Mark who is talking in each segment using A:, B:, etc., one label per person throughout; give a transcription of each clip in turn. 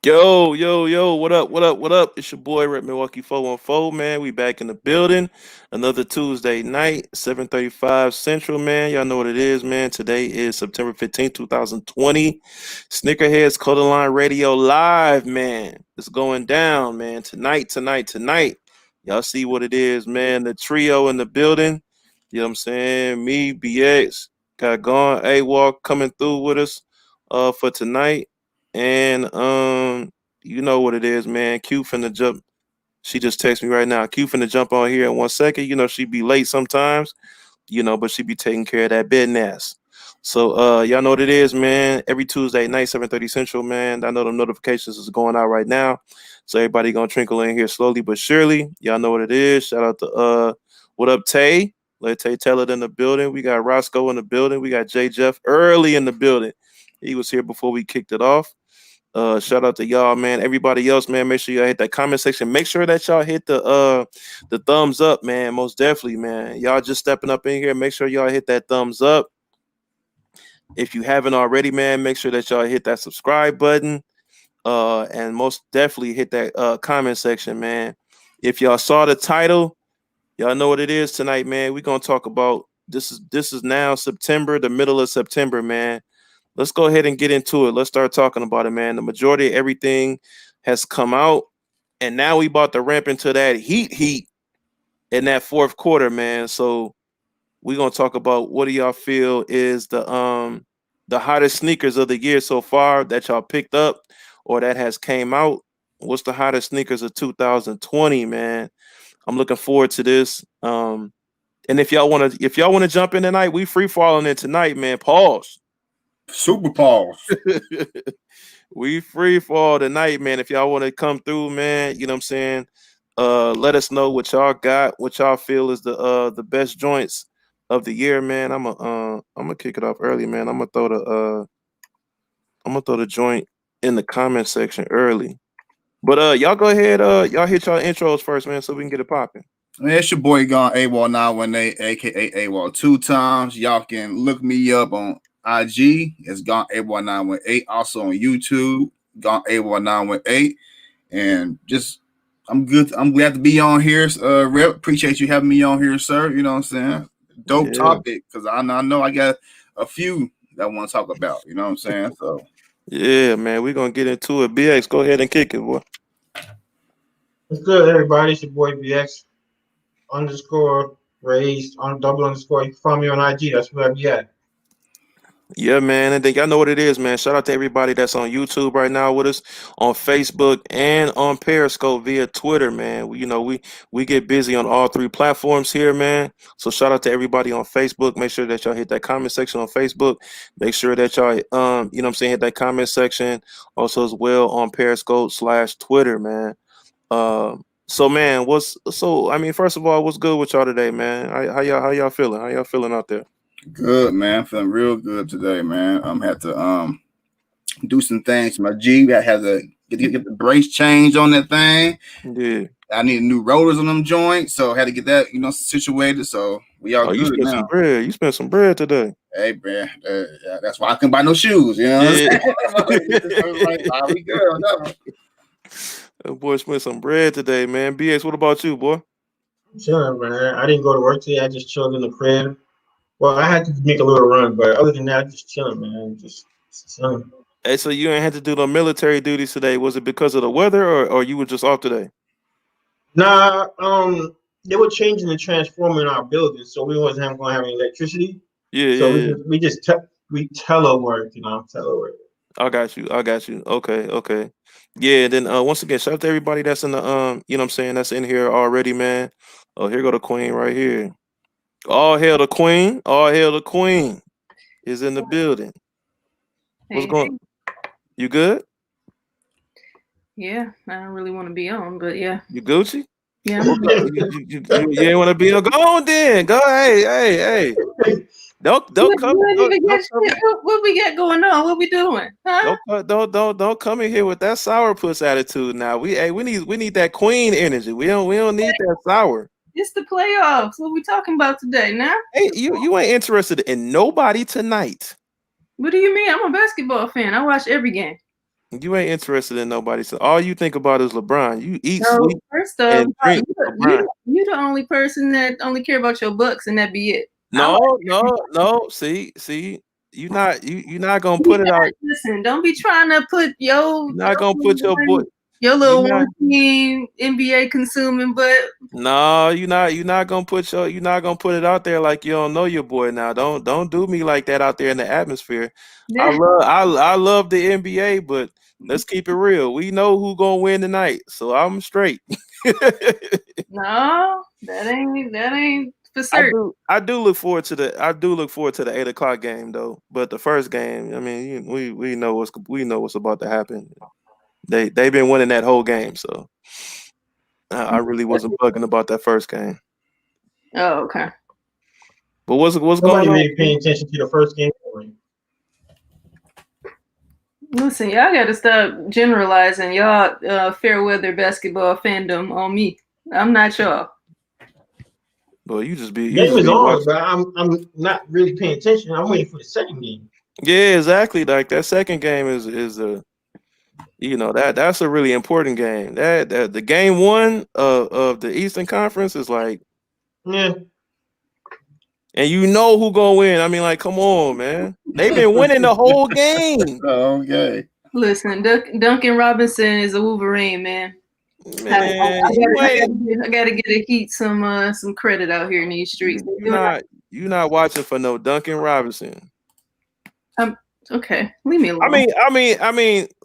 A: Yo, what up? It's your boy, Rep Milwaukee 414, man. We back in the building. Another Tuesday night, 7:35 Central, man. Y'all know what it is, man. Today is September 15th, 2020. Snickerheads Color Line Radio Live, man. It's going down, man. Tonight. Y'all see what it is, man. The trio in the building. You know what I'm saying? Me, BX, got gone, AWAL coming through with us for tonight. And you know what it is, man. Q finna jump. She just texted me right now. Q finna jump on here in 1 second. You know, she be late sometimes, but she be taking care of that business. So y'all know what it is, man. Every Tuesday night, 7:30 Central, man. I know the notifications is going out right now. So everybody gonna trickle in here slowly but surely. Y'all know what it is. Shout out to what up, Tay? Let Tay tell it in the building. We got Roscoe in the building. We got J Jeff early in the building. He was here before we kicked it off. Shout out to y'all, man. Everybody else, man. Make sure y'all hit that comment section. Make sure that y'all hit the thumbs up, man. Most definitely, man. Y'all just stepping up in here. Make sure y'all hit that thumbs up. If you haven't already, man, make sure that y'all hit that subscribe button. And most definitely hit that comment section, man. If y'all saw the title, y'all know what it is tonight, man. We're gonna talk about this is now September, the middle of September, man. Let's go ahead and get into it. Let's start talking about it, man. The majority of everything has come out, and now we about to ramp into that heat in that fourth quarter, man. So we're gonna talk about what do y'all feel is the hottest sneakers of the year so far that y'all picked up or that has came out. What's the hottest sneakers of 2020, man? I'm looking forward to this. And if y'all wanna jump in tonight, we free falling in tonight, man. Pause.
B: Super pause.
A: We free fall tonight, man. If y'all want to come through, man, you know what I'm saying? Let us know what y'all got, what y'all feel is the best joints of the year, man. I'm gonna kick it off early, man. I'm gonna throw the joint in the comment section early. But y'all go ahead, y'all hit y'all intros first, man, so we can get it popping.
B: Man, it's your boy gone AWOL 918, aka AWOL 2 times. Y'all can look me up on IG. It's gone AWOL 918. Also on YouTube, gone AWOL 918. And just I'm good. I'm glad to be on here. Rep, appreciate you having me on here, sir. You know what I'm saying? Dope
A: Yeah,
B: topic, because I know I got a few that I want to talk about. You know what I'm saying? So
A: yeah, man. We're gonna get into it. BX, go ahead and kick it, boy.
C: What's good, everybody? It's your boy BX underscore raised on double underscore. You can find me on IG. That's where I be at.
A: Yeah, man. And then y'all know what it is, man. Shout out to everybody that's on YouTube right now with us, on Facebook and on Periscope via Twitter, man. We get busy on all three platforms here, man. So shout out to everybody on Facebook. Make sure that y'all hit that comment section on Facebook. Make sure that y'all what I'm saying, hit that comment section also as well on Periscope/Twitter, man. So man, first of all, what's good with y'all today, man? How y'all feeling? How y'all feeling out there?
B: good, man. Feeling real good today, man. I'm had to do some things. My G, I had to get the brace change on that thing.
A: Yeah.
B: I need new rotors on them joints, so I had to get that, situated. So we all
A: Oh, you
B: good
A: spent some
B: now.
A: bread. You spent some bread today.
B: Hey, man, that's why I couldn't buy no shoes. You know what
A: Yeah.
B: I'm saying? I was like, we good on that one.
A: That boy spent some bread today, man. BX, what about you, boy?
C: I'm chilling, man. I didn't go to work today. I just chilled in the crib. Well, I had to make a little run, but other than that, just chilling, man. Just chilling.
A: Hey, so you ain't had to do no military duties today. Was it because of the weather or you were just off today?
C: Nah, they were changing the transformer in our building, so we wasn't going to have any electricity.
A: Yeah,
C: So
A: yeah, yeah.
C: we teleworked, telework.
A: I got you. Okay. Yeah, and then once again, shout out to everybody that's in the what I'm saying, that's in here already, man. Oh, here go the queen right here. All hail the queen. All hail the queen is in the building. What's
D: Hey,
A: going
D: hey.
A: You good?
D: Yeah, I don't really want to be on, but yeah,
A: You Gucci?
D: yeah.
A: Okay. You ain't want to be a go on then. Go hey. Don't come
D: You ain't even get
A: don't come
D: shit. What we got going on? What we doing? Huh?
A: don't come in here with that sourpuss attitude now. We need that queen energy. We don't need that sour.
D: It's the playoffs. What we talking about today now?
A: Hey, you ain't interested in nobody tonight.
D: What do you mean? I'm a basketball fan. I watch every game.
A: You ain't interested in nobody. So all you think about is LeBron. You eat,
D: So
A: sleep,
D: first off,
A: and drink LeBron.
D: you the only person that only care about your Bucks, and that be it.
A: No. See, you not gonna put it out.
D: Listen, don't be trying to put
A: You're not gonna put your boy.
D: your
A: You
D: little
A: not.
D: one team NBA consuming, but
A: No, you're not gonna put it out there like you don't know your boy now. Don't do me like that out there in the atmosphere. I love the NBA, but let's keep it real. We know who gonna win tonight, so I'm straight.
D: no, that ain't for certain.
A: I do look forward to the 8 o'clock game though. But the first game, I mean, we know what's about to happen. They've been winning that whole game, so I really wasn't bugging about that first game.
D: Oh, okay.
A: But what's
C: Nobody
A: going on?
C: really paying attention to the first game.
D: Listen, y'all got to stop generalizing y'all fair weather basketball fandom on me. I'm not y'all.
A: Well, you just be
C: Game is on,
A: watching.
C: but I'm not really paying attention. I'm waiting for the second game.
A: Yeah, exactly. Like that second game is a that's a really important game. That the game one of the Eastern Conference is like,
C: Yeah.
A: and you know who gonna win. I mean, like, come on, man. They've been winning the whole game.
B: Okay.
D: Listen, Duncan Robinson is a Wolverine, man.
A: Man,
D: I gotta get a Heat some credit out here in these streets.
A: You're not watching for no Duncan Robinson.
D: Okay, leave me alone.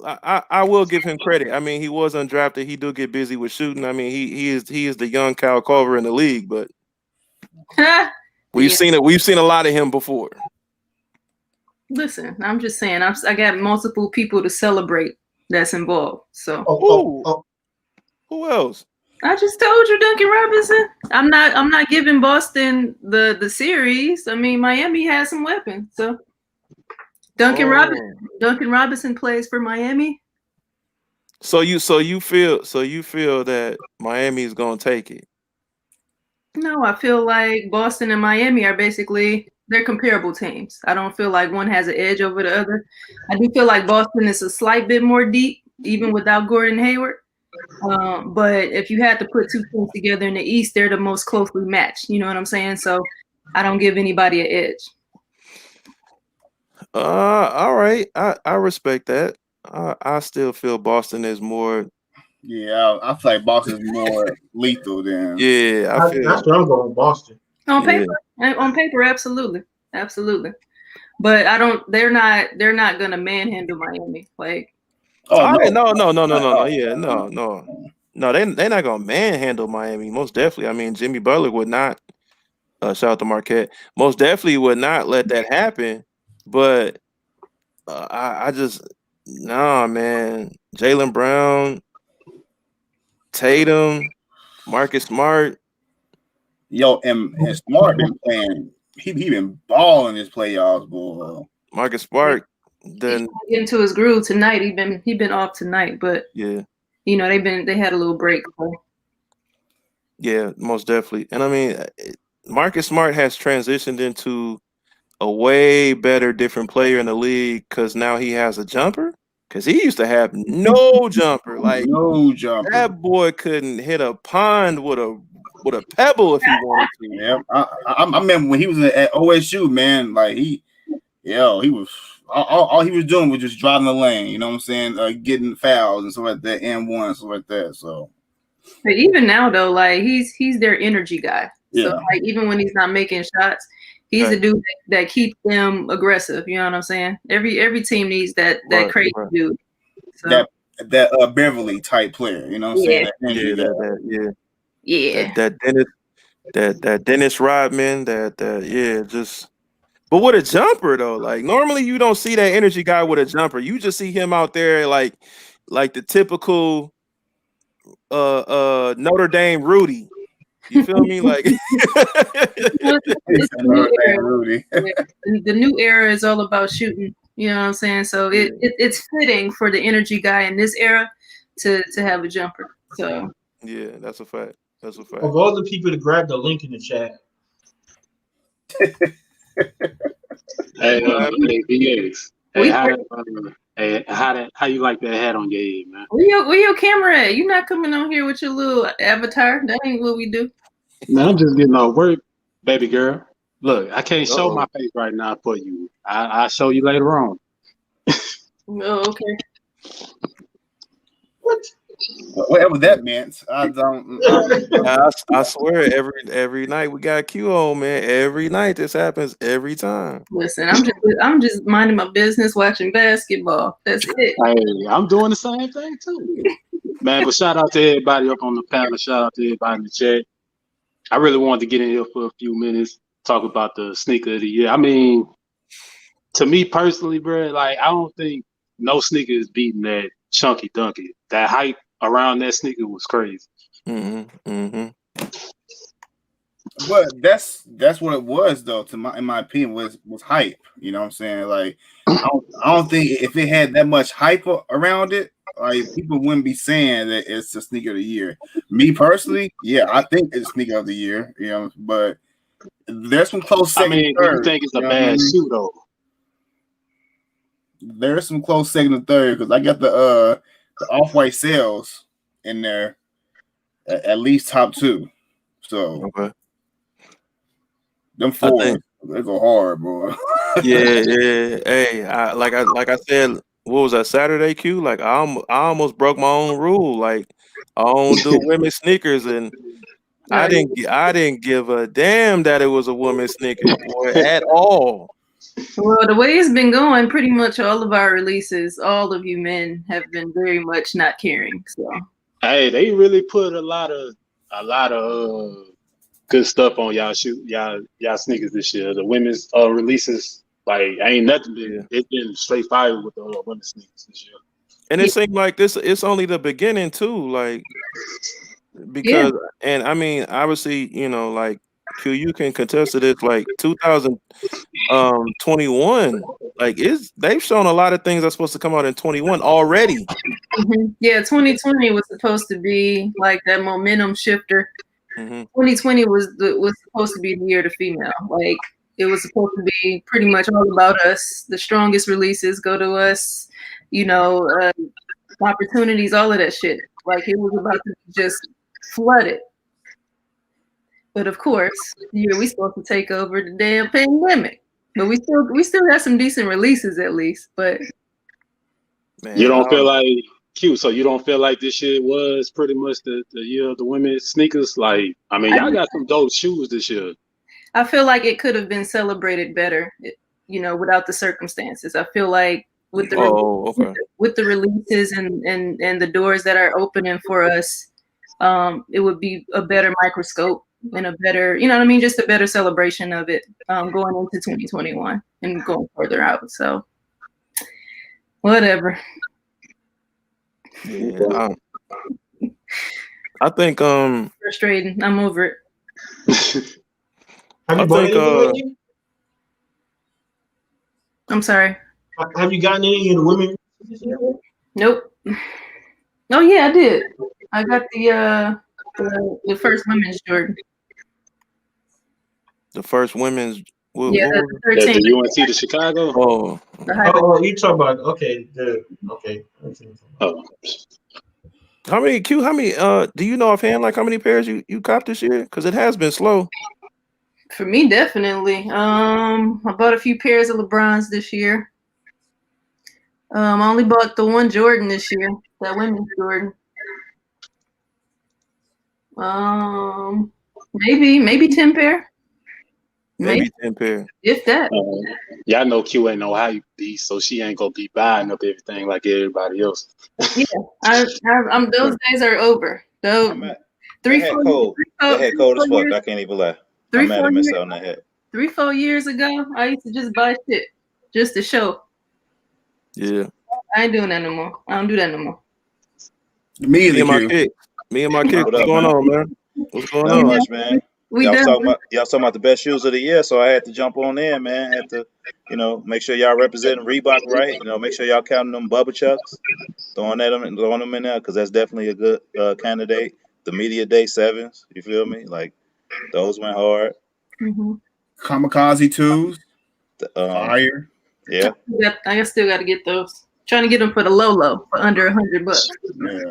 A: I will give him credit. I mean, he was undrafted. He do get busy with shooting. I mean, he is the young Kyle Culver in the league, but we've seen it. We've seen a lot of him before.
D: Listen, I'm just saying. I got multiple people to celebrate that's involved. So
A: who else?
D: I just told you, Duncan Robinson. I'm not giving Boston the series. I mean, Miami has some weapons. So Duncan Robinson plays for Miami.
A: So you feel that Miami is gonna take it?
D: No, I feel like Boston and Miami are they're comparable teams. I don't feel like one has an edge over the other. I do feel like Boston is a slight bit more deep, even without Gordon Hayward. But if you had to put two teams together in the East, they're the most closely matched. You know what I'm saying? So I don't give anybody an edge.
A: All right. I respect that. I still feel Boston is more.
B: Yeah, I feel like Boston is more lethal than.
A: Yeah,
C: that's where I'm going. Boston.
D: On paper, absolutely. But I don't. They're not gonna manhandle Miami. Like.
A: No. Yeah, no. They're not gonna manhandle Miami. Most definitely. I mean, Jimmy Butler would not. Shout out to Marquette. Most definitely would not let that happen. But I just man. Jaylen Brown, Tatum, Marcus Smart.
B: Yo, and Smart been playing. He been balling his playoffs, boy.
A: Marcus Smart. Then
D: get into his groove tonight. He been off tonight, but
A: yeah,
D: they had a little break. So.
A: Yeah, most definitely. And I mean, Marcus Smart has transitioned into a way better, different player in the league because now he has a jumper. Because he used to have no jumper, like
B: no jumper.
A: That boy couldn't hit a pond with a pebble if he wanted to.
B: Yeah, I remember when he was at OSU, man. Like he was all he was doing was just driving the lane. You know what I'm saying? Getting fouls and stuff like that, and one stuff like that. So,
D: but even now though, like he's their energy guy.
B: Yeah.
D: So like even when he's not making shots, he's the dude that keeps them aggressive. You know what I'm saying? Every team needs that crazy dude. So.
B: That Beverly type player. You know what I'm saying?
A: That Dennis Rodman. Just. But with a jumper though, like normally you don't see that energy guy with a jumper. You just see him out there like the typical Notre Dame Rudy. You feel me? Like
D: the new era is all about shooting. You know what I'm saying? So it's fitting for the energy guy in this era to have a jumper. So
A: yeah, that's a fact. Of
C: all the people to grab the link in the chat.
E: Hey, BX. Hey, Hey, how you like that hat on your head, man?
D: Where your camera at? You not coming on here with your little avatar? That ain't what we do.
E: Man, I'm just getting off work, baby girl. Look, I can't show my
A: Uh-oh.
E: face right now for you. I'll show you later on.
D: Oh, okay.
C: What?
B: Whatever that meant, I don't.
A: I swear, every night we got Q on, man. Every night this happens every time.
D: Listen, I'm just minding my business, watching basketball. That's it.
E: Hey, I'm doing the same thing too. Man, but shout out to everybody up on the panel. Shout out to everybody in the chat. I really wanted to get in here for a few minutes, talk about the sneaker of the year. I mean, to me personally, bro, like I don't think no sneaker is beating that Chunky Dunky. That hype around that sneaker was crazy.
A: Mm-hmm. Mm-hmm.
B: But that's what it was though. In my opinion, was hype. You know what I'm saying? Like I don't think if it had that much hype around it, like people wouldn't be saying that it's the sneaker of the year. Me personally, yeah, I think it's sneaker of the year. You know, but there's some close second.
E: I mean, do you think it's a bad shoe though?
B: There's some close second and third because I got the off-white sales in there at least top two. So
A: Okay.
B: them fours, they go hard, bro.
A: Yeah. Hey, like I said, what was that Saturday, Q? Like I almost broke my own rule. Like I don't do women's sneakers, and I didn't give a damn that it was a women's sneaker, boy, at all.
D: Well, the way it's been going, pretty much all of our releases, all of you men have been very much not caring. So
E: Hey, they really put a lot of good stuff on y'all sneakers this year. The women's releases, like ain't nothing been. It's been straight fire with the women's sneakers this year.
A: And it seemed like it's only the beginning too, like because and I mean obviously, you know, like Q, you can contest to this, like 2021, like they've shown a lot of things that's supposed to come out in 21 already.
D: Yeah, 2020 was supposed to be like that momentum shifter. 2020 was supposed to be the year of the female. Like it was supposed to be pretty much all about us. The strongest releases go to us. You know, opportunities, all of that shit. Like it was about to be just flooded. But of course, yeah, we supposed to take over the damn pandemic. But we still got some decent releases at least. But
A: Man,
E: you don't feel like Q, so you don't feel like this shit was pretty much the year of the women's sneakers? Like, I mean, y'all got some dope shoes this year.
D: I feel like it could have been celebrated better, you know, without the circumstances. I feel like with the with the releases and the doors that are opening for us, it would be a better microscope and a better, you know what I mean, just a better celebration of it going into 2021 and going further out. So whatever.
A: Yeah, I think
D: frustrating. I'm over it.
C: Have you bought anything lately?
D: I'm sorry.
C: Have you gotten any of the women?
D: Nope. Oh yeah, I did. I got the first women's Jordan.
A: The first women's.
D: Yeah,
E: the 13. The UNT to Chicago.
C: Oh, you talk about okay.
E: Oh.
A: How many do you know offhand, like how many pairs you copped this year? Because it has been slow.
D: For me, definitely. I bought a few pairs of LeBrons this year. I only bought the one Jordan this year, that women's Jordan. Maybe 10 pair.
A: Maybe 10 pair.
D: If that.
E: Y'all know Q ain't no hype beast, so she ain't gonna be buying up everything like everybody else.
D: Yeah, I'm those days are over. Though
F: That head cold as fuck. I can't even lie. I'm mad at myself on that head.
D: 3-4 years ago, I used to just buy shit just to show.
A: Yeah.
D: I ain't doing that no more. I don't do that no more.
B: Me and my
A: kid. What's going on, man? What's going on?
F: Much, man. Y'all talking about the best shoes of the year, so I had to jump on in, man. Had to, make sure y'all representing Reebok right. Make sure y'all counting them Bubba Chucks, throwing them in there, because that's definitely a good candidate. The Media Day 7s, you feel me? Like those went hard.
B: Kamikaze 2s, fire.
F: Yeah.
D: I still got to get those. Trying to get them for the low for under $100.
B: Yeah.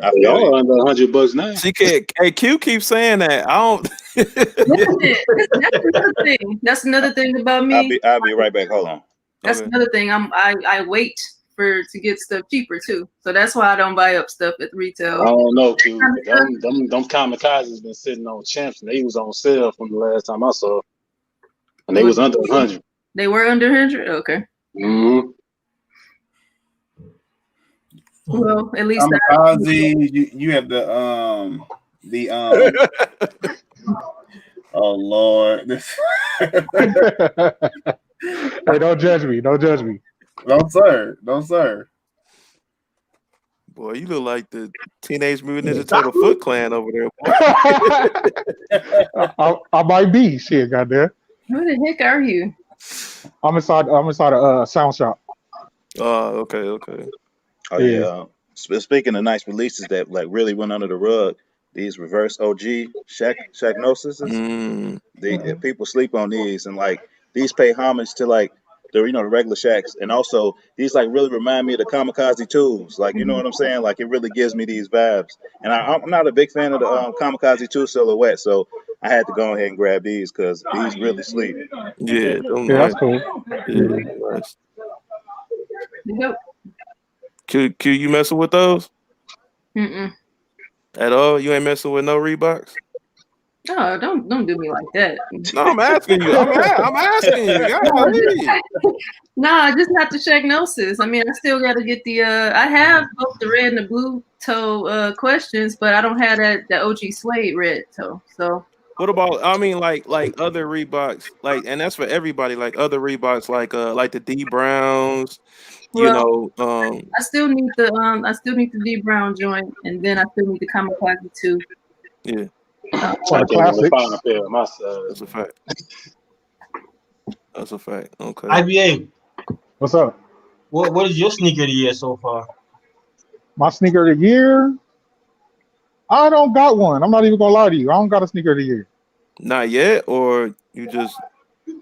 F: I feel
E: Y'all
F: you.
E: are under $100 now.
A: She can't. Hey, Q keeps saying that. I don't.
D: That's another thing. That's another thing about me.
F: I'll be right back. Hold on.
D: That's
A: Okay.
D: another thing. I wait to get stuff cheaper too. So that's why I don't buy up stuff at retail.
E: I don't know, Q. Them kamikazes been sitting on champs, and they was on sale from the last time I saw. And they was under 100.
D: They were under 100? Okay.
E: Mm-hmm.
D: Well, at least
B: Kamikaze, you have the oh Lord.
G: Hey, don't judge me. Don't judge me.
B: Don't sir. Don't sir.
A: Boy, you look like the Teenage Mutant Ninja Turtle Foot Clan over there.
G: I might be. Shit, goddamn.
D: Who the heck are you?
G: I'm inside a sound shop.
A: Okay.
F: Oh yeah. Speaking of nice releases that like really went under the rug, these reverse OG Shacknosis. The people sleep on these, and like these pay homage to like the the regular Shacks, and also these like really remind me of the Kamikaze tools. Like, you know what I'm saying? Like it really gives me these vibes. And I'm not a big fan of the Kamikaze 2 silhouette, so I had to go ahead and grab these because these really sleep.
A: Yeah,
G: that's cool.
A: Yeah, nice.
D: Nope.
A: Q, you messing with those?
D: Mm-mm.
A: At all? You ain't messing with no Reeboks?
D: Oh, don't do me like that.
A: No, I'm asking you. I'm asking you.
D: Nah, just not the Shacknosis. I mean, I still got to get the. I have both the red and the blue toe questions, but I don't have that OG suede red toe. So.
A: What about? I mean, like other Reeboks, like, and that's for everybody. Like other Reeboks, like the D Browns.
D: Well,
A: I
D: still need the D Brown joint, and then I still need the Kamikaze too.
A: Yeah.
G: Classics.
A: That's a fact. That's a fact. Okay.
C: IBA.
G: What's up?
C: What is your sneaker of the year so far?
G: My sneaker of the year? I don't got one. I'm not even gonna lie to you. I don't got a sneaker of the year.
A: Not yet, or you just?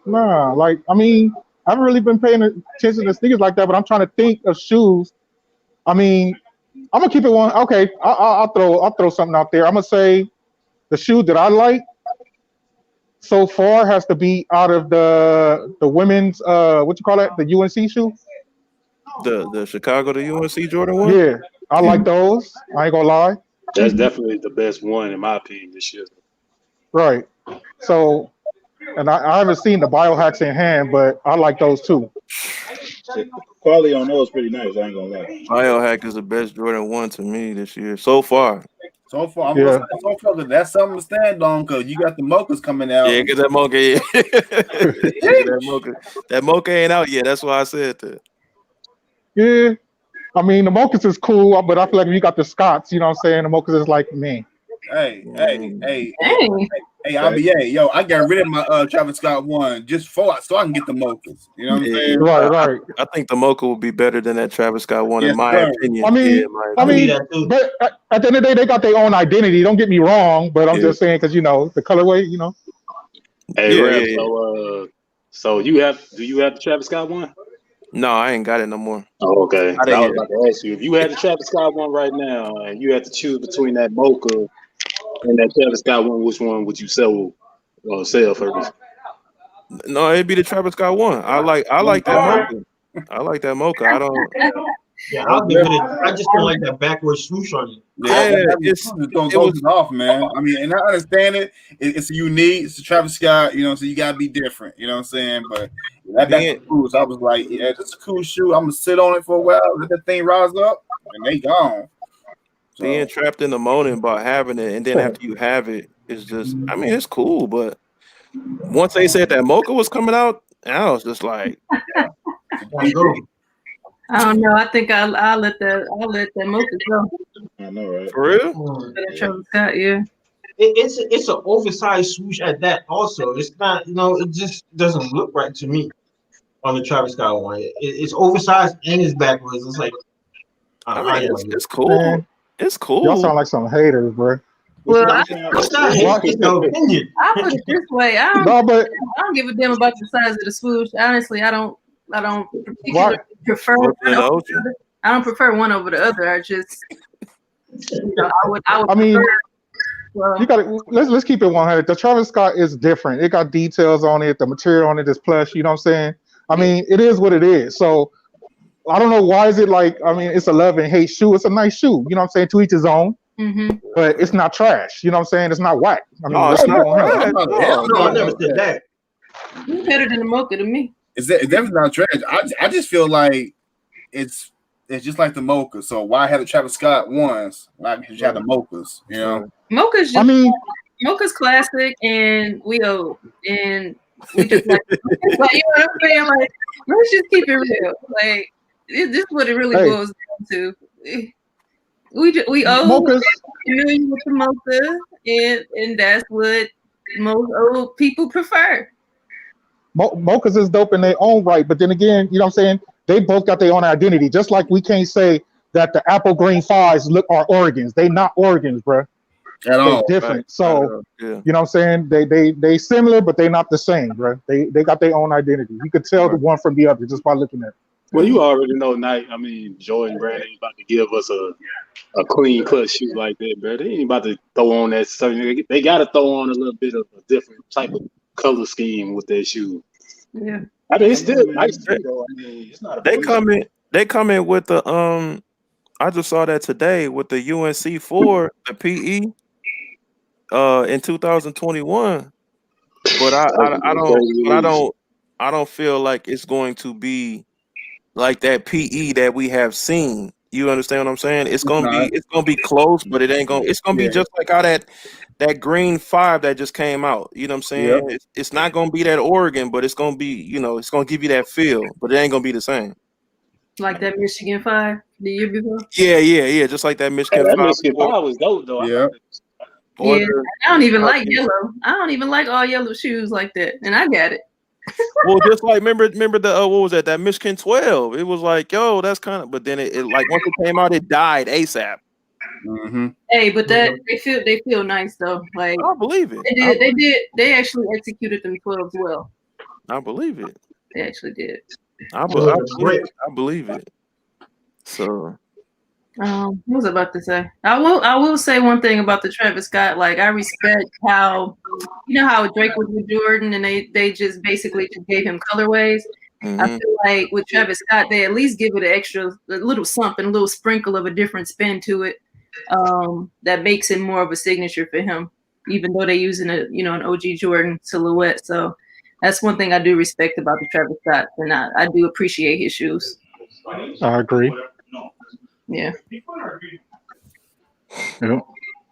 G: Nah, like I mean, I haven't really been paying attention to sneakers like that, but I'm trying to think of shoes. I mean, I'm gonna keep it one. Okay, I'll throw something out there. I'm gonna say the shoe that I like so far has to be out of the women's what you call that? The UNC shoe?
A: The Chicago to UNC Jordan 1?
G: Yeah, I like those. I ain't gonna lie.
E: That's definitely the best one in my opinion this year.
G: Right. So, and I haven't seen the biohacks in hand, but I like those too.
F: The quality on those is pretty nice. I ain't gonna lie.
A: Biohack is the best Jordan 1 to me this year so far.
B: So far, that's something to stand on because you got the mochas coming out.
A: Yeah, get that mocha. Yeah. that mocha ain't out yet. That's why I said that.
G: Yeah. I mean, the mochas is cool, but I feel like if you got the Scots, you know what I'm saying? The mochas is like, man.
B: Hey, IBA, yo, I got rid of my Travis Scott one just so I can get the mochas. You know what I'm saying?
G: Right.
A: I think the mocha will be better than that Travis Scott one, in my opinion.
G: I mean, but at the end of the day, they got their own identity. Don't get me wrong, but I'm just saying because the colorway,
E: Hey, Rev, so do you have the Travis Scott one?
A: No, I ain't got it no more.
E: Oh, okay. I was about to ask you, if you had the Travis Scott one right now and you had to choose between that mocha and that Travis Scott one, which one would you sell first?
A: No, it'd be the Travis Scott one. I like that mocha. I like that mocha. I don't.
C: Yeah, I'll give it. I just don't like that backwards swoosh on it.
B: It goes off, man. I mean, and I understand it. It's unique. It's a Travis Scott, so you gotta be different. You know what I'm saying? But that backwards, I was like, yeah, this is a cool shoe. I'm gonna sit on it for a while, let that thing rise up, and they gone. So,
A: being trapped in the moment about having it, and then after you have it, it's just. I mean, it's cool, but once they said that mocha was coming out, I was just like.
D: I don't know. I think I'll let that mocha go.
F: I know, right?
A: For real?
D: Travis Scott, yeah.
C: It's an oversized swoosh at that. Also, it's not. It just doesn't look right to me on the Travis Scott one. It's oversized and it's backwards. It's like.
A: I mean, it's cool.
G: Man.
A: It's cool.
G: Y'all sound like some haters, bro.
D: Well,
C: I'll put
D: it this way. I don't give a damn about the size of the swoosh. Honestly, I don't particularly prefer one over the other. I don't prefer one over the other. I just, I would
G: I mean,
D: prefer, well,
G: you got to let's keep it 100. The Travis Scott is different. It got details on it. The material on it is plush. You know what I'm saying? I mean, it is what it is. So I don't know why is it like. I mean, it's a love and hate shoe. It's a nice shoe. You know what I'm saying? To each his own. But it's not trash. You know what I'm saying? It's not whack. I mean,
A: No,
G: let's
A: it's
G: keep
A: not
G: it 100.
A: trash.
C: No, I never said that.
D: it's better than the mocha to me.
B: It's definitely not trash. I just feel like it's just like the mocha. So why have the Travis Scott ones? Why can't you have the mochas? You know?
D: Mocha's just,
G: I mean,
D: mocha's classic, and we old, and we just like, like, you know what I'm saying? Like, let's just keep it real. Like, this is what it really boils down to. We old,
G: mochas.
D: familiar with the mocha, and that's what most old people prefer.
G: Mochas is dope in their own right, but then again, you know what I'm saying? They both got their own identity. Just like we can't say that the Apple Green Fives are organs. They not organs, bro.
B: At all.
G: They're different.
A: Right.
G: So
A: Yeah.
G: you know what I'm saying? They similar, but they not the same, bro. They got their own identity. You could tell the one from the other just by looking at it.
E: Well, you already know, Knight. I mean, Jordan Brand ain't about to give us a clean cut shoe like that, bro. They ain't about to throw on that certain. They got to throw on a little bit of a different type of color scheme with their shoe.
D: Yeah.
E: I mean, it's still nice too, though. I mean, it's not a.
A: They come in with the I just saw that today with the UNC 4, the PE, in 2021. But I don't feel like it's going to be like that PE that we have seen. You understand what I'm saying? It's gonna be close, but it ain't gonna. It's gonna be just like how that green 5 that just came out. You know what I'm saying?
B: Yep.
A: It's not gonna be that Oregon, but it's gonna be, you know, it's gonna give you that feel, but it ain't gonna be the same.
D: Like that Michigan 5 the year before.
A: Yeah. Just like that Michigan 5.
E: Michigan 5 was dope though.
B: Yeah.
D: Yeah, I don't even like yellow. I don't even like all yellow shoes like that, and I got it.
A: Well, just like remember the what was that Michigan 12? It was like, yo, that's kind of, but then it like once it came out, it died ASAP.
B: Mm-hmm.
D: Hey, but that they feel nice though. Like,
A: I believe it.
D: They actually executed them 12s well.
A: I believe it.
D: They actually did.
A: I believe it. So
D: What was I about to say? I will say one thing about the Travis Scott. Like, I respect how, you know how Drake was with Jordan and they just basically just gave him colorways. I feel like with Travis Scott, they at least give it a little something, a little sprinkle of a different spin to it, that makes it more of a signature for him, even though they're using an OG Jordan silhouette. So that's one thing I do respect about the Travis Scott, and I do appreciate his shoes.
G: I agree.
D: Yeah.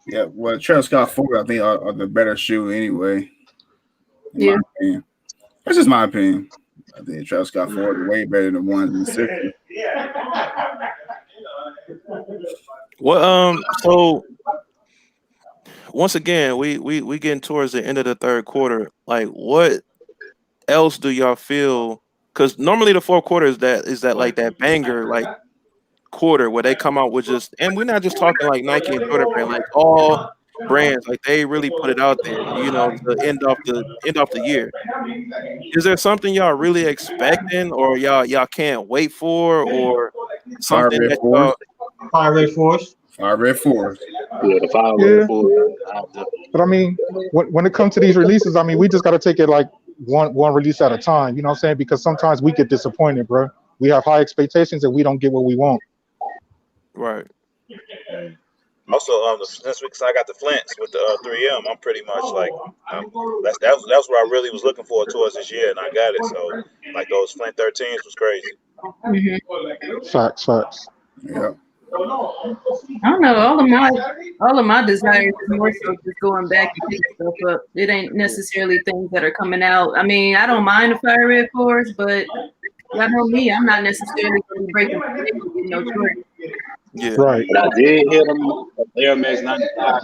B: Yeah. Well, Travis Scott 4, I think, are the better shoe anyway. In my opinion. That's just my opinion. I think Travis Scott 4 is way better than 1 and 6.
A: well, so once again, we getting towards the end of the third quarter. Like, what else do y'all feel? Because normally the fourth quarter is that like that banger like quarter where they come out with just, and we're not just talking like Nike and Jordan brand, like all brands, like they really put it out there, you know, to end off the year. Is there something y'all really expecting, or y'all can't wait for, or something that y'all?
C: Fire Red Force.
B: Fire Red Force.
E: Yeah, the 5 Red Force.
G: But I mean, when it comes to these releases, I mean, we just got to take it like one release at a time. You know what I'm saying? Because sometimes we get disappointed, bro. We have high expectations and we don't get what we want.
A: Right.
F: Also, since I got the Flints with the 3M, I'm pretty much like that's what I really was looking for towards this year, and I got it. So, like those Flint 13s was crazy.
D: Mm-hmm.
G: Facts.
B: Yeah.
D: I don't know. All of my desires is more so just going back and picking stuff up. It ain't necessarily things that are coming out. I mean, I don't mind the Fire Red Force, but y'all know me, I'm not necessarily going to be breaking Jordan.
A: Yeah.
G: Right.
E: But I did hear them Air Max 95.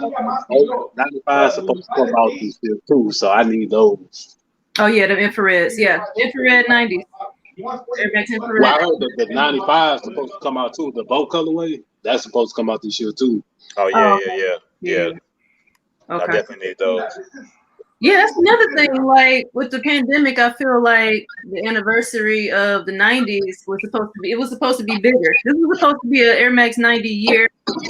E: 95 supposed to come out this year too, so I need those.
D: Oh yeah, the infrareds. Yeah, infrared 90s. Air Max infrared.
E: Well, I heard that the 95 is supposed to come out too. The boat colorway, that's supposed to come out this year too.
F: Oh yeah.
D: Okay.
F: I definitely need those.
D: Yeah, that's another thing. Like with the pandemic, I feel like the anniversary of the '90s was supposed to be. It was supposed to be bigger. This was supposed to be an Air Max 90 year.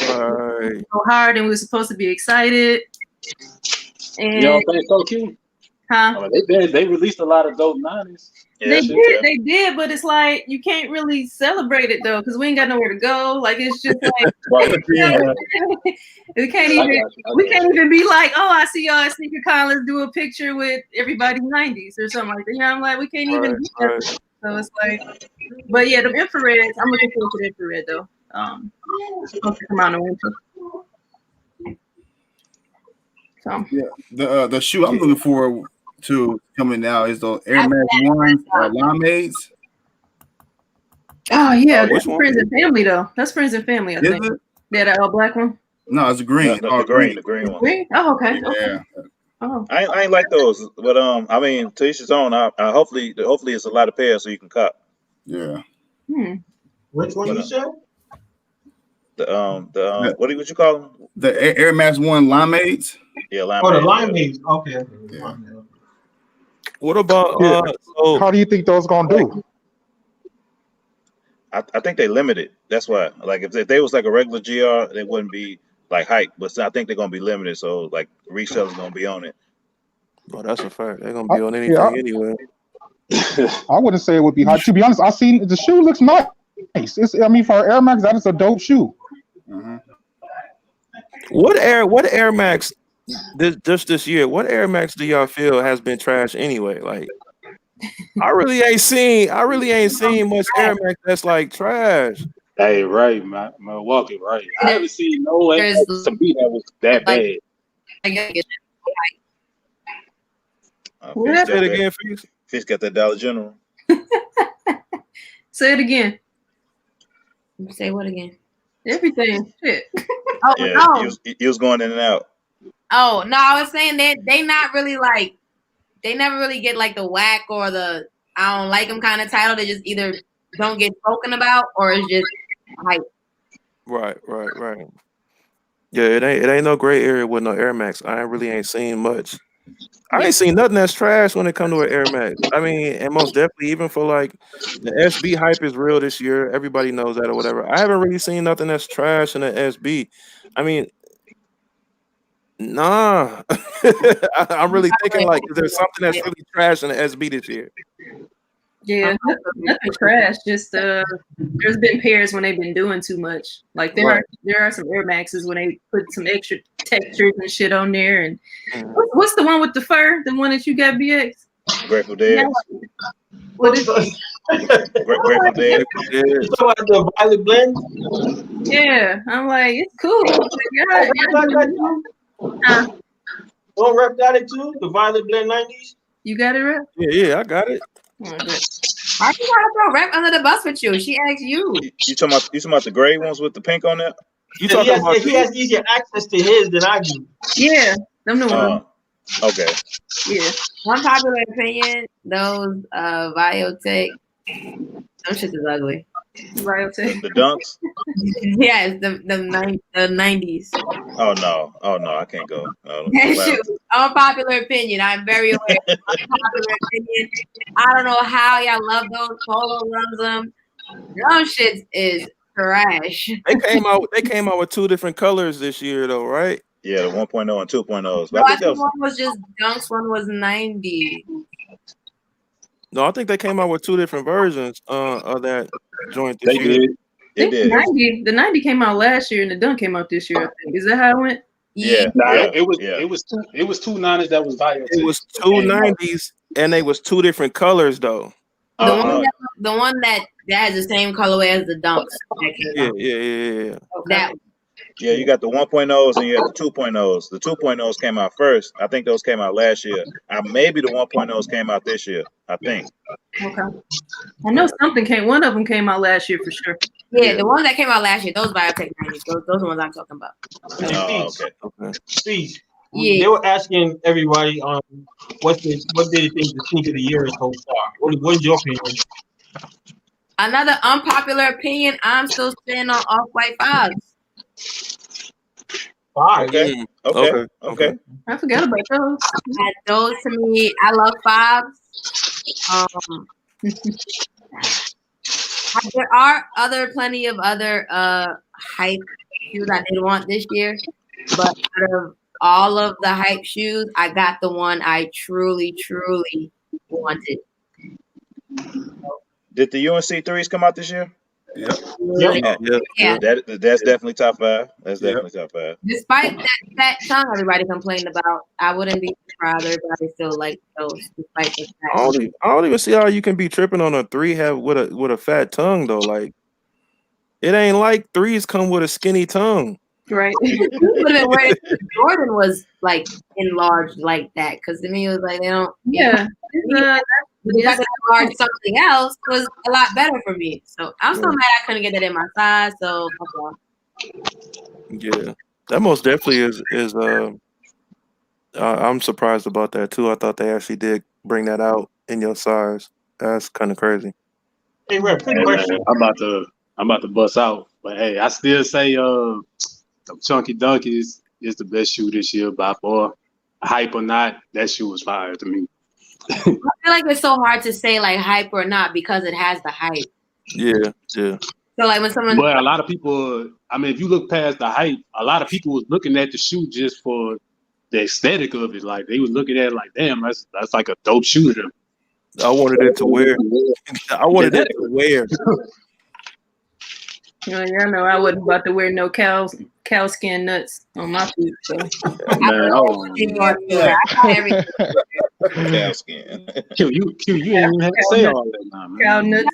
A: Right.
D: So hard, and we were supposed to be excited.
E: You
D: And
E: don't think so, Q?
D: huh?
E: I mean, they released a lot of dope 90s.
D: They
F: Yeah.
D: did, they did, but it's like you can't really celebrate it though, because we ain't got nowhere to go. Like it's just like
E: Right.
B: Yeah.
D: we can't
E: I
D: even
E: got you.
D: we can't even be like, oh, I see y'all at SneakerCon, let's do a picture with everybody 90s or something like that. You know, I'm like, we can't even do that.
A: Right.
D: So it's like, but yeah, the infrareds, I'm looking forward to the infrared though. It's supposed to come out in the winter. So
B: Yeah, the shoe I'm looking forward to coming out is the Air Max Ones Limeades.
D: oh yeah,
A: Which
D: that's
A: one?
D: friends and family though. That's friends and family, I
B: Is
D: think.
B: it?
D: Yeah, that all black one.
B: No, it's green.
F: The green one.
D: Green? Oh, okay. Okay.
B: Yeah,
D: Oh.
F: I ain't like those, but I mean, to each his own. I hopefully it's a lot of pairs so you can cop.
B: yeah.
C: Which one you said?
F: What you call them?
B: The Air Max One Limeades.
F: Yeah, lime.
C: Oh, the limeades. Okay.
B: Yeah.
A: What about
G: Yeah.
A: so
G: How do you think those gonna do?
F: I think they limited. That's why. Like if they was like a regular GR, they wouldn't be like hype. But I think they're gonna be limited. So like resellers gonna be on it.
A: oh, that's a fact. They're gonna be on anything
G: Yeah.
A: anyway.
G: I wouldn't say it would be hot. To be honest, I seen the shoe looks nice. I mean, for Air Max, that is a dope shoe.
B: Mm-hmm.
A: What Air Max this year? What Air Max do y'all feel has been trash anyway? Like, I really ain't seen much Air Max that's like trash.
E: Hey, right, Milwaukee, right. I haven't seen no Air Max to me that was that bad.
A: Say it again, Fix.
F: Fish got that Dollar General.
D: Say it again.
H: Say what again?
D: Everything. Shit.
H: Oh
F: Yeah,
H: no.
F: he was going in and out.
H: Oh no, I was saying that they not really like, they never really get like the whack or the I don't like them kind of title. They just either don't get spoken about or it's just like
A: Right. Yeah, it ain't no gray area with no Air Max. I really ain't seen much. I ain't seen nothing that's trash when it comes to an Air Max. I mean, and most definitely, even for like the SB hype is real this year. Everybody knows that or whatever. I haven't really seen nothing that's trash in the SB. I mean, nah. I'm really thinking like, is there something that's really trash in the SB this year?
D: Yeah, nothing trash. Just there's been pairs when they've been doing too much. Like there are some Air Maxes when they put some extra textures and shit on there. And what's the one with the fur? The one that you got, BX?
F: Grateful Dead.
D: What is it?
F: Grateful Dead.
C: You talking about the Violet Blend?
D: Yeah, I'm like, it's cool.
C: Don't rep got it too? The Violet Blend 90s?
D: You got it, Rep?
A: Yeah, I got it.
H: why you gotta throw Rep under the bus with you? She asked you.
F: You talking about the gray ones with the pink on there?
A: You talking about
C: he has easier access to his than I do.
D: Yeah, them new ones.
F: Okay.
D: Yeah.
H: Unpopular opinion, those Biotech, them shit is ugly.
D: Biotech.
F: The dunks?
H: Yes, the 90s.
F: Oh no, I can't go.
H: Shoot, unpopular opinion. I'm very aware. Unpopular opinion. I don't know how y'all love those. Polo loves them. Those shits is trash.
A: They came out with two different colors this year though, right?
F: Yeah, the 1.0 and 2.0s.
H: No, I think one was just dunks, one was 90.
A: No, I think they came out with two different versions of that joint this
E: They
A: year.
E: did.
F: It did.
D: The 90 came out last year and the dunk came out this year, I think. Is that how it went?
F: Yeah.
E: It was two 90s that was Biotech.
A: It was two 90s and they was two different colors though.
H: The one that has the same colorway as the dunks.
A: Yeah.
H: That
F: Yeah, you got the 1.0s and you have the 2.0s. The 2.0s came out first. I think those came out last year. Maybe the 1.0s came out this year. I think.
D: Okay. I know one of them came out last year for sure.
H: Yeah, the ones that came out last year, those Biotech 90s. Those are the ones I'm talking about.
F: Okay.
C: Please.
H: Yeah.
C: They were asking everybody what they think the sneaker of the year is so far. What's your opinion?
H: Another unpopular opinion, I'm still standing on Off-White 5s.
C: fire.
F: Okay. Okay. Okay.
D: I forgot about those.
H: And those to me, I love fives. There are plenty of other hype shoes I did want this year, but out of all of the hype shoes, I got the one I truly wanted.
F: Did the UNC threes come out this year?
B: Yep.
H: Yeah.
F: That's definitely top five. That's definitely top five.
H: Despite that tongue everybody complained about, I wouldn't be proud. Everybody still liked those, despite the fact.
A: I don't even see how you can be tripping on a three with a fat tongue though. Like it ain't like threes come with a skinny tongue.
D: Right.
H: Jordan was like enlarged like that because to me it was like they don't.
D: Yeah.
H: The fact that I enlarged something else was a lot better for me. So I'm still mad I couldn't get that in my size. So
A: yeah, that most definitely is. I'm surprised about that too. I thought they actually did bring that out in your size. That's kind of crazy.
C: Hey, Rep, quick question.
E: I'm about to bust out, but hey, I still say the Chunky Dunkies is the best shoe this year by far. Hype or not, that shoe was fire to me.
H: I feel like it's so hard to say like hype or not because it has the hype.
A: Yeah.
H: So like when someone,
E: but a lot of people, I mean, if you look past the hype, a lot of people was looking at the shoe just for the aesthetic of it. Like they was looking at it like, damn, that's like a dope shoe to them.
A: I wanted it to wear. I wanted it to wear.
D: Yeah, I know I wasn't about to wear no cow skin nuts on my feet. So.
E: Man,
F: Cow skin.
E: Q, you ain't even have to say all that now, man.
D: Cow nuts.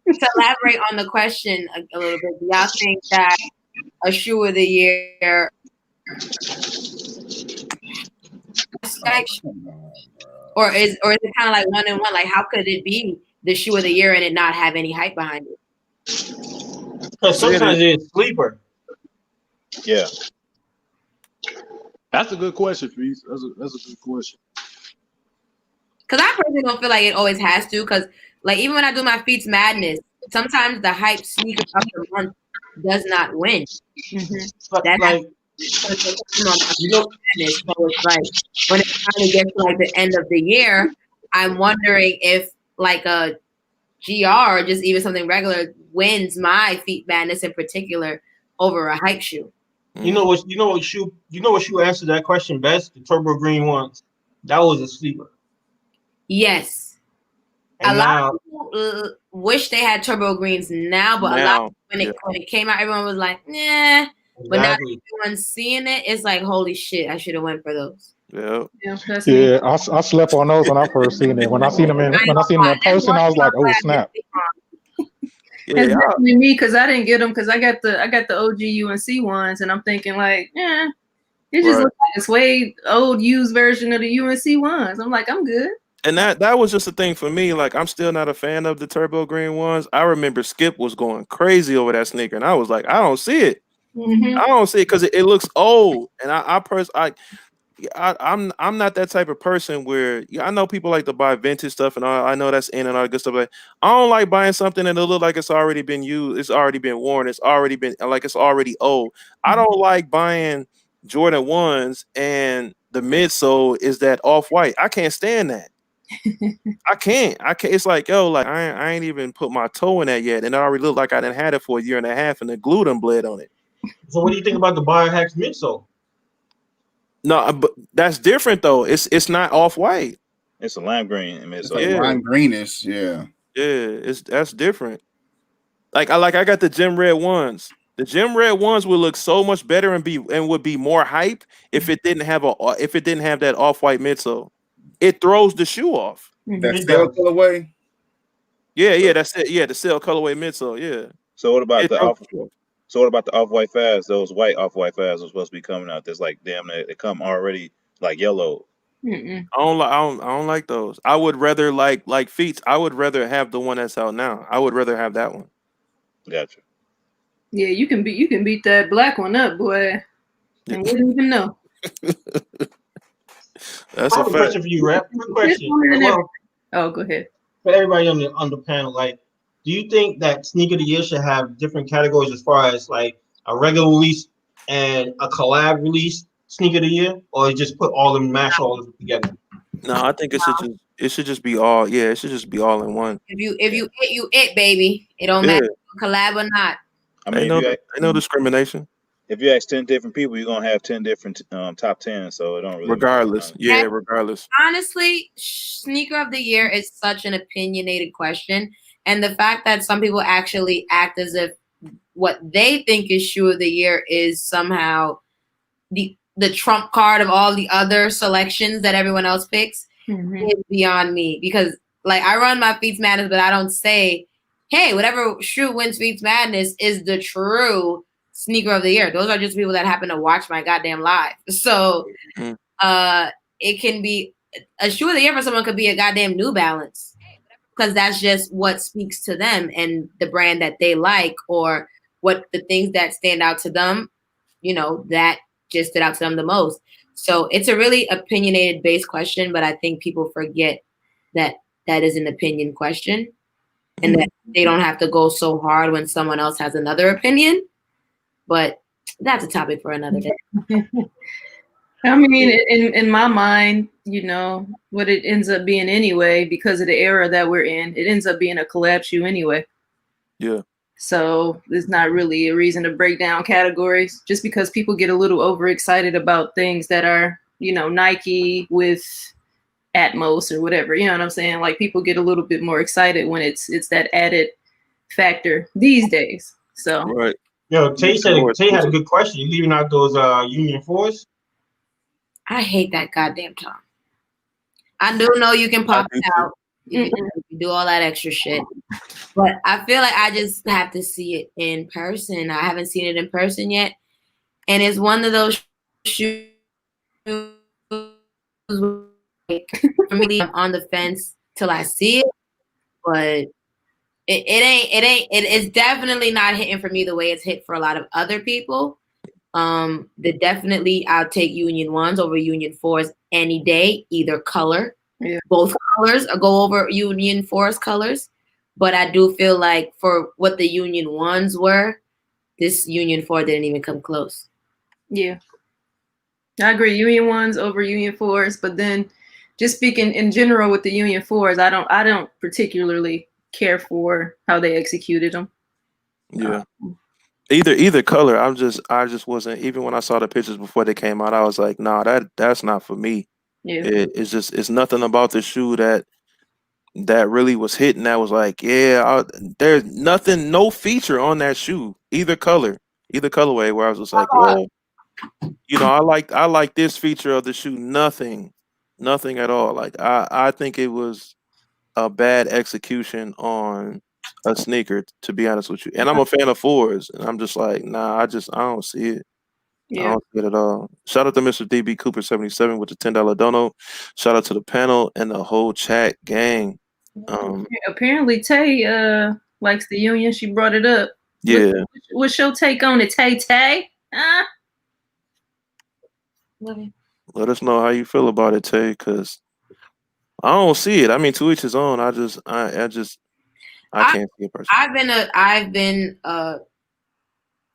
H: To elaborate on the question a little bit, do y'all think that a shoe of the year or is it kind of like one and one? Like how could it be the shoe of the year and it not have any hype behind it?
C: Because sometimes it's sleeper.
F: Yeah.
E: That's a good question, Reese. That's a good question.
H: Because I personally don't feel like it always has to. Because like even when I do my Feats Madness, sometimes the hype sneaker of the month does not win.
C: But
H: That
C: like,
H: you know, so it's like when it finally gets to like the end of the year, I'm wondering if like a GR or just even something regular wins my Feat Madness in particular over a hype shoe.
C: you know what shoe answered that question best? The turbo green ones. That was a sleeper.
H: Yes.
C: And
H: a lot of people wish they had turbo greens now, but a lot when it came out, everyone was like, nah.
C: Exactly.
H: But now that everyone's seeing it, it's like, holy shit, I should have went for those.
G: Yeah, I slept on those when I first seen it. When I seen them in person, I was like, oh snap.
D: It's definitely me because I didn't get them because I got the OG UNC ones, and I'm thinking like, it just looks like a suede old used version of the UNC ones. I'm like, I'm good.
A: And that was just the thing for me. Like, I'm still not a fan of the turbo green ones. I remember Skip was going crazy over that sneaker, and I was like, I don't see it. I don't see it because it looks old. And I'm not that type of person where I know people like to buy vintage stuff and I know that's in and all that good stuff. But I don't like buying something and it look like it's already been used, it's already been worn, it's already old. I don't like buying Jordan 1s and the midsole is that off-white. I can't stand that. I can't. It's like, yo, like I ain't even put my toe in that yet, and it already looked like I done had it for a year and a half, and the glue done bled on it.
C: So, what do you think about the Biohacks midsole?
A: No, but that's different though. It's not off-white.
F: It's a lime green midsole.
B: It's like lime greenish, yeah.
A: Yeah, that's different. Like I got the gym red ones. The gym red ones would look so much better and would be more hype if it didn't have that off-white midsole. It throws the shoe off.
B: That cell colorway?
A: Yeah, that's it. Yeah, the cell colorway midsole, yeah.
F: So what about the off-white fads? Those white off-white fads are supposed to be coming out. That's like damn, they come already like yellow.
A: I don't like those. I would rather like Feats. I would rather have the one that's out now. I would rather have that one.
F: Gotcha.
D: Yeah, you can beat that black one up, boy. And wouldn't even know.
A: That's
C: I have a question for you, Rap. Quick question.
D: Oh, go ahead.
C: For everybody on the panel, like, do you think that Sneaker of the Year should have different categories as far as like a regular release and a collab release sneaker of the year, or just put all them mash all of them together?
A: No, I think it should just be all. Yeah, it should just be all in one.
H: If you it, baby. It don't
A: Yeah,
H: matter if you collab or not.
F: I mean,
A: ain't no discrimination.
F: if you ask 10 different people, you're gonna have 10 different top 10. So it don't really
A: Regardless,
F: matter.
A: yeah, regardless.
H: Honestly, sneaker of the year is such an opinionated question, and the fact that some people actually act as if what they think is shoe of the year is somehow the trump card of all the other selections that everyone else picks is beyond me. Because like I run my Feats Madness, but I don't say, hey, whatever shoe wins Feats Madness is the true sneaker of the year. Those are just people that happen to watch my goddamn live. So it can be a shoe of the year for someone could be a goddamn New Balance, because that's just what speaks to them and the brand that they like, or what the things that stand out to them, you know, that just stood out to them the most. So it's a really opinionated based question, but I think people forget that that is an opinion question and that they don't have to go so hard when someone else has another opinion. But that's a topic for another day.
D: I mean, in my mind, you know, what it ends up being anyway, because of the era that we're in, it ends up being a collab shoe anyway.
A: Yeah.
D: So there's not really a reason to break down categories, just because people get a little overexcited about things that are, you know, Nike with Atmos or whatever. You know what I'm saying? Like people get a little bit more excited when it's that added factor these days. So
A: right.
C: Yo, Tay had a good question. You leaving out those Union 4s?
H: I hate that goddamn Tom. I do know you can pop it out. You can do all that extra shit. But I feel like I just have to see it in person. I haven't seen it in person yet. And it's one of those shoes for me, I'm on the fence till I see it. But it's definitely not hitting for me the way it's hit for a lot of other people. Definitely I'll take Union 1s over Union 4s any day, either color.
D: Yeah.
H: Both colors go over Union 4's colors. But I do feel like for what the Union 1s were, this Union 4 didn't even come close.
D: Yeah. I agree. Union 1s over Union 4s, but then just speaking in general with the Union 4s, I don't particularly care for how they executed them.
A: Yeah. Either color. I just wasn't, even when I saw the pictures before they came out, I was like, nah, that's not for me.
D: Yeah.
A: It's nothing about the shoe that really was hitting. That was like, yeah, there's nothing, no feature on that shoe, either colorway, where I was just like, well, you know, I like this feature of the shoe. Nothing at all. Like I think it was a bad execution on a sneaker, to be honest with you. And I'm a fan of 4s, and I'm just like, nah, I don't see it.
D: Yeah.
A: I don't see it at all. Shout out to Mr. DB Cooper 77 with the $10 dono. Shout out to the panel and the whole chat gang.
D: Apparently Tay likes the Union. She brought it up.
A: Yeah.
D: What's your take on it, Tay?
A: Let us know how you feel about it, Tay, because I don't see it. I mean, to each his own. I can't see it personally.
H: I've been a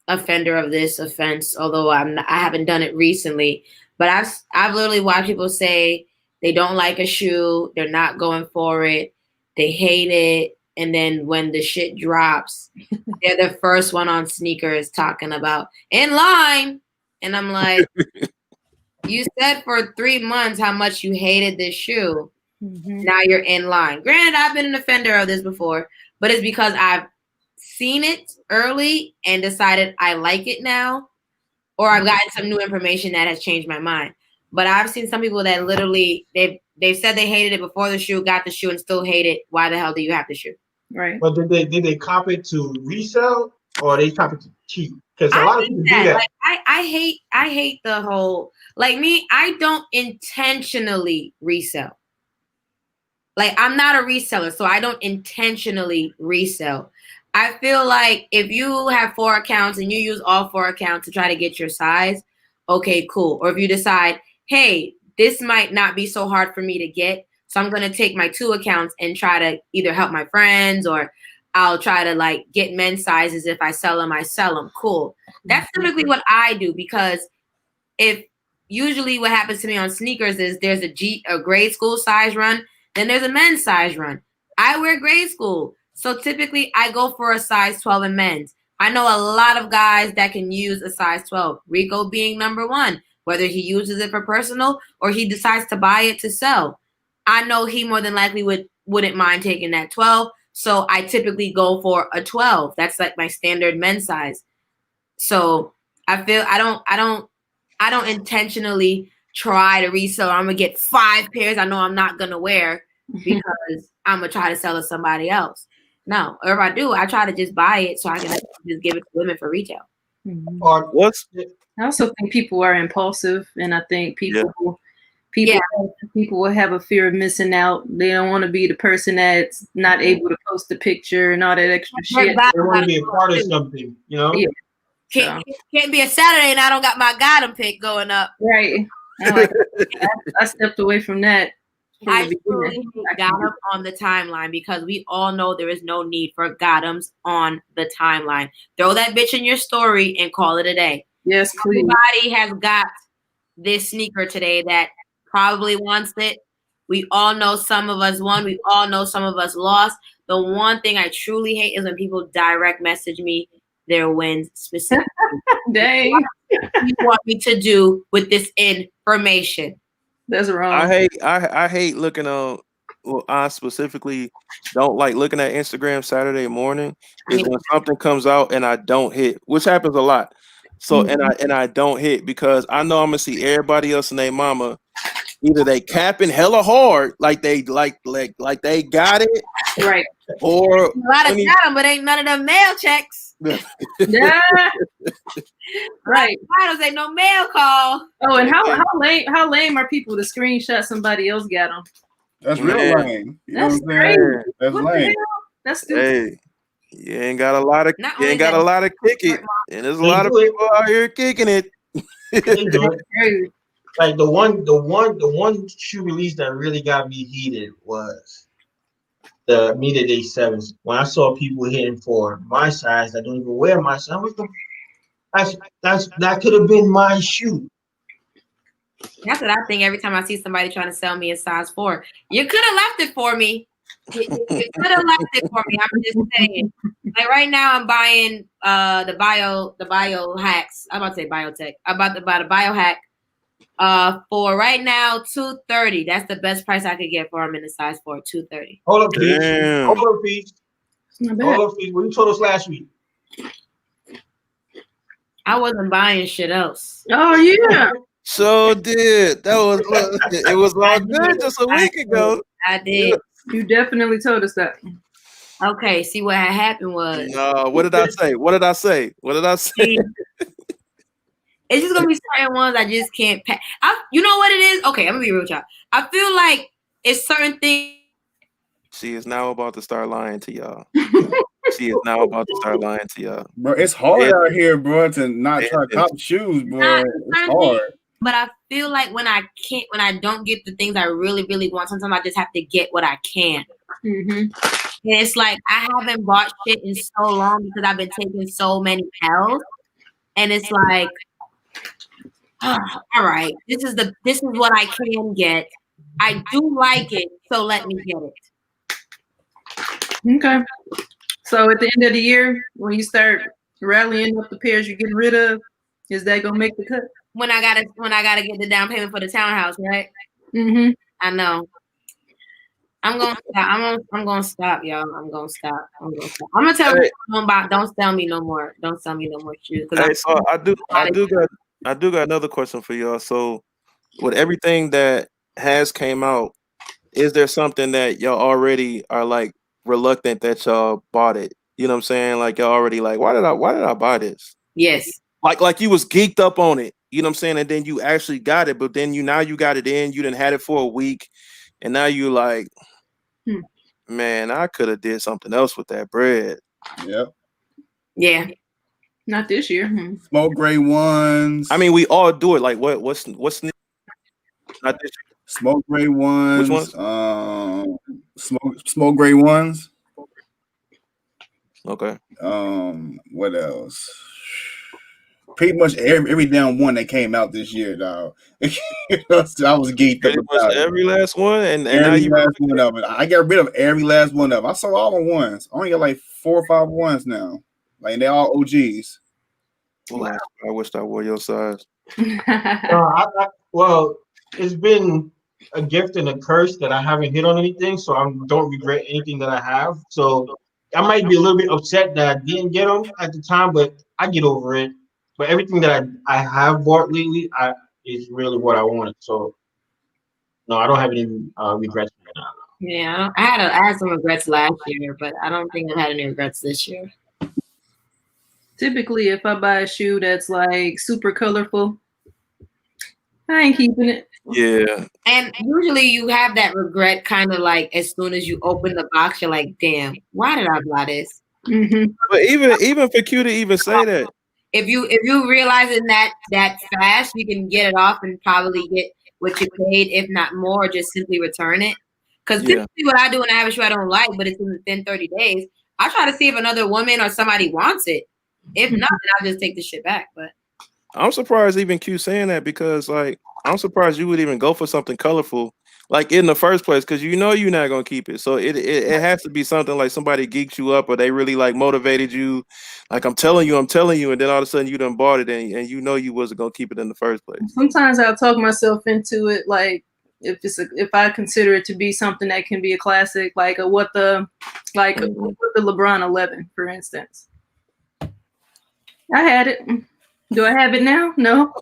H: offender of this offense, although I haven't done it recently. But I've literally watched people say they don't like a shoe, they're not going for it, they hate it, and then when the shit drops, they're the first one on sneakers talking about in line, and I'm like, you said for 3 months how much you hated this shoe. Now you're in line. Granted, I've been an offender of this before, but it's because I've seen it early and decided I like it now, or I've gotten some new information that has changed my mind. But I've seen some people that literally they've said they hated it before the shoe, got the shoe, and still hate it. Why the hell do you have the shoe?
D: Right.
C: But did they cop it to resell, or they cop it to cheap? Because a lot of people do that.
H: Like, I hate the whole, like me, I don't intentionally resell. Like, I'm not a reseller, so I don't intentionally resell. I feel like if you have 4 accounts and you use all 4 accounts to try to get your size, okay, cool. Or if you decide, hey, this might not be so hard for me to get, so I'm going to take my 2 accounts and try to either help my friends or I'll try to like get men's sizes. If I sell them, I sell them. Cool. That's typically what I do, because if usually what happens to me on sneakers is there's a grade school size run, then there's a men's size run. I wear grade school, so typically I go for a size 12 in men's. I know a lot of guys that can use a size 12. Rico being number one, whether he uses it for personal or he decides to buy it to sell. I know he more than likely wouldn't mind taking that 12. So I typically go for a 12. That's like my standard men's size. So I feel I don't intentionally try to resell. I'm gonna get 5 pairs I know I'm not gonna wear because I'm gonna try to sell to somebody else. No, or if I do, I try to just buy it so I can just give it to women for retail.
C: Or
A: What's
D: I also think people are impulsive, and I think people will have a fear of missing out. They don't want to be the person that's not able to post a picture and all that extra shit.
C: they want to be a part of something, you know?
D: Yeah.
H: Can't be a Saturday and I don't got my Gotham pick going up.
D: Right. I stepped away from that.
H: I truly got them on the timeline because we all know there is no need for Gothams on the timeline. Throw that bitch in your story and call it a day.
D: Yes, please.
H: Everybody has got this sneaker today that probably wants it. We all know some of us won. We all know some of us lost. The one thing I truly hate is when people direct message me their wins specifically.
D: Dang.
H: What do you want me to do with this information?
D: That's wrong.
A: I hate looking on. Well, I specifically don't like looking at Instagram Saturday morning. Is when something comes out and I don't hit, which happens a lot. So and I don't hit because I know I'm gonna see everybody else and their mama either they capping hella hard like they like they got it,
D: right?
H: A
A: Or
H: lot of got them, but ain't none of them mail checks.
D: Yeah. Right.
H: I don't say no mail call.
D: Oh, and how lame are people to screenshot somebody else got them?
B: That's real lame. You know
D: That's
B: what I'm saying?
D: crazy.
B: That's
D: What
B: lame.
D: the hell? That's stupid.
A: Hey, you ain't got a lot of kick it, and there's a
C: They
A: lot of
C: do it.
A: people out here kicking it.
C: They do it.
D: Crazy.
C: Like the one shoe release that really got me heated was the Media Day 7s. When I saw people hitting for my size that don't even wear my size, that could have been my shoe.
H: That's what I think every time I see somebody trying to sell me a size 4. You could have left it for me. You could have left it for me. I'm just saying. Like right now, I'm buying the bio hacks. I'm about to say biotech. I'm about to buy the biohack for right now $230. That's the best price I could get for them in the size 4. $230.
C: Hold up, please.
A: Damn.
C: Hold up, please.
D: Not bad.
C: Hold up, please. What you told us last week?
H: I wasn't buying shit else.
D: Oh yeah.
A: So did that was it was all good just a week ago.
H: I did.
D: You definitely told us that.
H: Okay, see what had happened was.
A: No, what did I say? What did I say? What did I say?
H: It's just gonna be certain ones I just can't pack. You know what it is? Okay, I'm gonna be real with y'all. I feel like it's certain things.
A: She is now about to start lying to y'all. She is now about to start lying to y'all.
B: Bro, it's hard out here, bro, to not try to cop shoes, bro. It's hard.
H: But I feel like when I don't get the things I really, really want, sometimes I just have to get what I can.
D: Mm-hmm.
H: And it's like I haven't bought shit in so long because I've been taking so many pills. And it's like, all right, this is what I can get. I do like it, so let me get it.
D: Okay. So at the end of the year, when you start rallying up the pairs you're getting rid of, is that gonna make the cut?
H: When I gotta get the down payment for the townhouse, right?
D: Mm-hmm.
H: I know. I'm gonna stop. I'm gonna stop, y'all. I'm gonna stop. I'm gonna tell people don't sell me no more. Don't sell me no more shoes.
A: Hey, so I do got another question for y'all. So with everything that has came out, is there something that y'all already are like reluctant that y'all bought it? You know what I'm saying? Like y'all already like, why did I buy this?
H: Yes.
A: Like you was geeked up on it. You know what I'm saying? And then you actually got it, but then you got it in, you didn't had it for a week, and now you like, man, I could have did something else with that bread.
B: Yep.
H: Yeah.
D: Not this year.
B: Smoke gray ones.
A: I mean, we all do it. Like what's not this year?
B: Smoke gray ones.
A: Which ones?
B: Smoke gray ones.
A: Okay.
B: What else? Pretty much every damn one that came out this year, dog. I was geeked up
A: Pretty much
B: about it.
A: every last one, and now
B: Every
A: you
B: last one of it. I got rid of every last one of them. I sold all the ones. I only got like 4 or 5 ones now. Like they all OGs.
A: Wow. I wish I wore your size.
C: Well, it's been a gift and a curse that I haven't hit on anything, so I don't regret anything that I have. So I might be a little bit upset that I didn't get them at the time, but I get over it. But everything that I have bought lately, is really what I wanted. So no, I don't have any regrets right now.
H: Yeah, I had some regrets last year, but I don't think I've had any regrets this year.
D: Typically, if I buy a shoe that's like super colorful, I ain't keeping it.
A: Yeah.
H: And usually you have that regret kind of like as soon as you open the box, you're like, damn, why did I buy this?
D: Mm-hmm.
A: But even for Q to even say that,
H: if you realize it that fast, you can get it off and probably get what you paid, if not more, just simply return it. Because typically what I do when I have a shoe I don't like, but it's within 30 days, I try to see if another woman or somebody wants it. If not, then I'll just take the shit back. But
A: I'm surprised even Q saying that, because like I'm surprised you would even go for something colorful like in the first place, because you know you're not gonna keep it. So it has to be something like somebody geeked you up, or they really like motivated you. Like I'm telling you, and then all of a sudden you done bought it, and you know you wasn't gonna keep it in the first place.
D: Sometimes I'll talk myself into it, like if I consider it to be something that can be a classic, like what the LeBron 11, for instance. I had it. Do I have it now? No.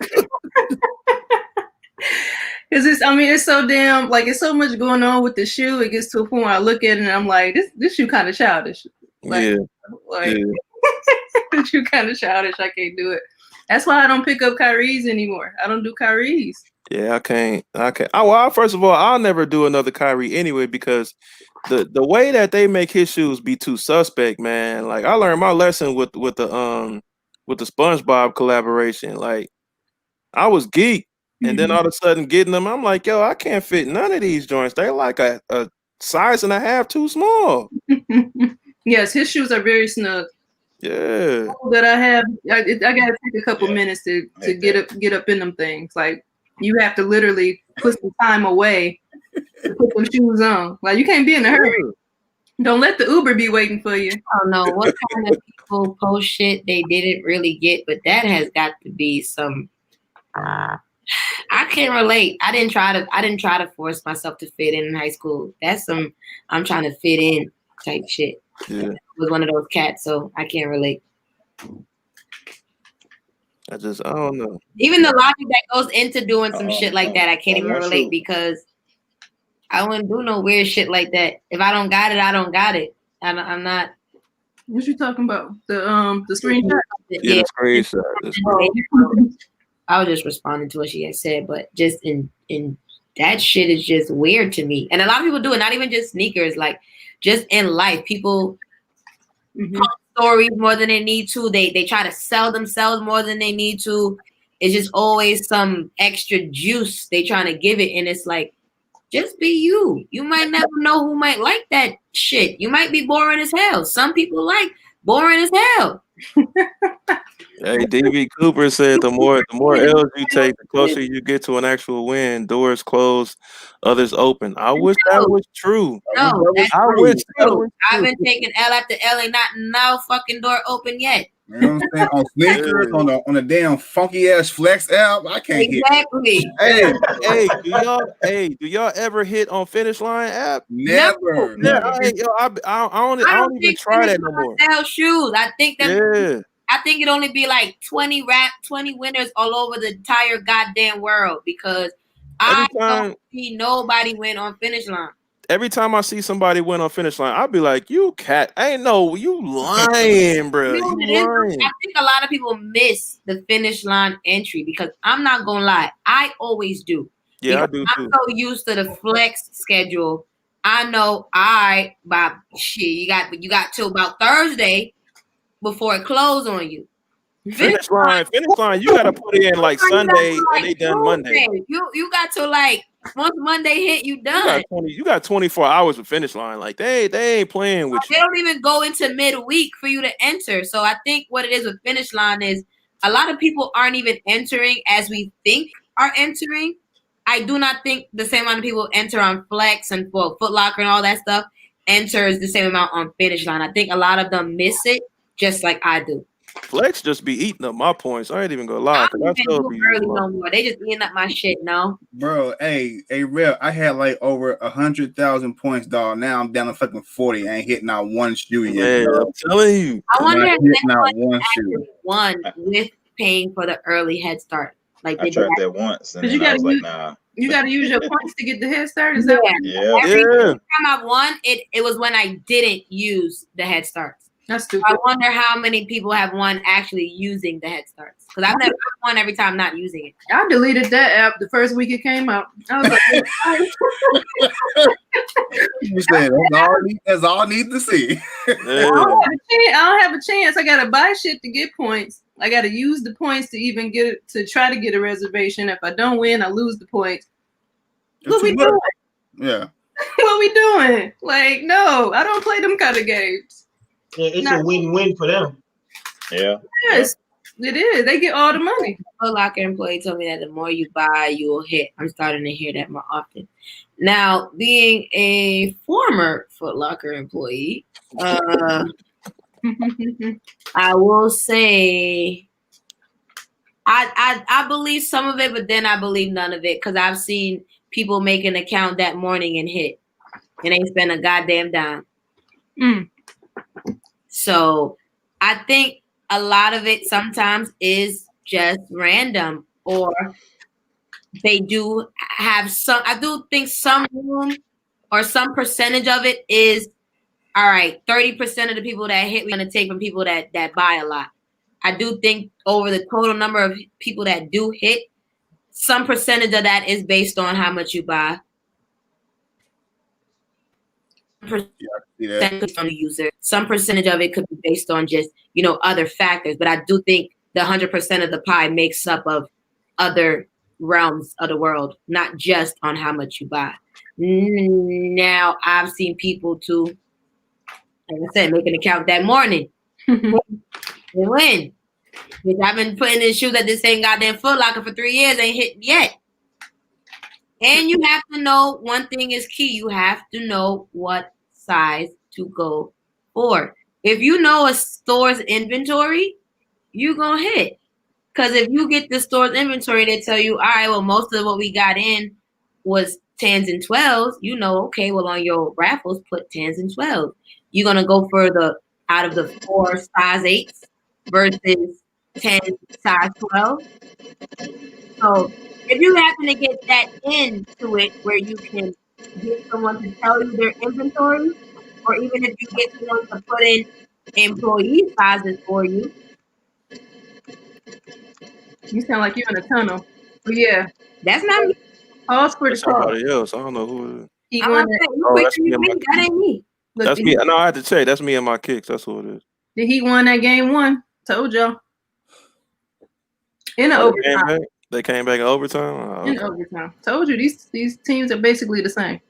D: Because it's so damn, like, it's so much going on with the shoe. It gets to a point where I look at it and I'm like, this shoe kind of childish. Like, this shoe kind of childish. I can't do it. That's why I don't pick up Kyrie's anymore. I don't do Kyrie's.
A: Yeah, I can't. First of all, I'll never do another Kyrie anyway, because the way that they make his shoes be too suspect, man. Like I learned my lesson with the SpongeBob collaboration. Like I was geeked, and then all of a sudden getting them, I'm like, yo, I can't fit none of these joints. They're like a size and a half too small.
D: Yes, his shoes are very snug.
A: Yeah.
D: That I have, I gotta take a couple minutes to get up in them things. Like you have to literally put some time away to put them shoes on. Like you can't be in a hurry. Don't let the Uber be waiting for you.
H: I don't know what kind of people post shit they didn't really get, but that has got to be some. I can't relate. I didn't try to force myself to fit in high school. That's some I'm trying to fit in type shit.
A: Yeah.
H: I was one of those cats, so I can't relate.
A: I don't know.
H: Even the logic that goes into doing some shit like that, I can't even relate, because I wouldn't do no weird shit like that. If I don't got it, I don't got it. I'm not.
D: What you talking about? The screenshot?
A: Yeah, the screenshot.
H: I was just responding to what she had said, but just in that shit is just weird to me. And a lot of people do it, not even just sneakers, like just in life. People post stories more than they need to. They try to sell themselves more than they need to. It's just always some extra juice they trying to give it. And it's like, just be you. You might never know who might like that shit. You might be boring as hell. Some people like boring as hell.
A: Hey, DB Cooper said the more L's you take, the closer you get to an actual win. Doors closed, others open. I wish that was true.
H: No, that's
A: true.
H: I've been taking L after L, ain't not no fucking door open yet.
B: You know what I'm saying? On sneakers, on a damn funky ass Flex app, I can't
H: exactly.
A: Do y'all ever hit on Finish Line app?
B: Never.
A: I don't even try that no more.
H: Sell shoes. I think that. I think it only be like 20 winners all over the entire goddamn world, because I don't see nobody win on Finish Line.
A: Every time I see somebody win on Finish Line, I'll be like, you cat, you lying, bro. You lying.
H: I think a lot of people miss the Finish Line entry, because I'm not going to lie. I always do.
A: Yeah, I do too.
H: I'm so used to the flex schedule. I know you got till about Thursday before it close on you.
A: Finish line, you gotta put it in like Sunday and they done Monday.
H: You got to like Once Monday hit, you done.
A: You got 24 hours for finish line. Like they ain't playing with you.
H: They don't even go into midweek for you to enter. So I think what it is with finish line is a lot of people aren't even entering as we think are entering. I do not think the same amount of people enter on Flex and for Foot Locker and all that stuff enters the same amount on finish line. I think a lot of them miss it just like I do.
A: Flex just be eating up my points. I ain't even gonna lie.
H: I don't even do early no more. They just eating up my shit, no.
B: Bro, hey, Rev, I had like over 100,000 points, dog. Now I'm down to fucking 40. I ain't hitting out one shoe yet, dog.
A: I'm telling you.
H: I wonder if anyone actually won with paying for the early head start. Like
F: I tried that once, and then I was like, nah.
D: You got to use your points to get the head start. Is that
H: Every time I won, it was when I didn't use the head starts.
D: That's stupid.
H: I wonder how many people have won actually using the head starts. Because I've never won every time not using it.
D: I deleted that app the first week it came out. I was like,
B: you said that's all I need to see.
D: I don't have a chance. I gotta buy shit to get points. I gotta use the points to even get it, to try to get a reservation. If I don't win, I lose the points. What we doing?
B: Yeah.
D: What we doing? Like, no, I don't play them kind of games.
C: Yeah, it's a win-win for them.
F: Yeah.
D: Yes, it is. They get all the money.
H: Foot Locker employee told me that the more you buy, you will hit. I'm starting to hear that more often. Now, being a former Foot Locker employee, I will say I believe some of it, but then I believe none of it because I've seen people make an account that morning and hit, and ain't spend a goddamn dime. So I think a lot of it sometimes is just random, or they do have some. I do think some room or some percentage of it is all right. 30% of the people that hit, we're gonna take from people that buy a lot. I do think over the total number of people that do hit, some percentage of that is based on how much you buy. Percentage on the user. Some percentage of it could be based on just, other factors. But I do think the 100% of the pie makes up of other realms of the world, not just on how much you buy. Now, I've seen people too, like I said, make an account that morning. They win. I've been putting in shoes at this same goddamn Foot Locker for 3 years, ain't hit yet. And you have to know, one thing is key. You have to know what size to go for. If you know a store's inventory, you're going to hit. Because if you get the store's inventory, they tell you, all right, well, most of what we got in was 10s and 12s. You know, okay, well, on your raffles, put 10s and 12s. You're going to go for the out of the 4 size 8s versus 10 size 12. So if you happen to get that into it where you can get someone to tell you their inventory, or even if you get someone to put in employee sizes for you.
D: You sound like you're in a tunnel. But yeah.
H: That's not me.
D: Pause for the call.
A: Somebody else. I don't know who it is.
H: That ain't me.
D: Look,
A: that's me. No, I had to check. That's me and my kicks. That's who it is.
D: The Heat won that game 1. Told y'all. In overtime.
A: They came back in overtime?
D: In overtime. Told you, these teams are basically the same.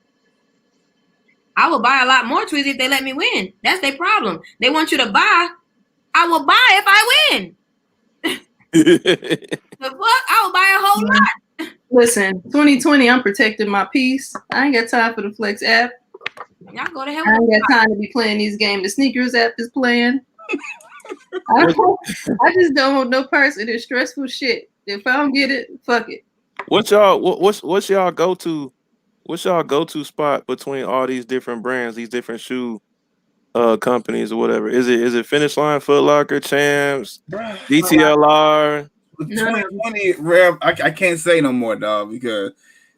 H: I will buy a lot more Tweezy if they let me win. That's their problem. They want you to buy. I will buy if I win. The fuck? I will buy a whole lot.
D: Listen, 2020, I'm protecting my peace. I ain't got time for the Flex app.
H: Y'all go to hell.
D: I ain't got time to be playing these games. The Sneakers app is playing. I just don't want no person. It's stressful shit. If I don't get it, fuck it.
A: What's y'all go to? What's y'all go-to spot between all these different brands, these different shoe companies or whatever? Is it Finish Line, Foot Locker, Champs, DTLR?
B: 2020 Rev, I can't say no more, dog, because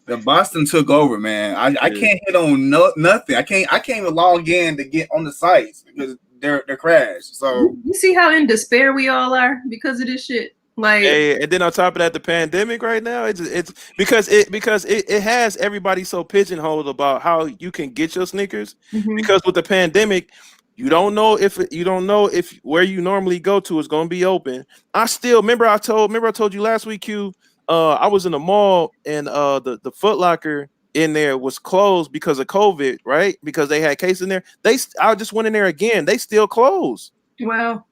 B: the Boston took over, man. I can't hit on nothing. I can't even log in to get on the sites because they're crashed. So
D: you see how in despair we all are because of this shit. Like,
A: and then on top of that, the pandemic right now, it's because it has everybody so pigeonholed about how you can get your sneakers. Mm-hmm. Because with the pandemic, you don't know if where you normally go to is going to be open. I still remember I told you last week, Q, I was in the mall and the Foot Locker in there was closed because of COVID, right? Because they had cases in there. I just went in there again. They still closed.
D: Well,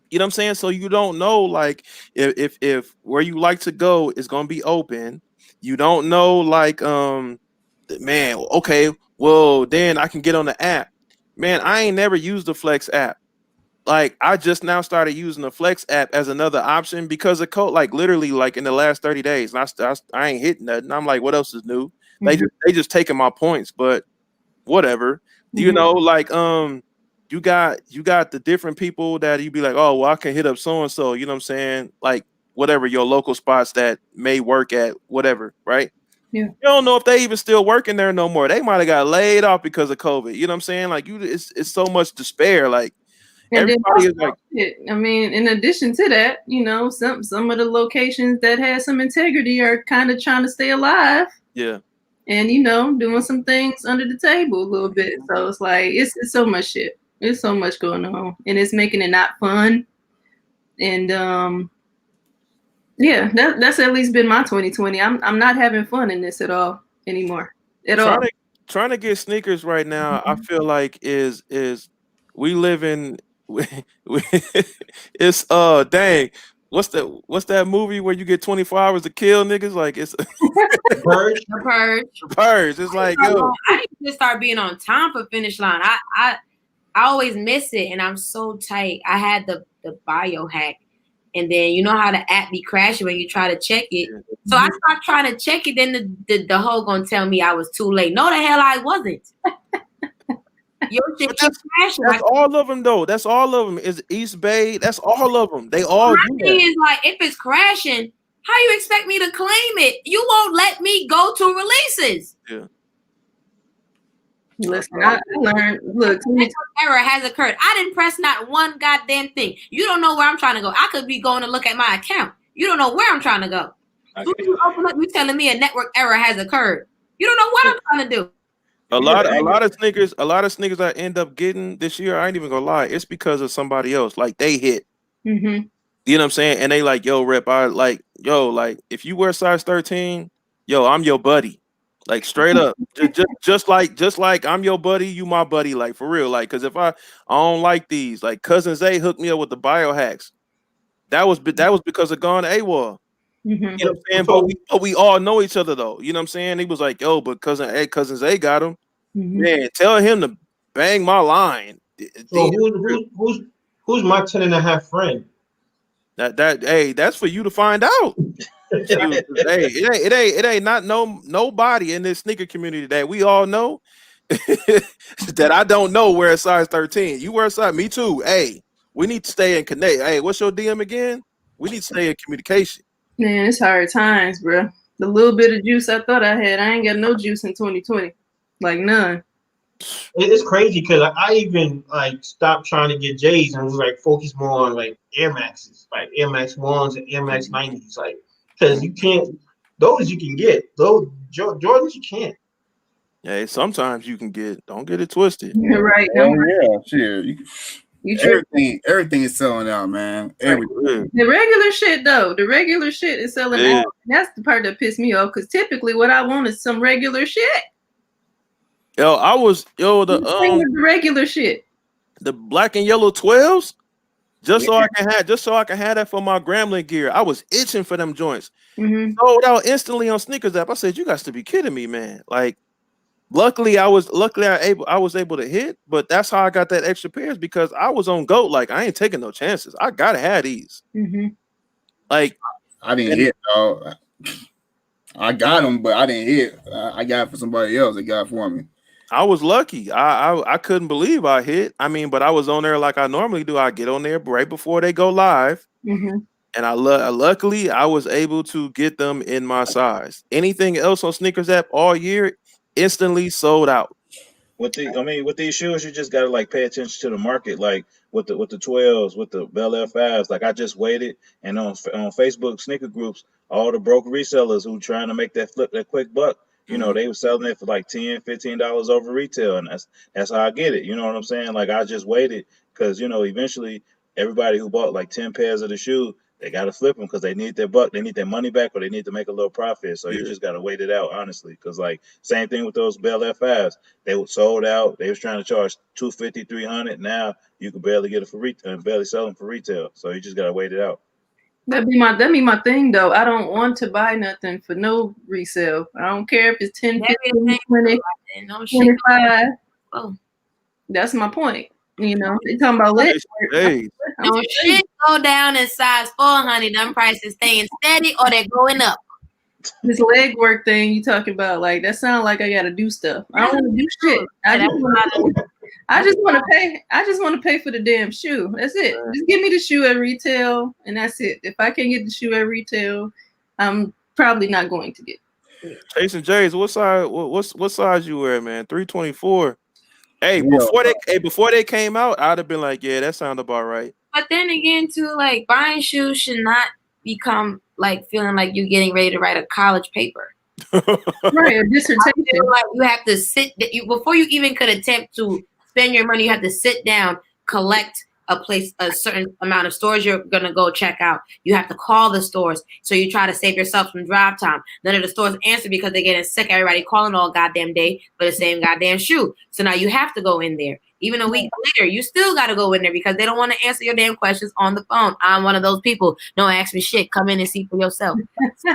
A: You know what I'm saying? So you don't know like if where you like to go is gonna be open. You don't know like man, okay, well then I can get on the app. Man, I ain't never used the Flex app. Like I just now started using the Flex app as another option because of code, like literally like in the last 30 days. And I ain't hitting nothing. I'm like, what else is new? They just taking my points, but whatever. You know, like you got the different people that you be like, oh well, I can hit up so and so, you know what I'm saying? Like whatever your local spots that may work at whatever, right?
D: Yeah.
A: You don't know if they even still working there no more. They might have got laid off because of COVID. You know what I'm saying? Like it's so much despair. Like
D: and
A: everybody is
D: then,
A: like,
D: I mean, in addition to that, you know, some of the locations that have some integrity are kind of trying to stay alive.
A: yeah.
D: And you know, doing some things under the table a little bit. So it's like it's so much shit. There's so much going on, and it's making it not fun. And yeah, that's at least been my 2020. I'm not having fun in this at all anymore.
A: Trying to get sneakers right now, I feel like is we live in it's dang. What's that movie where you get 24 hours to kill niggas? Like it's
C: Purge.
H: The Purge.
A: Purge. It's like yo.
H: I need to start being on time for finish line. I always miss it, and I'm so tight. I had the biohack, and then you know how the app be crashing when you try to check it. So I stopped trying to check it. Then the hoe gonna tell me I was too late. No, the hell I wasn't. Your shit keeps crashing.
A: That's all of them though. That's all of them. Is East Bay. That's all of them. They all do
H: My thing is like, if it's crashing, how you expect me to claim it? You won't let me go to releases.
A: Yeah.
D: Listen, I learned. Look,
H: error has occurred. I didn't press not one goddamn thing. You don't know where I'm trying to go. I could be going to look at my account. You don't know where I'm trying to go. You open up, you telling me a network error has occurred. You don't know what I'm trying to do.
A: A lot of sneakers I end up getting this year, I ain't even gonna lie, it's because of somebody else. Like they hit.
D: Mm-hmm.
A: You know what I'm saying? And they like, yo, Rep, I like, yo, like if you wear size 13, yo, I'm your buddy. Like straight up. just like I'm your buddy, you my buddy, like for real. Like, cause if I don't like these, like cousin Zay hooked me up with the biohacks. That was because of gone AWOL.
D: Mm-hmm.
A: You know what I'm saying? But we all know each other though. You know what I'm saying? He was like, yo, but cousin Zay got him.
D: Mm-hmm.
A: Man, tell him to bang my line.
C: So who's my 10.5 friend?
A: Hey, that's for you to find out. Hey, it ain't not nobody in this sneaker community that we all know that I don't know wear a size 13. You wear a size, me too. Hey, we need to stay in connect. Hey, what's your DM again? We need to stay in communication.
D: Man, it's hard times, bro. The little bit of juice I thought I had, I ain't got no juice in 2020. Like none.
C: It's crazy because I even like stopped trying to get J's and was like focus more on like Air Maxes, like Air Max 1s and Air Max 90s, like because you can't those you can get those Jordans you can't.
A: Hey, sometimes you can get. Don't get it twisted.
D: You're right.
B: Oh yeah, shit.
D: You
B: Everything is selling out, man. Everything.
D: The regular shit though, the regular shit is selling out. That's the part that pissed me off because typically what I want is some regular shit.
A: The
D: regular shit.
A: The black and yellow 12s, just so I can have that for my Grambling gear. I was itching for them joints.
D: Mm-hmm.
A: Sold out instantly on Sneakers app. I said, you got to be kidding me, man. Like, luckily I was able to hit, but that's how I got that extra pairs because I was on GOAT. Like, I ain't taking no chances. I gotta have these.
D: Mm-hmm.
A: Like,
B: I didn't hit, dog. I got them, but I didn't hit. I got it for somebody else. They got it for me.
A: I was lucky. I couldn't believe I hit. I mean, but I was on there like I normally do. I get on there right before they go live,
D: mm-hmm.
A: and luckily I was able to get them in my size. Anything else on Sneakers app all year, instantly sold out.
F: With these shoes, you just gotta like pay attention to the market. Like with the 12s, with the Bel Air 5s. Like I just waited, and on Facebook sneaker groups, all the broke resellers who trying to make that quick buck. You know, they were selling it for like $10, $15 over retail, and that's how I get it. You know what I'm saying? Like I just waited because eventually everybody who bought like 10 pairs of the shoe, they got to flip them because they need their buck, they need their money back, or they need to make a little profit. So you
A: Yeah.
F: just got to wait it out, honestly. Because like same thing with those Bell F5s, they were sold out. They was trying to charge $250, $300. Now you can barely get it for barely sell them for retail. So you just got to wait it out.
D: That'd be my thing though. I don't want to buy nothing for no resale. I don't care if it's 10, 15, 20, 25.
H: Oh.
D: That's my point. You know, they talking about leg.
A: Hey,
H: No shit go down in size 4, honey. Them prices staying steady or they're going up.
D: This leg work thing you talking about, like that sounds like I gotta do stuff. I don't want to do shit. I just want to pay. I just want to pay for the damn shoe. That's it. Just give me the shoe at retail, and that's it. If I can't get the shoe at retail, I'm probably not going to get.
A: Jason Jays, what size you wear, man? 324. Hey, before they came out, I'd have been like, yeah, that sounds about right.
H: But then again, too, like buying shoes should not become like feeling like you're getting ready to write a college paper.
D: Right, a dissertation.
H: I feel like you have to sit before you even could attempt to spend your money. You have to sit down, collect a certain amount of stores you're gonna go check out. You have to call the stores, so you try to save yourself some drive time. None of the stores answer because they're getting sick. Everybody calling all goddamn day for the same goddamn shoe. So now you have to go in there. Even a week later, you still got to go in there because they don't want to answer your damn questions on the phone. I'm one of those people. Don't ask me shit. Come in and see for yourself. So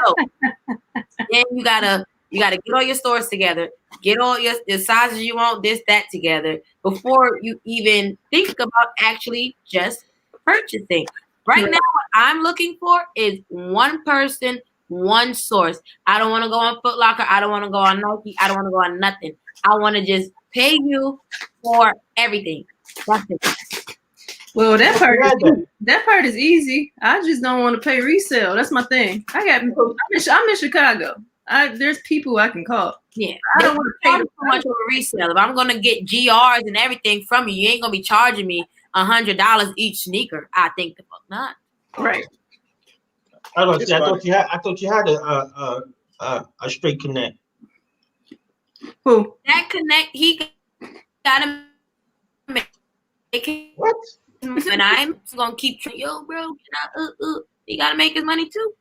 H: then you gotta get all your stores together, get all your sizes you want, this, that together before you even think about actually just purchasing. Right now, what I'm looking for is one person, one source. I don't want to go on Foot Locker. I don't want to go on Nike. I don't want to go on nothing. I want to just pay you for everything. That's it.
D: Well, that part is easy. I just don't want to pay resale. That's my thing. I'm in Chicago. There's people I can call.
H: Yeah, I don't want to pay too much for resale. If I'm gonna get GRs and everything from you, you ain't gonna be charging me $100 each sneaker. I think the fuck not.
D: Right.
C: I thought you had a straight connect.
D: Who?
H: That connect, he gotta make it.
C: What?
H: And I'm gonna keep yo, bro. He gotta make his money too.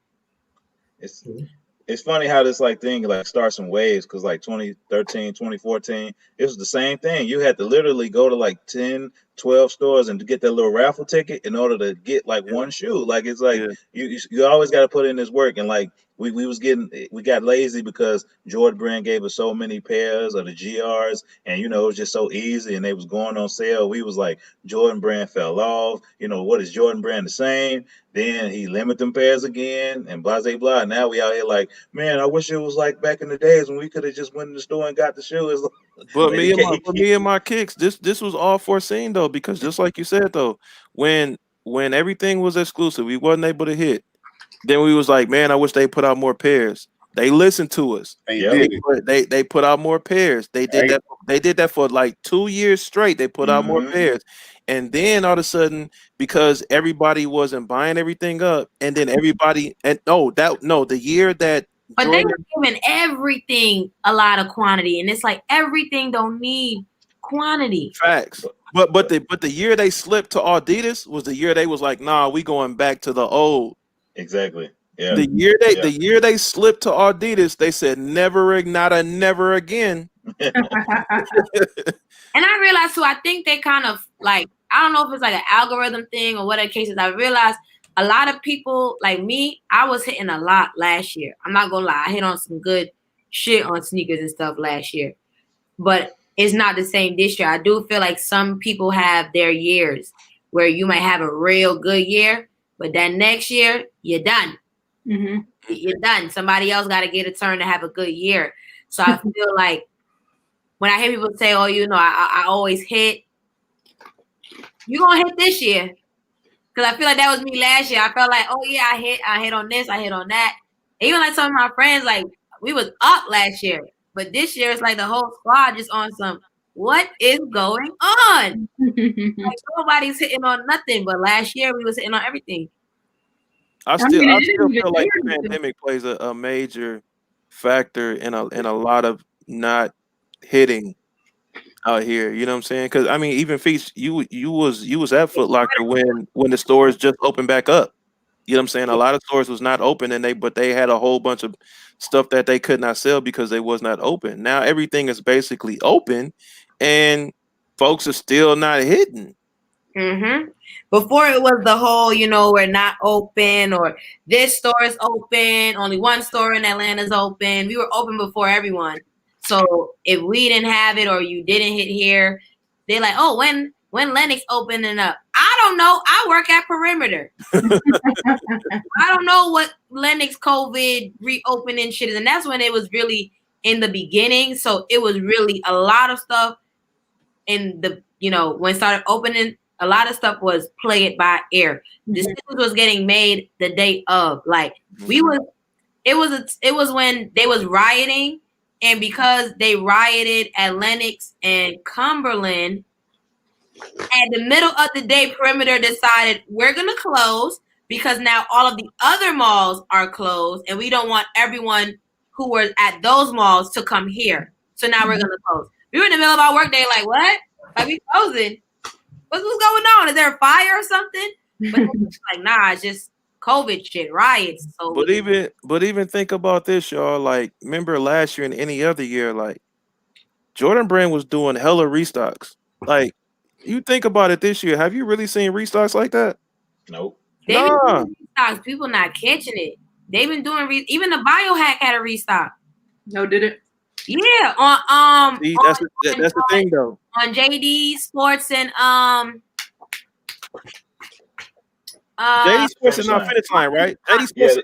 F: It's funny how this thing starts in waves, because 2013, 2014, it was the same thing. You had to literally go to 10, 12 stores and to get that little raffle ticket in order to get one shoe. You always got to put in this work. And we got lazy because Jordan Brand gave us so many pairs of the GRs, and it was just so easy, and they was going on sale. We was like, Jordan Brand fell off. What is Jordan Brand the same? Then he limited them pairs again, and blah blah blah. Now we out here man, I wish it was back in the days when we could have just went in the store and got the shoes.
A: But me and my kicks, this was all foreseen though, because just like you said though, when everything was exclusive, we wasn't able to hit. Then we was like, man, I wish they put out more pairs. They listened to us. They put out more pairs. They did that. They did that for 2 years straight. They put out more pairs, and then all of a sudden, because everybody wasn't buying everything up, and then the year that.
H: But they were giving everything a lot of quantity, and it's everything don't need quantity.
A: Facts. But the year they slipped to Adidas was the year they was like, nah, we going back to the old.
F: Exactly. Yeah.
A: The year they slipped to Adidas, they said never again.
H: And I realized too, I think they kind of I don't know if it's an algorithm thing or whatever case is. I realized a lot of people like me, I was hitting a lot last year. I'm not gonna lie, I hit on some good shit on sneakers and stuff last year. But it's not the same this year. I do feel like some people have their years where you might have a real good year, but then next year, you're done.
D: Mm-hmm.
H: You're done. Somebody else got to get a turn to have a good year. So I feel like when I hear people say, oh, I always hit, you're going to hit this year. Because I feel like that was me last year. I felt like, oh, yeah, I hit on this, I hit on that. Even some of my friends, we was up last year. But this year, it's the whole squad just on some, what is going on? Nobody's hitting on nothing. But last year, we was hitting on everything.
A: I still feel like the pandemic plays a major factor in a lot of not hitting out here. You know what I'm saying? Because even Feast, you was at Foot Locker when the stores just opened back up. You know what I'm saying? A lot of stores was not open, and they had a whole bunch of stuff that they could not sell because they was not open. Now everything is basically open, and folks are still not hitting.
H: Before it was the whole, we're not open, or this store is open, only one store in Atlanta's open. We were open before everyone. So if we didn't have it or you didn't hit here, they're like, oh, when Lennox opening up? I don't know. I work at Perimeter. I don't know what Lennox COVID reopening shit is. And that's when it was really in the beginning. So it was really a lot of stuff in the, when it started opening, a lot of stuff was played by ear. Decisions was getting made the day of. Like it was when they was rioting, and because they rioted at Lennox and Cumberland, at the middle of the day, Perimeter decided we're gonna close because now all of the other malls are closed, and we don't want everyone who were at those malls to come here. So now we're gonna close. We were in the middle of our workday, like what? Like we closing? What's going on? Is there a fire or something? But like, nah, it's just COVID shit, riots. So
A: But even think about this, y'all. Like, remember last year and any other year, like Jordan Brand was doing hella restocks. Like, you think about it this year, have you really seen restocks like that?
F: Nope.
H: They've been doing restocks. People not catching it. They've been doing even the Biohack had a restock.
D: No, did it?
H: Yeah,
A: See, that's the thing though.
H: On JD Sports and
A: JD Sports is not Finish Line, right? JD Sports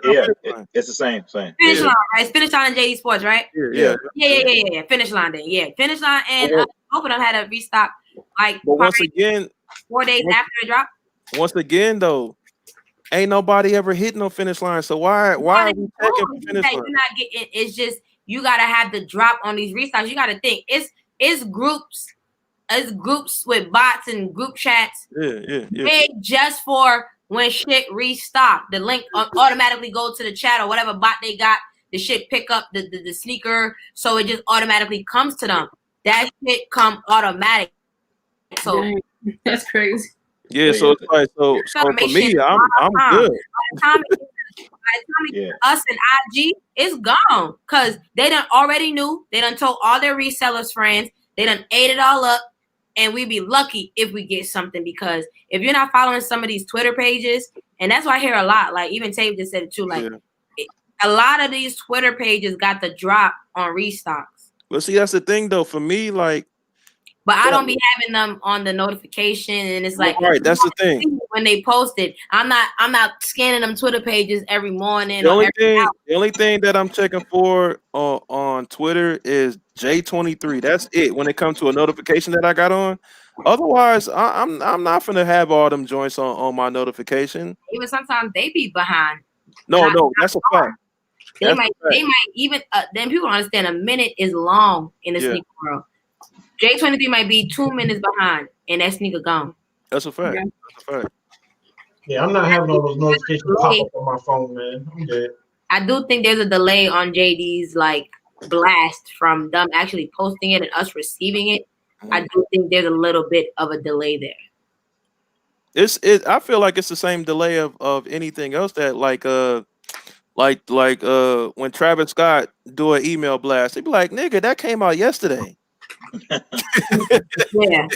F: it's the same.
H: Finish Line, right? Finish Line and JD Sports, right?
A: Yeah.
H: Finish Line then. Yeah, Finish Line and both of them had a restock. Like,
A: but once again,
H: 4 days after it dropped.
A: Once again, though, ain't nobody ever hitting no Finish Line. So why are we checking for Finish Line?
H: You're not getting. It's just you gotta have the drop on these restocks. You gotta think it's groups. It's groups with bots and group chats.
A: Yeah.
H: Made just for when shit restock. The link automatically go to the chat or whatever bot they got. The shit pick up the sneaker, so it just automatically comes to them. That shit come automatic. So
D: dang, that's crazy.
A: Yeah, so it's like so for me, I'm good.
H: By the time us and IG, it's gone because they done already knew. They done told all their resellers friends. They done ate it all up. And we'd be lucky if we get something, because if you're not following some of these Twitter pages, and that's why I hear a lot, like even Tape just said it too, like a lot of these Twitter pages got the drop on restocks.
A: Well, see, that's the thing though. For me, like,
H: but I don't be having them on the notification, and it's like,
A: right, that's the thing.
H: When they post it, I'm not scanning them Twitter pages every morning.
A: The only thing that I'm checking for on Twitter is J23. That's it. When it comes to a notification that I got on, otherwise I'm not gonna have all them joints on my notification.
H: Even sometimes they be behind.
A: No, that's a fact.
H: They might even then people don't understand a minute is long in the sneaker world. J23 might be 2 minutes behind, and that sneaker gone.
A: That's a fact. Yeah. That's a fact.
C: Yeah, I'm not having all those notifications pop up on my phone, man. I'm good.
H: I do think there's a delay on JD's like blast from them actually posting it and us receiving it. I do think there's a little bit of a delay there.
A: I feel like it's the same delay of anything else that like when Travis Scott do an email blast, he'd be like, nigga, that came out yesterday.
H: Yeah,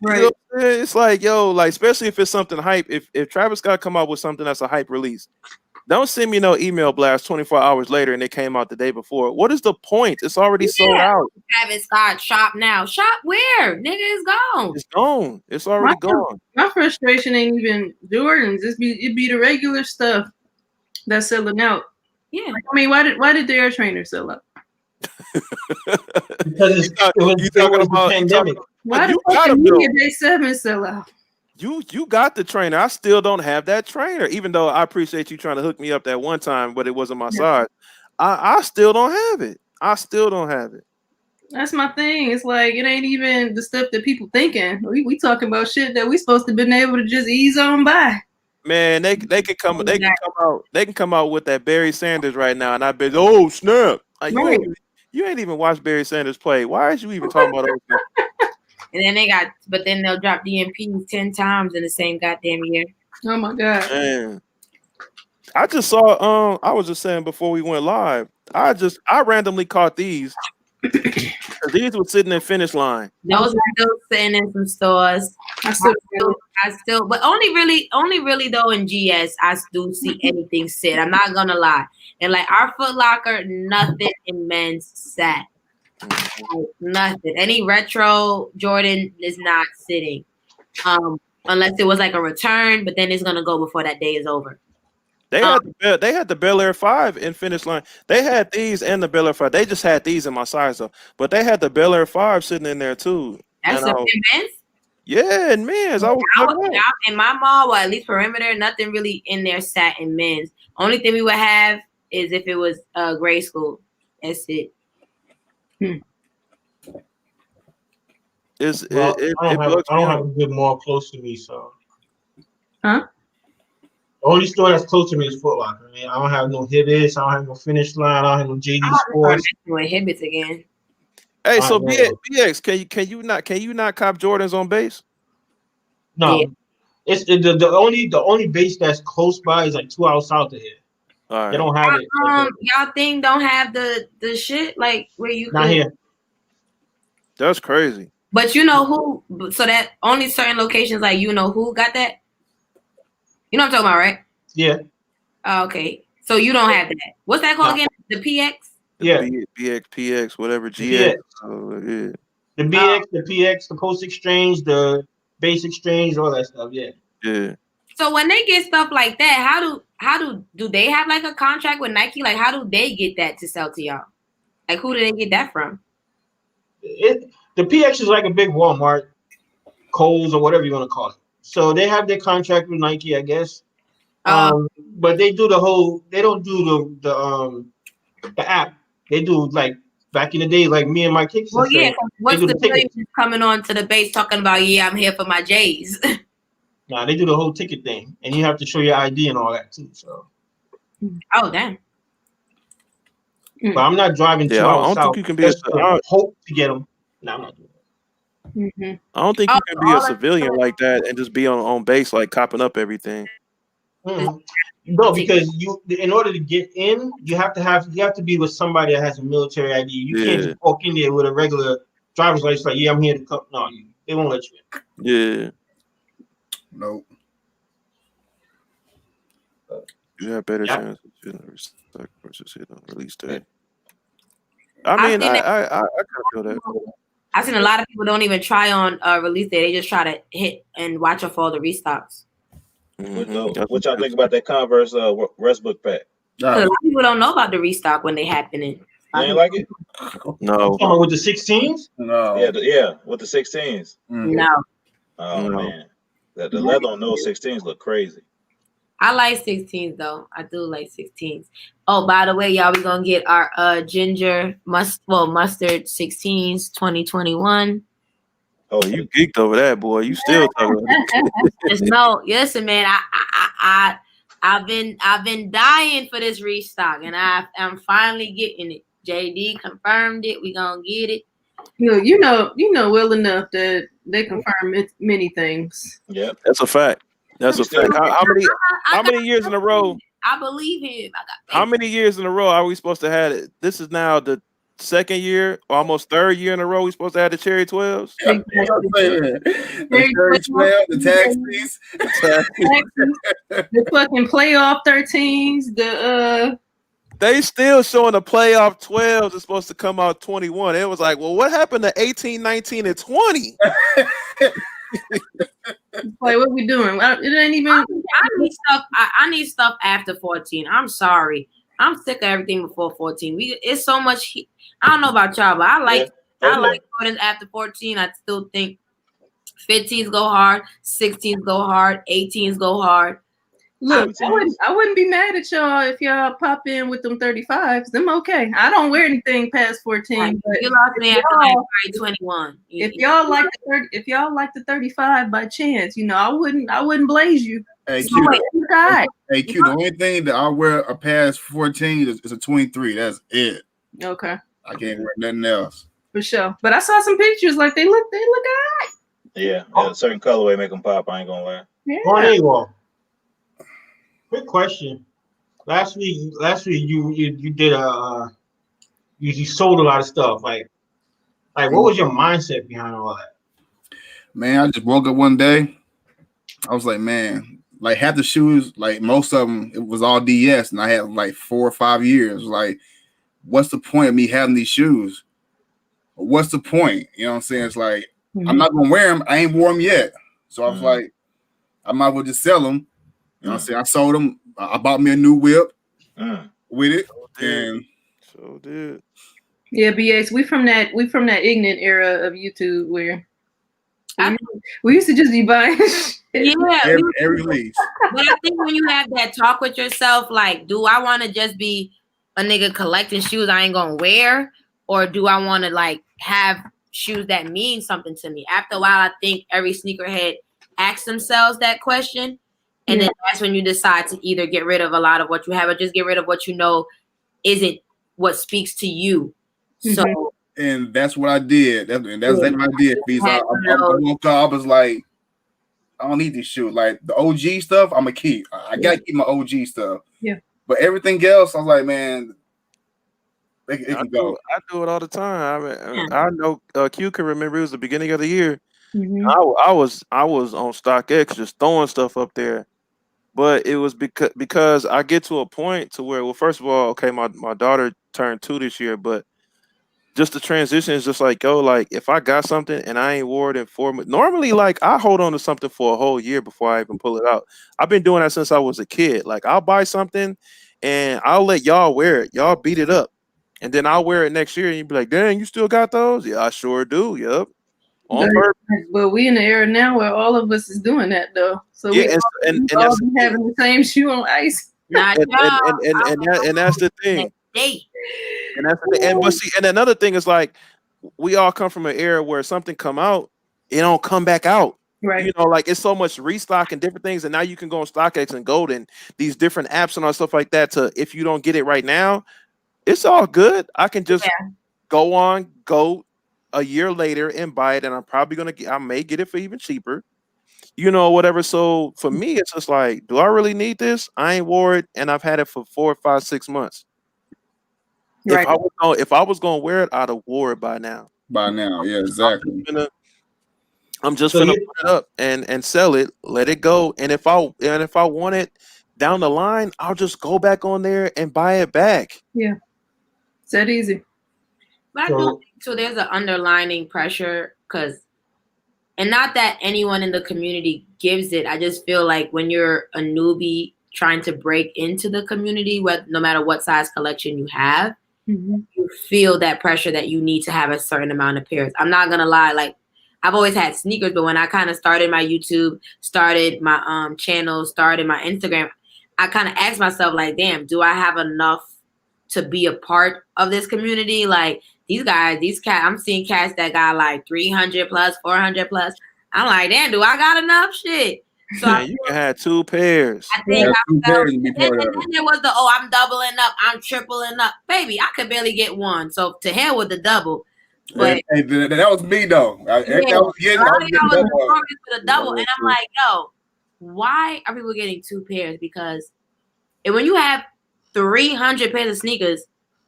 H: right.
A: You know, it's like, yo, like, especially if it's something hype. If Travis Scott come out with something that's a hype release, don't send me no email blast 24 hours later and it came out the day before. What is the point? It's already sold out.
H: Travis Scott, shop now. Shop where? Nigga, it's gone.
A: It's gone. It's already gone.
D: My frustration ain't even Jordans. It be the regular stuff that's selling out.
H: Yeah.
D: Like, I mean, why did the Air Trainer sell out?
C: Because it was the pandemic.
D: Why did Day 7 sell out?
A: You got the trainer. I still don't have that trainer, even though I appreciate you trying to hook me up that one time, but it wasn't my size. I still don't have it.
D: That's my thing. It's like it ain't even the stuff that people thinking. We talking about shit that we supposed to been able to just ease on by.
A: Man, they can come out with that Barry Sanders right now, and I bet snap. Like, you ain't even watched Barry Sanders play. Why is you even talking about those?
H: And then they'll drop DMPs 10 times in the same goddamn year.
D: Oh my god.
A: Man. I just saw. I was just saying before we went live. I randomly caught these. 'Cause these were sitting in Finish Line.
H: Those are still sitting in some stores. I still, but only really though in GS, I do see anything sit. I'm not gonna lie. And like our Foot Locker, nothing in men's sat. Like, nothing. Any retro Jordan is not sitting. Unless it was like a return, but then it's gonna go before that day is over.
A: They had the Bel Air 5 in Finish Line. They had these and the Bel Air 5. They just had these in my size though. But they had the Bel Air 5 sitting in there too.
H: That's in men's?
A: Yeah, in men's.
H: In my mall, well, at least perimeter, nothing really in there sat in men's. Only thing we would have is if it was grade school. That's it.
C: I don't have a good mall close to me, so.
D: Huh?
C: The only store that's close to me is Foot Locker. Man. I don't have no Hibbits. I don't have no Finish Line. I don't have no JD Sports.
H: With Hibbits again.
A: Hey, so BX, can you not cop Jordans on base?
C: No, yeah. It's the only base that's close by is like 2 hours south of here.
A: All right.
C: They don't have it.
H: Y'all think don't have the shit like where you
C: not here.
A: That's crazy.
H: But you know who? So that only certain locations like you know who got that. You know what I'm talking about, right?
C: Yeah.
H: Oh, okay. So you don't have that. What's that called again? The PX?
C: Yeah.
A: PX, whatever. GX.
C: Yeah.
A: Yeah.
C: The BX, the PX, the Post Exchange, the Base Exchange, all that stuff. Yeah.
A: Yeah.
H: So when they get stuff like that, how do they have like a contract with Nike? Like how do they get that to sell to y'all? Like who do they get that from?
C: The PX is like a big Walmart, Kohl's, or whatever you want to call it. So they have their contract with Nike, I guess. But they do they don't do the app. They do like back in the day, like me and my kicks.
H: Well, yeah. What's the million coming on to the base talking about? Yeah, I'm here for my J's.
C: Nah, they do the whole ticket thing, and you have to show your ID and all that too. So.
H: Oh damn.
C: But I'm not driving 2 hours south. I don't think you can be hope to get them. No, I'm not doing that.
D: Mm-hmm.
A: I don't think you can be a civilian like that and just be on base like copping up everything.
C: Mm-hmm. No, because in order to get in, you have to be with somebody that has a military ID. You can't just walk in there with a regular driver's license. Like, yeah, I'm here to come. No, they won't let you in.
A: Yeah.
B: Nope.
A: You have better chances versus hit on release day. I mean, I kind of feel that.
H: I've seen a lot of people don't even try on release day. They just try to hit and watch for all the restocks.
F: Mm-hmm. What y'all think about that Converse Westbrook pack?
H: A lot of people don't know about the restock when they happening.
F: You ain't like it?
A: No.
C: With the 16s?
F: No. Yeah, with the 16s.
H: No.
F: Oh man, the leather on those 16s look crazy.
H: I like 16s though. I do like 16s. Oh, by the way, y'all, we gonna get our ginger mustard 16s 2021.
A: Oh, you geeked over that, boy. You still talking about it.
H: No, listen, man. I've been dying for this restock, and I'm finally getting it. JD confirmed it. We gonna get it.
D: You know well enough that they confirm many things.
F: Yeah,
A: that's a fact. That's a fact. How many years in a row?
H: I believe him.
A: How many years in a row are we supposed to have it? This is now the second year, almost third year in a row. We supposed to have the Cherry 12s.
B: The Cherry 12, the taxis,
D: the fucking playoff 13s.
A: They still showing the playoff 12s is supposed to come out 21. It was like, well, what happened to 18, 19, and 20?
D: Like, what we doing? It ain't even.
H: I need stuff after 14. I'm sorry. I'm sick of everything before 14. It's so much. I don't know about y'all, but I like Jordans after 14. I still think 15s go hard, 16s go hard, 18s go hard.
D: Look, I wouldn't be mad at y'all if y'all pop in with them 35s. Them okay. I don't wear anything past 14. But
H: you lost me after 21.
D: If y'all like the 35 by chance, I wouldn't blaze you.
B: Hey, Q. Hey, Q. The only thing that I wear a past 14 is a 23. That's it.
D: Okay.
B: I can't wear nothing else.
D: For sure. But I saw some pictures. Like they look alright.
F: Yeah, a certain colorway make them pop. I ain't gonna lie.
C: Yeah. Quick question. last week you did you sold a lot of stuff. Like what was your mindset behind all that?
B: Man, I just woke up one day. I was like, man, like half the shoes, like most of them, it was all DS, and I had like 4 or 5 years. Like, what's the point of me having these shoes? What's the point? You know what I'm saying? It's like I'm not gonna wear them. I ain't wore them yet, so I was like, I might as well just sell them. You know what I'm saying? I sold them. I bought me a new whip with it, and
A: so did.
D: Yeah, BX. We from that ignorant era of YouTube where we used to just be buying.
H: Yeah,
B: every release.
H: But I think when you have that talk with yourself, like, do I want to just be a nigga collecting shoes I ain't gonna wear, or do I want to like have shoes that mean something to me? After a while, I think every sneakerhead asks themselves that question, and then that's when you decide to either get rid of a lot of what you have or just get rid of what you know isn't what speaks to you. So,
B: and that's what I did. That's what I did. Because I woke up, I was like, I don't need these shoes. Like the OG stuff, I'm gonna keep. I gotta keep my OG stuff.
D: Yeah.
B: But everything else, I was like, man, it can go.
A: I do it all the time. I know Q can remember it was the beginning of the year. I was on StockX just throwing stuff up there. But it was because I get to a point to where, well, first of all, okay, my daughter turned 2 this year, but just the transition is just like, yo, like if I got something and I ain't wore it in 4 months, normally like I hold on to something for a whole year before I even pull it out. I've been doing that since I was a kid. Like I'll buy something and I'll let y'all wear it. Y'all beat it up. And then I'll wear it next year and you'll be like, dang, you still got those? Yeah, I sure do. Yep. On purpose.
D: But we in the era now where all of us is doing that though. So
A: yeah,
D: we all be having the same shoe on ice.
H: Not
A: and that's the thing. And that's the thing. But see, and another thing is like we all come from an era where something come out, it don't come back out.
D: Right.
A: You know, like it's so much restock and different things, and now you can go on StockX and Golden, these different apps and all stuff like that. To if you don't get it right now, it's all good. I can just go a year later and buy it, and I'm probably I may get it for even cheaper. You know, whatever. So for me, it's just like, do I really need this? I ain't wore it, and I've had it for 4, 5, 6 months.
D: Right.
A: If I was gonna wear it, I'd have wore it by now.
B: Yeah, exactly.
A: I'm just gonna put it up and sell it, let it go. And if I want it down the line, I'll just go back on there and buy it back.
D: Yeah, it's that easy.
H: But I do think so. There's an underlining pressure and not that anyone in the community gives it. I just feel like when you're a newbie trying to break into the community, no matter what size collection you have, you feel that pressure that you need to have a certain amount of pairs. I'm not gonna lie, like I've always had sneakers, but when I kind of started my YouTube, started my channel, started my Instagram, I kind of asked myself, like, damn, do I have enough to be a part of this community? Like these cats, I'm seeing cats that got like 300 plus, 400 plus. I'm like, damn, do I got enough shit? So
A: you can have 2 pairs.
H: I think and then there was I'm doubling up, I'm tripling up. Baby, I could barely get one. So to hell with the double. But
B: that was me though. I was getting
H: the double, and I'm like, yo, why are people getting 2 pairs? Because when you have 300 pairs of sneakers,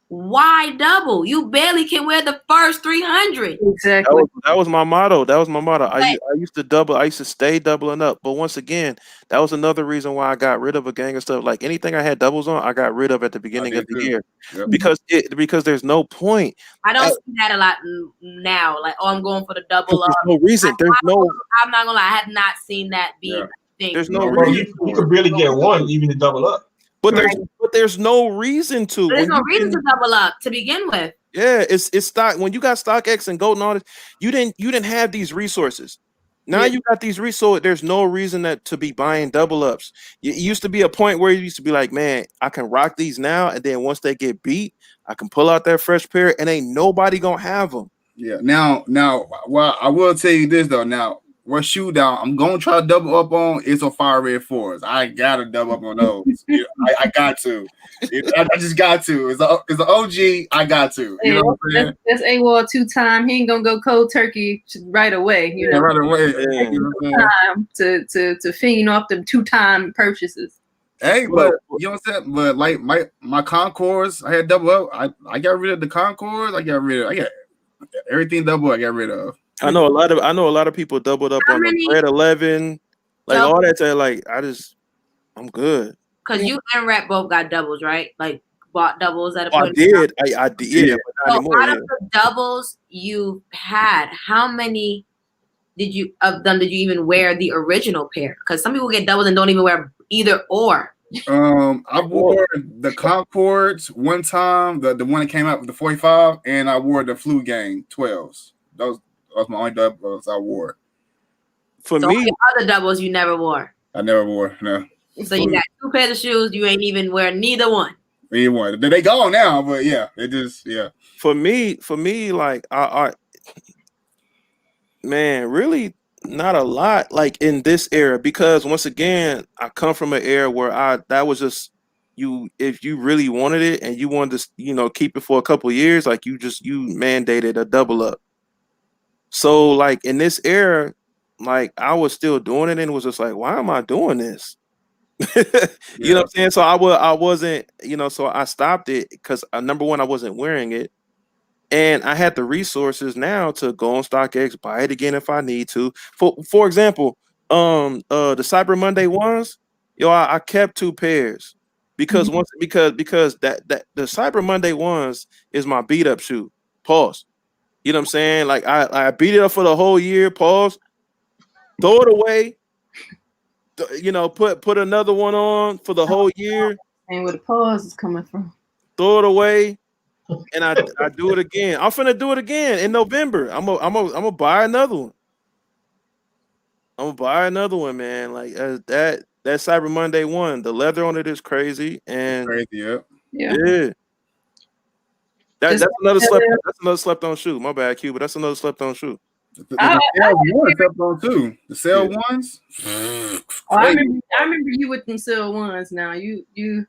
H: why double? You barely can wear the first 300.
D: Exactly.
A: That was my motto. I used to double. I used to stay doubling up. But once again, that was another reason why I got rid of a gang of stuff. Like anything I had doubles on, I got rid of at the beginning of the year. Yep. Because there's no point.
H: I don't see that a lot now. Like, I'm going for the double up.
A: There's no reason.
H: I'm not gonna lie. I have not seen that be a thing.
A: There's no reason.
C: You could barely get one, even to double up.
A: But there's no reason to.
H: There's no reason to double up to begin with.
A: Yeah, it's stock. When you got StockX and Gold and all this, you didn't have these resources. Now you got these resources. There's no reason to be buying double ups. It used to be a point where you used to be like, man, I can rock these now, and then once they get beat, I can pull out that fresh pair, and ain't nobody gonna have them.
B: Yeah. Now, well, I will tell you this though. Now, what shoe down I'm gonna try to double up on is on Fire Red 4s. I gotta double up on those. I got to. I just got to. It's an OG. I got to. You know what I'm saying?
D: That's AWOL 2-time. He ain't gonna go cold turkey right away. You know,
B: right away.
D: Time to fiend off them 2-time purchases.
B: Hey, but you know what I'm saying? But like my Concords, I had double up. I got rid of the Concords. I got everything double. I got rid of.
A: I know a lot of people doubled up
H: How
A: on the
H: many
A: Red 11, like
H: double-
A: all that. Like I'm good.
H: Because you and Rap both got doubles, right? Like bought doubles at a
A: I
H: point.
A: did. I did. Yeah, but not
H: So
A: anymore.
H: out
A: Yeah.
H: of the doubles you had, how many did you even wear the original pair? Because some people get doubles and don't even wear either or.
B: I wore the Concords one time, the one that came out with the 45, and I wore the Flu Gang 12s. Those was my only doubles I wore.
A: For
H: So
A: me,
H: all your other doubles you never wore.
B: I never wore no.
H: So you got 2 pairs of shoes, you ain't even wear neither one.
B: Either one. They gone now, but yeah, it just
A: For me, like I man, really not a lot like in this era, because once again, I come from an era where that was just you, if you really wanted it and you wanted to, keep it for a couple of years, like you mandated a double up. So like in this era, like I was still doing it and it was just like, why am I doing this? You know what I'm saying? So I wasn't, so I stopped it because number one, I wasn't wearing it. And I had the resources now to go on StockX, buy it again if I need to. For example, the Cyber Monday ones, I kept 2 pairs because because that the Cyber Monday ones is my beat up shoe. Pause. You know what I'm saying? Like I beat it up for the whole year. Pause. Throw it away. Put another one on for the whole year.
D: And where the pause is coming from.
A: Throw it away. And I do it again. I'm finna do it again in November. I'm gonna buy another one. I'm gonna buy another one, man. Like that Cyber Monday one, the leather on it is crazy, and
B: crazy, yeah.
A: That's another slept on shoe. My bad, Q, but that's another slept on shoe.
B: The sale ones slept on too. The sale ones.
D: I remember you with them sale ones. Now you
B: know.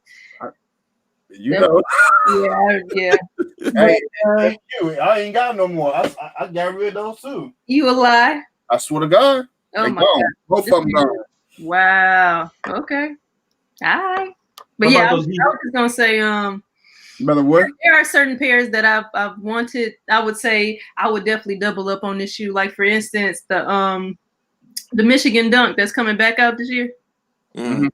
D: Yeah.
B: Hey, I ain't got no more. I got rid of those too.
D: You a lie?
B: I swear to God.
D: Oh my
B: gone.
D: God.
B: Both of them gone.
D: Wow. Okay. All right. But yeah, I was just gonna say,
B: Brother, what?
D: There are certain pairs that I've wanted. I would say I would definitely double up on this shoe. Like for instance, the Michigan Dunk that's coming back out this year.
A: Mm-hmm.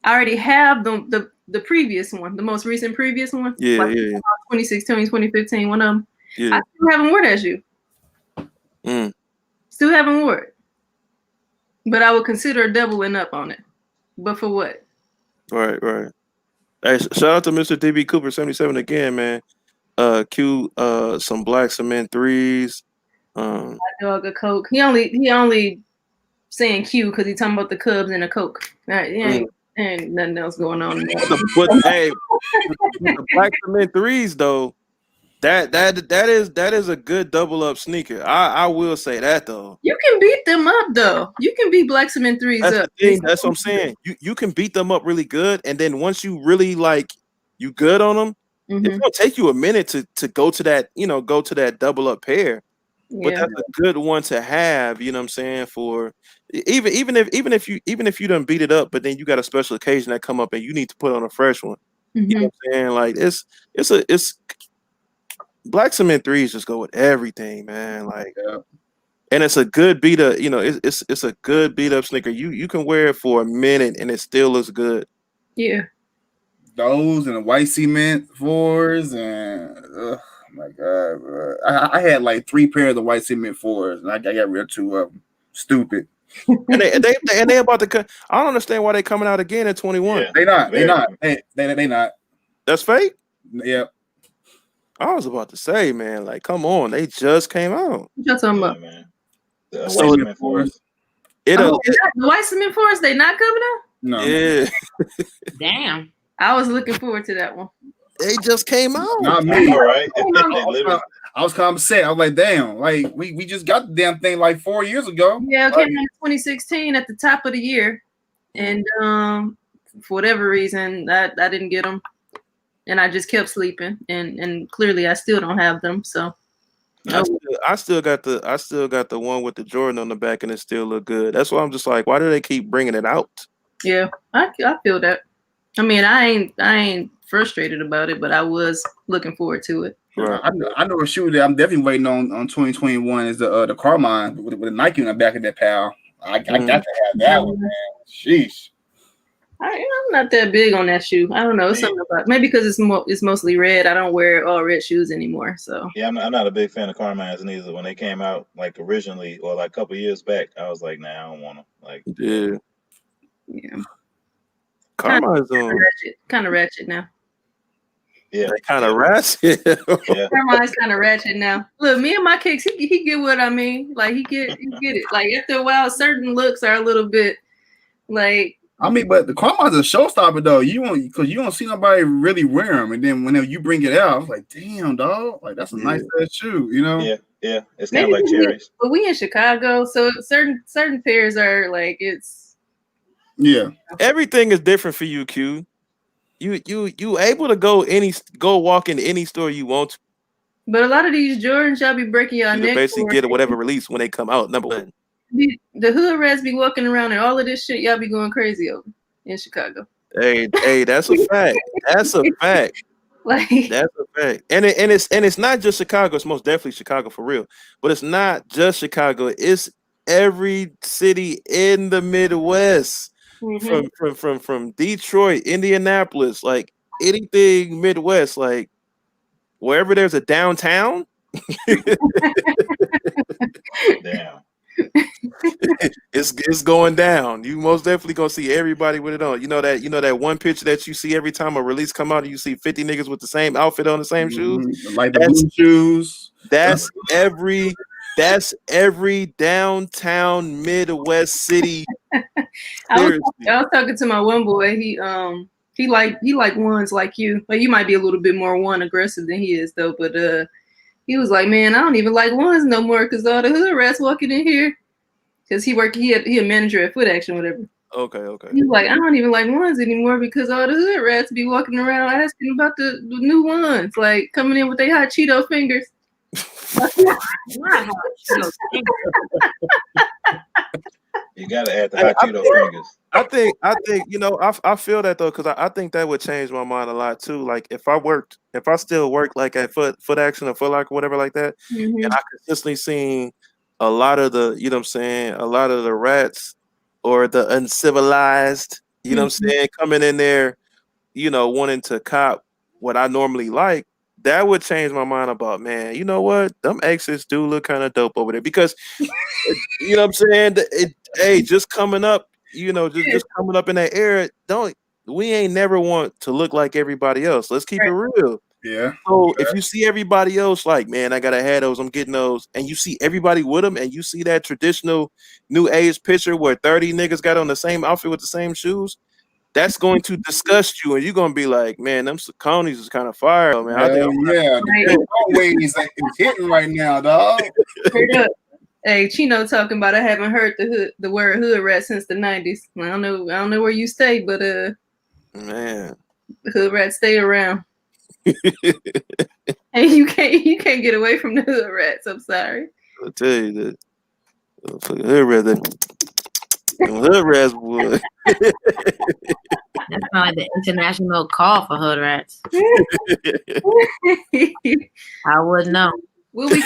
D: I already have the previous one, the most recent previous one.
A: Yeah,
D: like 2016, 2015, one of them. Yeah. I still haven't worn that shoe. Still haven't worn it. But I would consider doubling up on it. But for what?
A: Right. Hey, shout out to Mr. DB Cooper 77 again, man. Q, some black cement 3s.
D: My dog a Coke. He only saying Q because he's talking about the Cubs and the Coke. Ain't nothing else going on.
A: But hey, the black cement 3s though, that is a good double up sneaker. I will say that though.
D: You can beat them up though. You can beat black cement 3s
A: That's
D: up.
A: The thing. That's what I'm saying. You can beat them up really good, and then once you really you good on them, it's gonna take you a minute to go to that double up pair. Yeah. But that's a good one to have, you know what I'm saying, for even if you done beat it up, but then you got a special occasion that come up and you need to put on a fresh one. You know what I'm saying? Like it's black cement 3s just go with everything, man. Like and it's a good beat up, it's a good beat up sneaker. You can wear it for a minute and it still looks good.
D: Yeah.
B: Those and the white cement 4s and oh my God, bro. I had like 3 pairs of white cement 4s and I got rid of 2 of them. Stupid.
A: and they about to cut. I don't understand why they coming out again at 21.
B: Yeah, they not. Hey, they not.
A: That's fake?
B: Yep.
A: I was about to say, man, like, come on, they just came out.
D: What y'all talking about?
F: Man.
A: So
F: the
D: white cement 4s, they not coming out?
B: No.
A: Yeah.
H: Damn.
D: I was looking forward to that one.
A: They just came out.
B: Not me.
F: All right.
B: I was kind of upset. I was like, damn, like we just got the damn thing like 4 years ago.
D: Yeah, it came out in 2016 at the top of the year. And for whatever reason, I didn't get them. And I just kept sleeping. And clearly I still don't have them. So
A: I still got the one with the Jordan on the back and it still look good. That's why I'm just like, why do they keep bringing it out?
D: Yeah, I feel that. I mean, I ain't frustrated about it, but I was looking forward to it.
A: Right.
B: I know a shoe that I'm definitely waiting on 2021 is the Carmine with a Nike on the back of that pal. I got to have that one, man. Sheesh.
D: I'm not that big on that shoe. I don't know. It's something about maybe because it's mostly red. I don't wear all red shoes anymore. So
F: Yeah, I'm not a big fan of Carmines neither. When they came out like originally or like a couple years back, I was like, nah, I don't want them. Like,
A: Yeah.
D: kind
A: Carmine's on.
D: of ratchet now.
F: yeah,
A: Kind of ratchet.
F: yeah.
D: Carmine's kind of ratchet now. Look, me and my kicks, he get what I mean. Like he get it. Like after a while, certain looks are a little bit like.
B: I mean, but the Carmine's a showstopper though. You don't see nobody really wear them, and then whenever you bring it out, it's like, damn, dog, like that's a nice ass shoe, you know?
F: Yeah. It's kind of like cherries.
D: But we in Chicago, so certain pairs are like it's.
B: Yeah.
A: Everything is different for you, Q. You able to go walk in any store you want to.
D: But a lot of these Jordans, y'all be breaking y'all neck.
A: Basically get whatever release when they come out. Number one.
D: The hood rats be walking around and all of this shit y'all be going crazy over in Chicago.
A: Hey, that's a fact. That's a fact.
D: Like
A: that's a fact. And it's not just Chicago. It's most definitely Chicago for real. But it's not just Chicago. It's every city in the Midwest. From Detroit, Indianapolis, like anything Midwest, like wherever there's a downtown.
F: Damn.
A: It's going down. You most definitely gonna see everybody with it on. You know that one picture that you see every time a release come out and you see 50 niggas with the same outfit on the same shoes.
B: Like the blue shoes.
A: That's every downtown Midwest city.
D: I was talking to my one boy. He like ones like you. Like you might be a little bit more one aggressive than he is though, but he was like, man, I don't even like ones no more because all the hood rats walking in here. Because he a manager at Foot Action, whatever.
A: Okay.
D: He's like, I don't even like ones anymore because all the hood rats be walking around asking about the new ones, like coming in with their hot Cheeto fingers.
F: You gotta add the hot Cheeto fingers.
A: I think I feel that though because I think that would change my mind a lot too. Like if I still work like at Foot Action or Foot Locker, whatever like that, and I consistently seen a lot of the a lot of the rats or the uncivilized, what I'm saying, coming in there, wanting to cop what I normally like. That would change my mind about, man, you know what? Them exits do look kind of dope over there because, what I'm saying? Hey, just coming up, just coming up in that era, we ain't never want to look like everybody else. Let's keep it real.
B: Yeah.
A: So if you see everybody else like, man, I gotta have those, I'm getting those, and you see everybody with them, and you see that traditional new age picture where 30 niggas got on the same outfit with the same shoes, that's going to disgust you, and you're gonna be like, man, them Sauconys is kind of fire, man.
B: The always is hitting right now, dog.
D: Hey, Chino talking about I haven't heard the word hood rat since the 90s. I don't know where you stay, but
A: man,
D: the hood rats stay around. And you can't get away from the hood rats. I'm sorry.
A: I'll tell you that hood rats, boy.
H: That's not like the international call for hood rats. I wouldn't know.
D: What we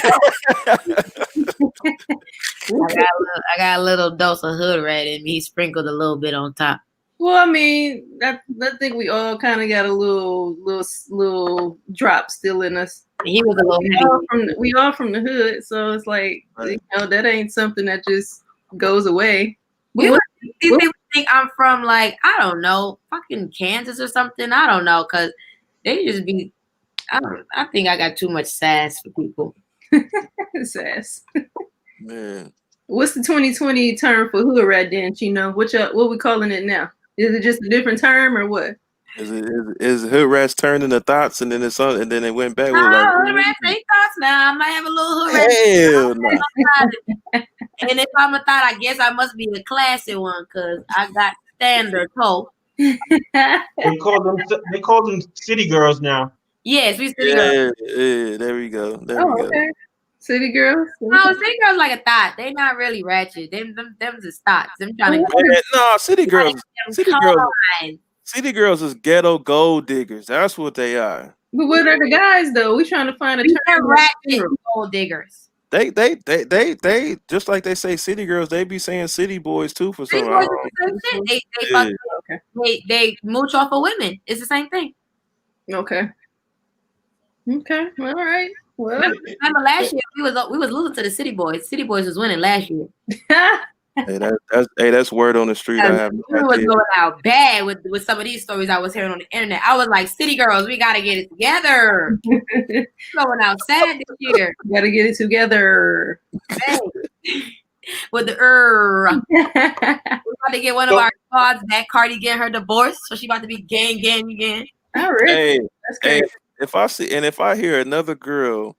H: I got a little dose of hood rat in me. He sprinkled a little bit on top.
D: Well, I mean, I think we all kind of got a little drop still in us.
H: He was a little.
D: We all from the hood, so it's like that ain't something that just goes away.
H: These people think I'm from like I don't know, fucking Kansas or something. I don't know, cause they just be. I think I got too much sass for people.
D: Sass.
A: Man.
D: What's the 2020 term for hood rat then, Chino? What we calling it now? Is it just a different term or what?
A: Is hood rats turned into thoughts and then it went back?
H: Hood rats ain't thoughts now. I might have a little hood rat.
A: Hell no.
H: And if I'm a thought, I guess I must be a classy one because I got standard toe.
C: They call them city girls now.
H: Yes, we city girls.
A: Yeah, there we go.
D: Okay. City girls?
H: No, city girls like a thought. They not really ratchet. Them just thoughts. Them trying to
A: no, city girls. City girls is ghetto gold diggers. That's what they are.
D: But what are the guys though? We trying to find a
H: They're
D: term.
H: ratchet gold diggers.
A: They just like they say city girls, they be saying city boys too for some
H: City boys
A: reason.
H: do the same shit. They
A: Yeah.
H: fuck, they mooch off of women. It's the same thing.
D: Okay. Okay. All right. Well,
H: Remember last year we was losing to the city boys. City boys was winning last year.
A: Hey, that's word on the street. I have no
H: We was
A: idea.
H: going out bad with some of these stories I was hearing on the internet. I was like, city girls, we gotta get it together. Going out sad this year.
D: Gotta get it together.
H: Hey. With the we about to get one of our squads back. Cardi getting her divorce, so she about to be gang again.
D: All right.
A: Hey,
D: That's
A: hey,
D: crazy.
A: if I hear another girl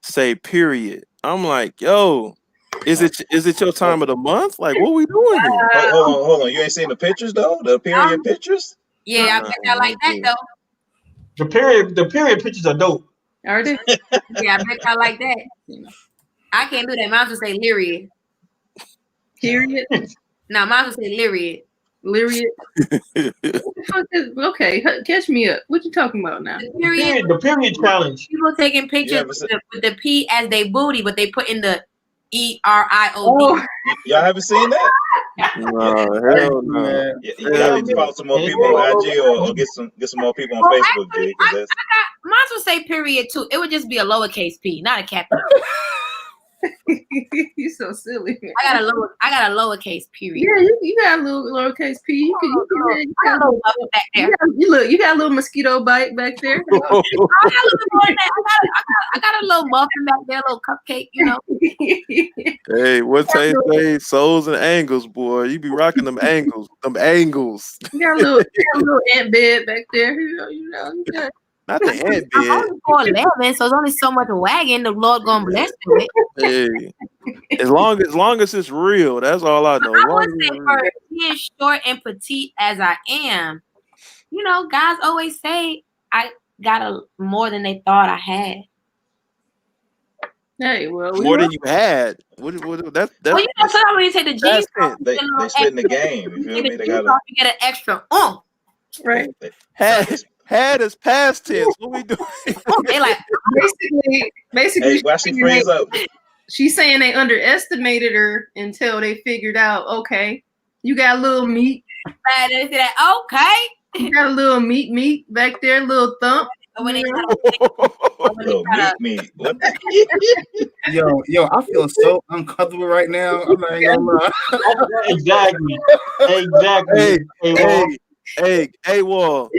A: say period, I'm like, yo, is it your time of the month? Like, what we doing here?
F: Hold on. You ain't seen the pictures though? The period pictures?
H: Yeah, I bet I like that though.
C: The period pictures are dope.
D: Are they?
H: Yeah, I bet I like that. I can't do that. Mine would say lyriad.
D: Period.
H: No, mine would say lyriad.
D: Lyriad. Okay, catch me up. What you talking about now?
C: The period challenge.
H: People taking pictures with the P as they booty, but they put in the ERIOD.
D: Oh.
F: Y'all haven't seen that?
A: No, hell no.
F: You gotta need to follow some more people on IG or get some more people on Facebook, G.
H: Mine would say period too. It would just be a lowercase p, not a capital.
D: You so silly.
H: I got a lowercase period.
D: Yeah, you got a little lowercase p. You got a little
H: back there.
D: You got a little mosquito bite back there.
H: I got a little more than that. I got a little muffin back there, a little cupcake, you know.
A: Hey, what Tay say? Souls and angles, boy. You be rocking them angles. Them angles.
D: You got a little ant bed back there. You know.
A: Not the ant
H: I'm
A: bed.
H: only 4'11", so it's only so much wagging the Lord gonna bless you with.
A: Hey, as long as it's real, that's all I know.
H: I would say for being short and petite as I am, you know, guys always say I got more than they thought I had.
D: Hey, well,
A: more than you had. That's
H: well, you know, sometimes when you take the jeans off,
F: they split in the game. You feel me? They gotta
H: get an extra
D: right.
A: Had is past tense. What we doing?
H: They like
D: basically.
F: Hey, why she freeze up?
D: She's saying they underestimated her until they figured out. Okay, you got a little meat.
H: They say that. Okay,
D: you got a little meat back there, a little thump.
H: When they
F: meat. What?
B: Yo, I feel so uncomfortable right now. I'm not gonna lie.
C: Exactly.
A: Hey, Wall.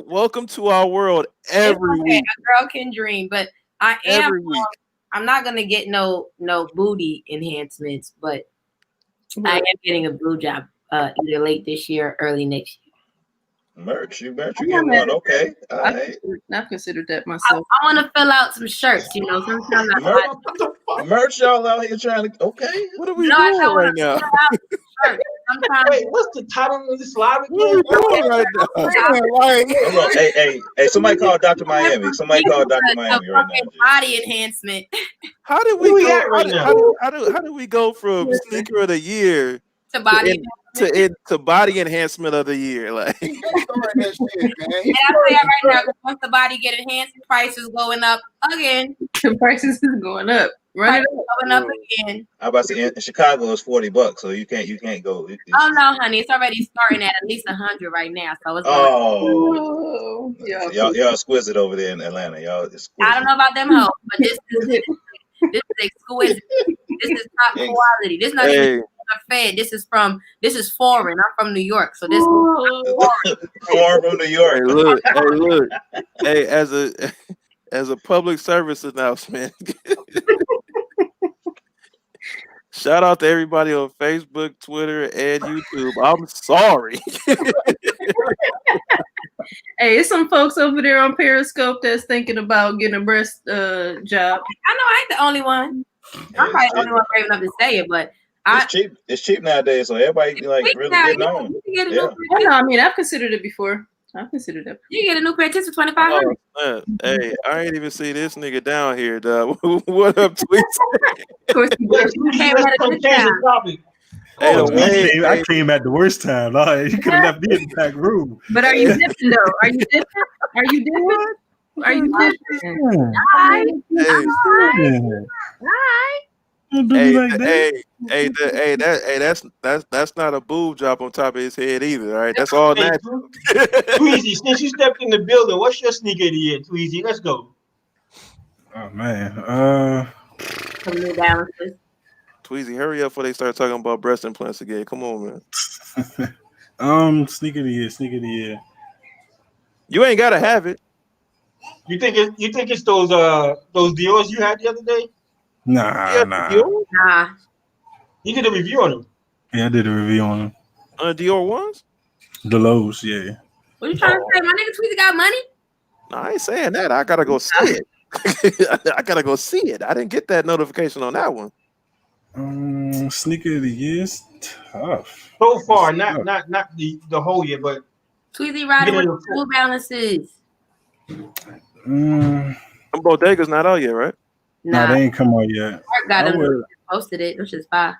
A: Welcome to our world every week.
H: A girl can dream, but I am.
A: Every week.
H: I'm not gonna get no booty enhancements, but I am getting a blue job either late this year or early next year.
F: Merch, you get one. Okay. All right.
D: I've considered that myself.
H: I want to fill out some shirts, you know. Sometimes
F: merch, y'all out here trying to. Okay.
A: What are we doing right now?
C: Wait, what's the title of this live again?
A: What are we doing right now?
F: Hey, somebody call Dr. Miami. Somebody call Dr. Miami right now.
H: Body enhancement.
A: How did we go? How do we go from sneaker of the year
H: to body
A: to body enhancement of the year? Like,
H: and I tell you right now, once the body get enhanced, the price is going up again.
D: The prices is going up. Going
H: up again.
F: I about to say in Chicago it's $40, so you can't go.
H: Oh no, honey, it's already starting at least 100 right now. So it's
F: y'all exquisite over there in Atlanta. Y'all exquisite.
H: I don't know about them hoes, but this is exquisite. This is top quality. This is not even fed. This is foreign. I'm from New York, so this is
F: foreign from New York.
A: Hey, look. Hey, as a public service announcement. Shout out to everybody on Facebook, Twitter, and YouTube. I'm sorry.
D: Hey, it's some folks over there on Periscope that's thinking about getting a breast job.
H: I know I ain't the only one. I'm probably the only one brave enough to say it, but
F: it's cheap nowadays, so everybody like really getting on.
D: I mean, I've considered it before. I've considered that.
H: You get a new pair of tips for $2,500.
A: Hey, I ain't even see this nigga down here, dog. What up, Tweets?
C: Let's change the topic.
A: Hey,
C: Oh,
A: the way,
I: I came at the worst time. Like, you could have left me in the back room.
D: But are you dipping though? Are you dipping? Are you dipping? Are you dipping?
H: Hi.
A: hey,
H: Hi.
I: Don't do me
A: hey,
I: like that.
A: that's not a boob job on top of his head either. All right, that's all
C: Hey,
A: natural.
C: Tweezy, since you stepped in the building, what's your sneaker of the year, Tweezy? Let's go.
I: Oh man.
H: Some New Balances.
A: Tweezy, hurry up before they start talking about breast implants again. Come on, man.
I: Sneaker of the year.
A: You ain't gotta have it.
C: You think it's those Dior's you had the other day?
I: Nah.
H: Nah.
C: You did a review on them.
I: Yeah, I did a review on them.
A: Dior ones?
I: The lows, yeah.
H: What you trying to say? My nigga Tweezy got money?
A: No, I ain't saying that. I gotta go see it. I gotta go see it. I didn't get that notification on that one.
I: Sneaker of the year is tough.
C: So far,
I: It's
C: not
I: tough.
C: the whole year, but
H: Tweezy riding with
C: Yeah.
H: New Balances.
I: Mm,
A: Them bodegas not out yet, right?
I: nah,
H: Nah,
I: they ain't come out yet.
H: Mark got
I: I
H: them.
I: would,
H: Posted it, which is fine.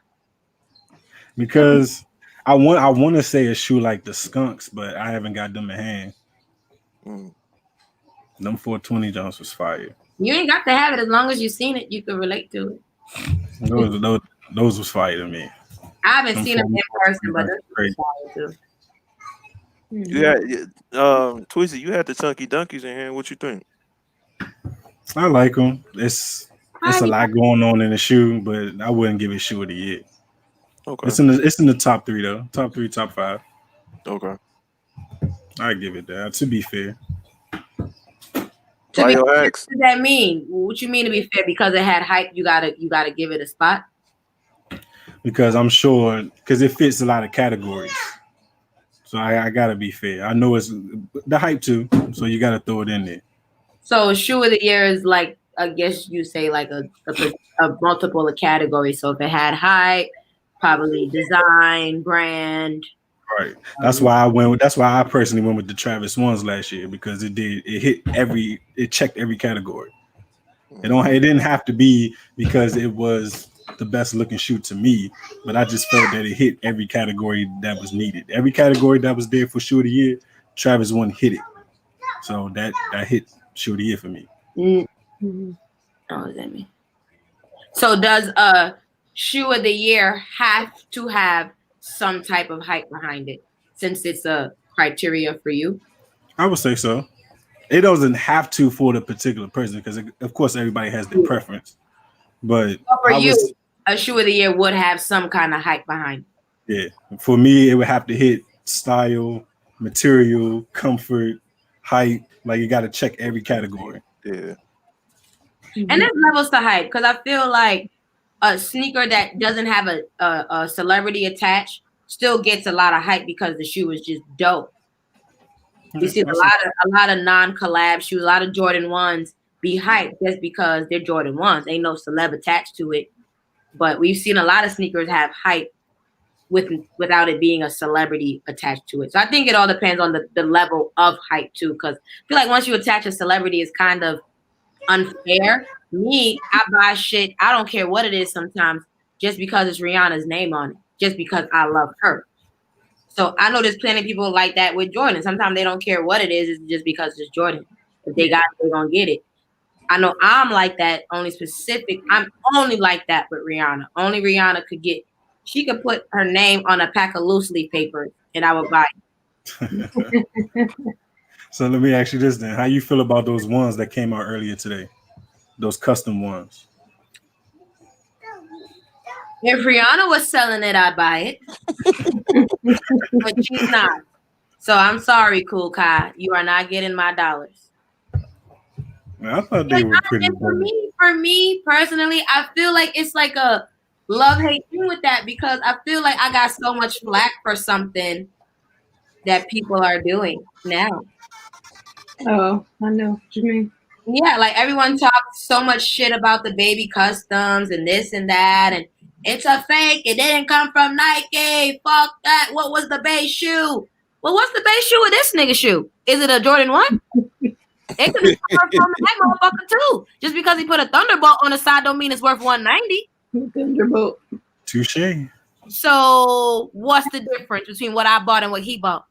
I: because I want to say a shoe like the Skunks, but I haven't got them in hand.
A: Mm.
I: Them 420 Jones was fire.
H: You ain't got to have it as long as you've seen it. You can relate to it.
I: Those was fire to me.
H: I haven't
I: Them
H: seen them in
I: 420
H: person, but
I: Jones
H: that's
I: crazy.
H: fire too.
A: You had Tweezy, you had the chunky donkeys in here. What you think?
I: I like them. It's a lot going on in the shoe, but I wouldn't give it shoe of the year.
A: Okay.
I: It's in the top 3 though. Top 3, top 5.
A: Okay.
I: I give it that. To be fair,
A: Why your
H: What
A: ex?
H: does that mean? What you mean to be fair? Because it had hype, you gotta give it a spot.
I: because I'm sure because it fits a lot of categories. So I gotta be fair. I know it's the hype too, so you gotta throw it in there.
H: So shoe of the year is like, I guess you say like a multiple of categories. So if it had hype, probably design, brand.
I: Right. That's why I personally went with the Travis ones last year because it checked every category. It didn't have to be because it was the best looking shoe to me, but I just felt that it hit every category that was needed. Every category that was there for shoe of the year, Travis one hit it. So that hit shoe of the year for me.
H: Mm-hmm. Oh, what does that mean? So does a shoe of the year have to have some type of hype behind it since it's a criteria for you?
I: I would say so. It doesn't have to for the particular person because, of course, everybody has their preference. But
H: for you, a shoe of the year would have some kind of hype behind it.
I: Yeah. For me, it would have to hit style, material, comfort, height. Like you got to check every category.
A: Yeah.
H: And there's levels to hype because I feel like a sneaker that doesn't have a celebrity attached still gets a lot of hype because the shoe is just dope. You see a lot of non-collab shoes, a lot of Jordan 1s be hyped just because they're Jordan 1s. Ain't no celeb attached to it. But we've seen a lot of sneakers have hype without it being a celebrity attached to it. So I think it all depends on the level of hype too. Because I feel like once you attach a celebrity, it's kind of unfair. Me, I buy shit. I don't care what it is sometimes just because it's Rihanna's name on it, just because I love her. So I know there's plenty of people like that with Jordan. Sometimes they don't care what it is. It's just because it's Jordan. If they got it, they're going to get it. I know I'm like that, I'm only like that with Rihanna. Only Rihanna could get, she could put her name on a pack of loose leaf paper and I would buy it.
I: So let me ask you this then. How you feel about those ones that came out earlier today? Those custom ones.
H: If Rihanna was selling it, I'd buy it. But she's not. So I'm sorry, Cool Kai. You are not getting my dollars.
I: Man, I thought they were pretty good.
H: For me personally, I feel like it's like a love-hate thing with that because I feel like I got so much flack for something that people are doing now.
D: Oh, I know what you mean.
H: Yeah, like everyone talks so much shit about the baby customs and this and that, and it's a fake. It didn't come from Nike. Fuck that. What was the base shoe? Well, what's the base shoe of this nigga shoe? Is it a Jordan 1? It could be from that motherfucker too. Just because he put a Thunderbolt on the side don't mean it's worth $190.
D: Thunderbolt.
I: Touche.
H: So what's the difference between what I bought and what he bought?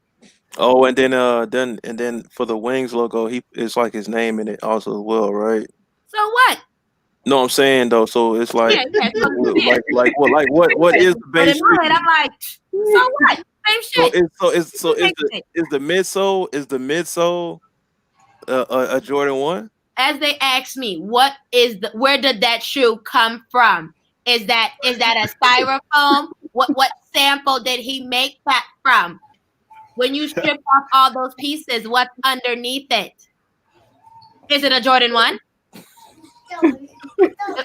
A: Oh, and then for the Wings logo, it's like his name in it also as well, right?
H: So what?
A: No, I'm saying though, so it's like,
H: Yeah. So, yeah.
A: what is the
H: But
A: base
H: in my
A: shoe?
H: head, I'm like, so what? Same
A: So
H: shit.
A: is the midsole a Jordan 1?
H: As they asked me, where did that shoe come from? Is that a styrofoam? What sample did he make that from? When you strip off all those pieces, what's underneath it? Is it a Jordan 1?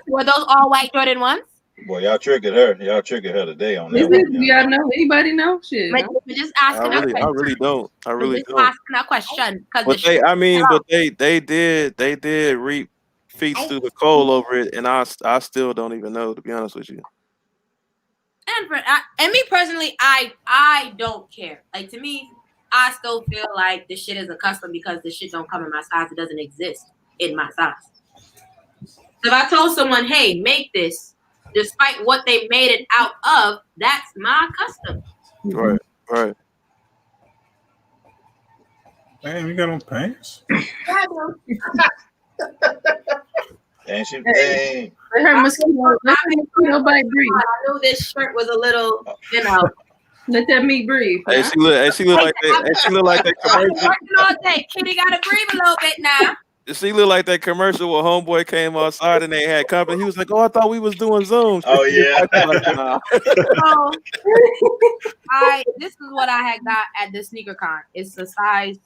H: Were those all white Jordan 1s?
F: Boy, y'all triggered her. Y'all triggered her today on that
D: Is
F: one.
D: it? Do y'all know? Anybody know? Shit.
H: We're just asking
A: I really don't. I really don't.
H: asking a question because
A: But they did reap feats through the coal over it, and I still don't even know, to be honest with you.
H: And me personally, I don't care. Like, to me, I still feel like this shit is a custom because this shit don't come in my size. It doesn't exist in my size. So if I told someone, hey, make this, despite what they made it out of, that's my custom.
A: Right.
I: Damn, you got on pants?
F: And she dang.
D: Let her mosquito bite breathe.
H: I knew this shirt was a little,
D: Let that meat breathe.
A: Hey, she look like that. She look like that commercial.
H: Working all day. Kitty gotta breathe a little bit now.
A: She looked like that commercial where homeboy came outside and they had company. He was like, "Oh, I thought we was doing Zoom."
F: Oh yeah.
A: Nah.
H: So, this is what I had got at the sneaker con. It's a size.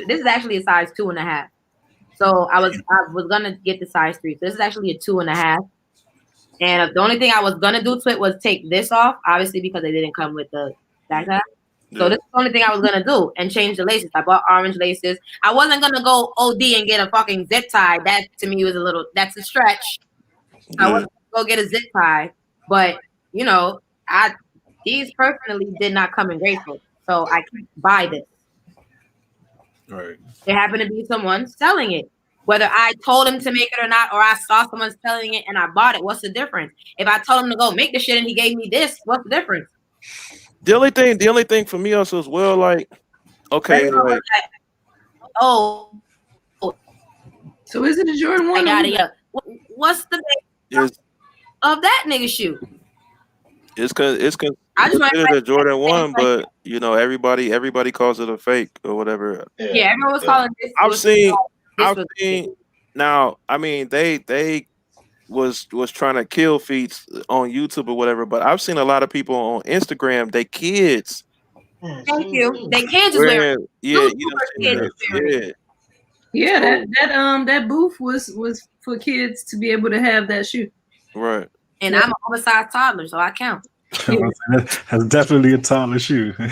H: This is actually a size 2.5. So I was gonna get the size 3. So this is actually a 2.5. And the only thing I was gonna do to it was take this off, obviously because they didn't come with the backpack. So this is the only thing I was gonna do and change the laces. I bought orange laces. I wasn't gonna go OD and get a fucking zip tie. That to me was that's a stretch. I wasn't gonna go get a zip tie, but these personally did not come in great fit, so I can't buy this.
I: Right.
H: There happened to be someone selling it. Whether I told him to make it or not, or I saw someone selling it and I bought it, what's the difference? If I told him to go make the shit and he gave me this, what's the difference?
A: The only thing for me also as well, like, okay, like,
D: so is it a Jordan 1?
H: I got it. What's the base of that nigga shoe?
A: It's considered a Jordan 1, but everybody calls it a fake or whatever.
H: Yeah, everyone was calling this.
A: I've seen. Now, I mean, they was trying to kill feats on YouTube or whatever, but I've seen a lot of people on Instagram. They kids.
H: Thank you. They kids is wearing.
D: Yeah, that booth was for kids to be able to have that shoe.
A: Right.
H: And I'm an oversized toddler, so I count.
I: That's definitely a toddler shoe.
F: How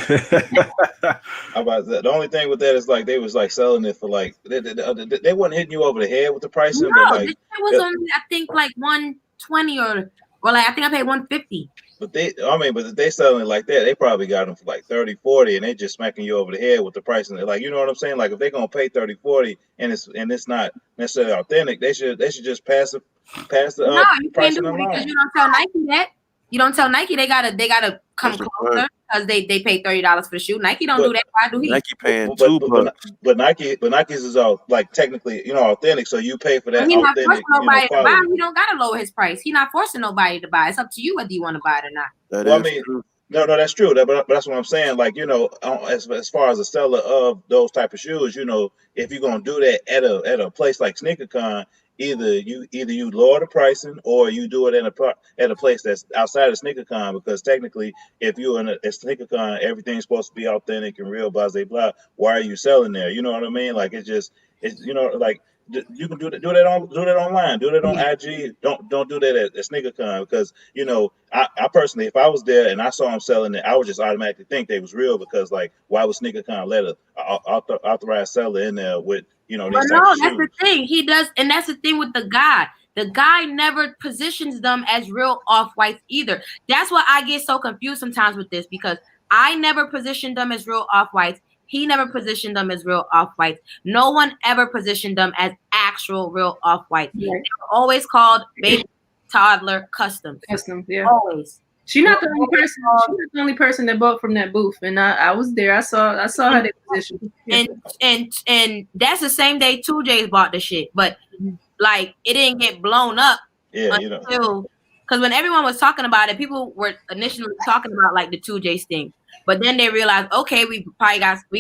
F: about that? The only thing with that is like they was like selling it for like they wasn't hitting you over the head with the pricing.
H: No,
F: but like
H: it was only I think like 120 or like I think I paid 150.
F: But they selling it like that, they probably got them for like 30, 40, and they just smacking you over the head with the pricing. Like, you know what I'm saying? Like if they're gonna pay 30, 40 and it's not necessarily authentic, they should just pass the
H: no, you can't do it because you don't tell Nike that. You don't tell Nike they gotta come closer because they pay $30 for the shoe. Nike don't do that. Why do he?
A: Nike paying $2.
F: But Nike's is all like technically authentic, so you pay for that.
H: He's not forcing nobody to buy.
F: quality.
H: He don't gotta lower his price. He's not forcing nobody to buy. It's up to you whether you want to buy it or not.
F: Well, I mean, no, that's true. But that's what I'm saying. Like as far as a seller of those type of shoes, if you're gonna do that at a place like SneakerCon, either you lower the pricing or you do it at a place that's outside of SneakerCon, because technically if you're in a SneakerCon, everything's supposed to be authentic and real, blah blah blah. Why are you selling there? You know what I mean? Like it's like you can do that online, do that on IG. Don't do that at SneakerCon, because I personally, if I was there and I saw them selling it, I would just automatically think they was real, because like why would SneakerCon let a authorized seller in there with these type of
H: that's
F: shoes?
H: the thing. He does, and that's the thing with the guy. The guy never positions them as real off-whites either. That's why I get so confused sometimes with this, because I never positioned them as real off-whites. He never positioned them as real off-whites. No one ever positioned them as actual real off-whites. They were always called baby, toddler, custom.
D: Custom, yeah.
H: Always.
D: She's not the only person. She's not the only person that bought from that booth, and I was there. I saw how they positioned.
H: And that's the same day 2J's bought the shit, but like it didn't get blown up until because when everyone was talking about it, people were initially talking about like the 2J thing, but then they realized, okay, we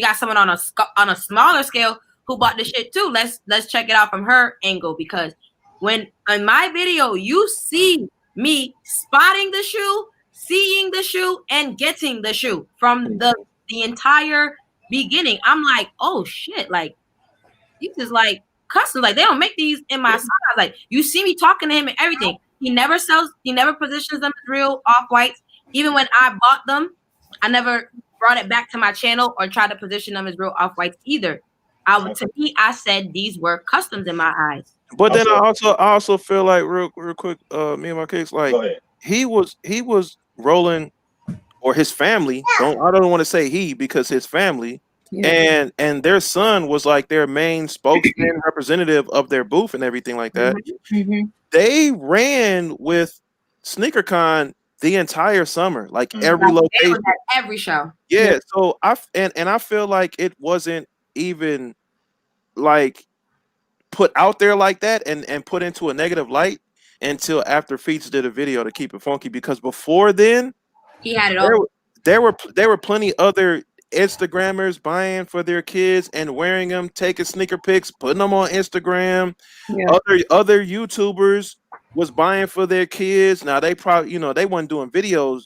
H: got someone on a smaller scale who bought the shit too. Let's check it out from her angle, because when in my video you see me spotting the shoe, seeing the shoe, and getting the shoe from the entire beginning. I'm like, oh shit, like these is like custom, like they don't make these in my size. Like you see me talking to him and everything. He never positions them as real off-whites. Even when I bought them, I never brought it back to my channel or tried to position them as real off-whites either. To me, I said these were customs in my eyes.
A: But then I also feel like real quick, me and my case, like he was rolling, or his family. I don't want to say he, because his family and their son was like their main spokesman representative of their booth and everything like that.
D: Mm-hmm.
A: They ran with SneakerCon the entire summer, like every location,
H: every show.
A: Yeah. So I feel like it wasn't even like put out there like that and put into a negative light until after Feats did a video to keep it funky, because before then
H: he had it all.
A: There were plenty other Instagrammers buying for their kids and wearing them, taking sneaker pics, putting them on Instagram. Other YouTubers was buying for their kids. Now they probably, they wasn't doing videos.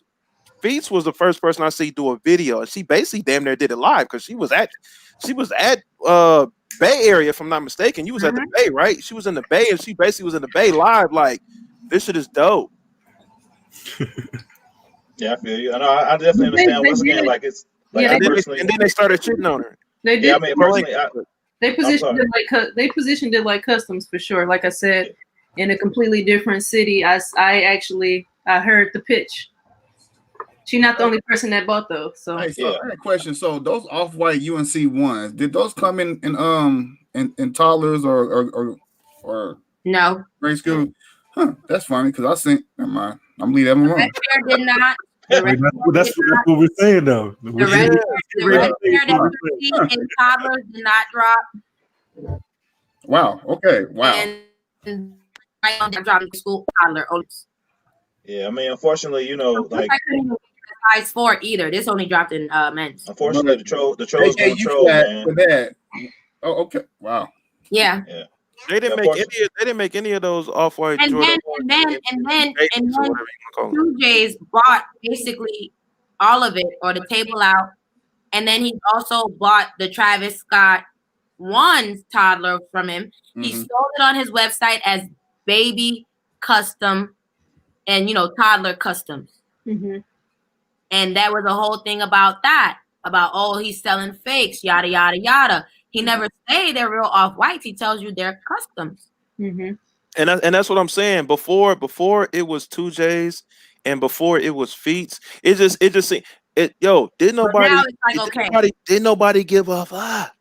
A: Feats was the first person I see do a video, and she basically damn near did it live, because she was at Bay Area, if I'm not mistaken. You was at the Bay, right? She was in the Bay, and she basically was in the Bay live. Like, this shit is dope.
F: Yeah, I feel you. I definitely understand. Once again, like it's like
D: and
A: then they started shitting on her.
D: They did.
F: Yeah, I mean, personally,
D: they positioned it like customs for sure. Like I said, in a completely different city. I heard the pitch. She's not the only person that bought those. So,
B: I had a question. So those off-white UNC ones, did those come in toddlers or
H: no
B: grade school? Huh, that's funny, because I think never mind. I'm leaving them alone.
H: Did not.
I: That's what we're saying though.
H: The red pair that you see in toddlers did not drop.
B: Wow. Okay. Wow.
H: And right on the drop in school toddler.
F: Yeah, I mean, unfortunately, like
H: I couldn't even size 4 either. This only dropped in men's.
F: Unfortunately, the trolls gonna troll, man.
B: For that. Oh, okay. Wow.
H: Yeah.
A: They didn't make any of those off-white.
H: And then 2J's bought basically all of it, or the table out, and then he also bought the Travis Scott one toddler from him. Mm-hmm. He sold it on his website as baby custom and toddler customs.
D: Mm-hmm.
H: And that was a whole thing about that, he's selling fakes, yada yada yada. He never say they're real off-whites. He tells you they're customs.
D: Mm-hmm.
A: And that's what I'm saying. Before it was 2J's and before it was Feats. Did nobody give a fuck?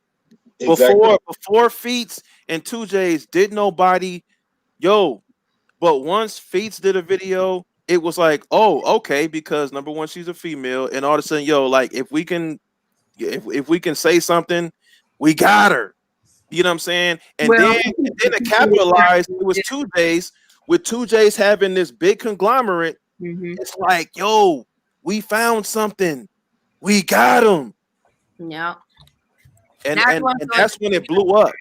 F: Exactly.
A: Before Feats and 2J's, did nobody but once Feats did a video, it was like, oh, okay, because number one, she's a female, and all of a sudden, like if we can say something, we got her. You know what I'm saying? And then it capitalized. It was 2J's, with 2J's having this big conglomerate. Mm-hmm. It's like, we found something. We got him.
H: Yeah.
A: And that's when it blew up.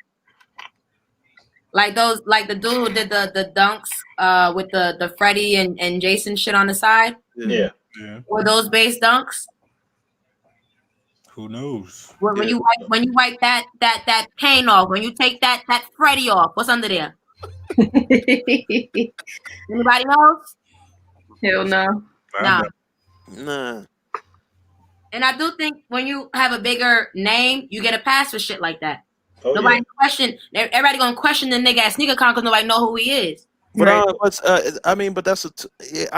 H: Like the dude who did the dunks with the Freddie and Jason shit on the side.
F: Yeah.
H: Were those base dunks?
I: Who knows?
H: When you wipe that paint off, when you take that Freddie off, what's under there? Anybody else?
D: Hell no.
A: Nah.
H: And I do think when you have a bigger name, you get a pass for shit like that.
F: Oh,
H: nobody everybody gonna question the nigga at SneakerCon because nobody know who he is.
A: But I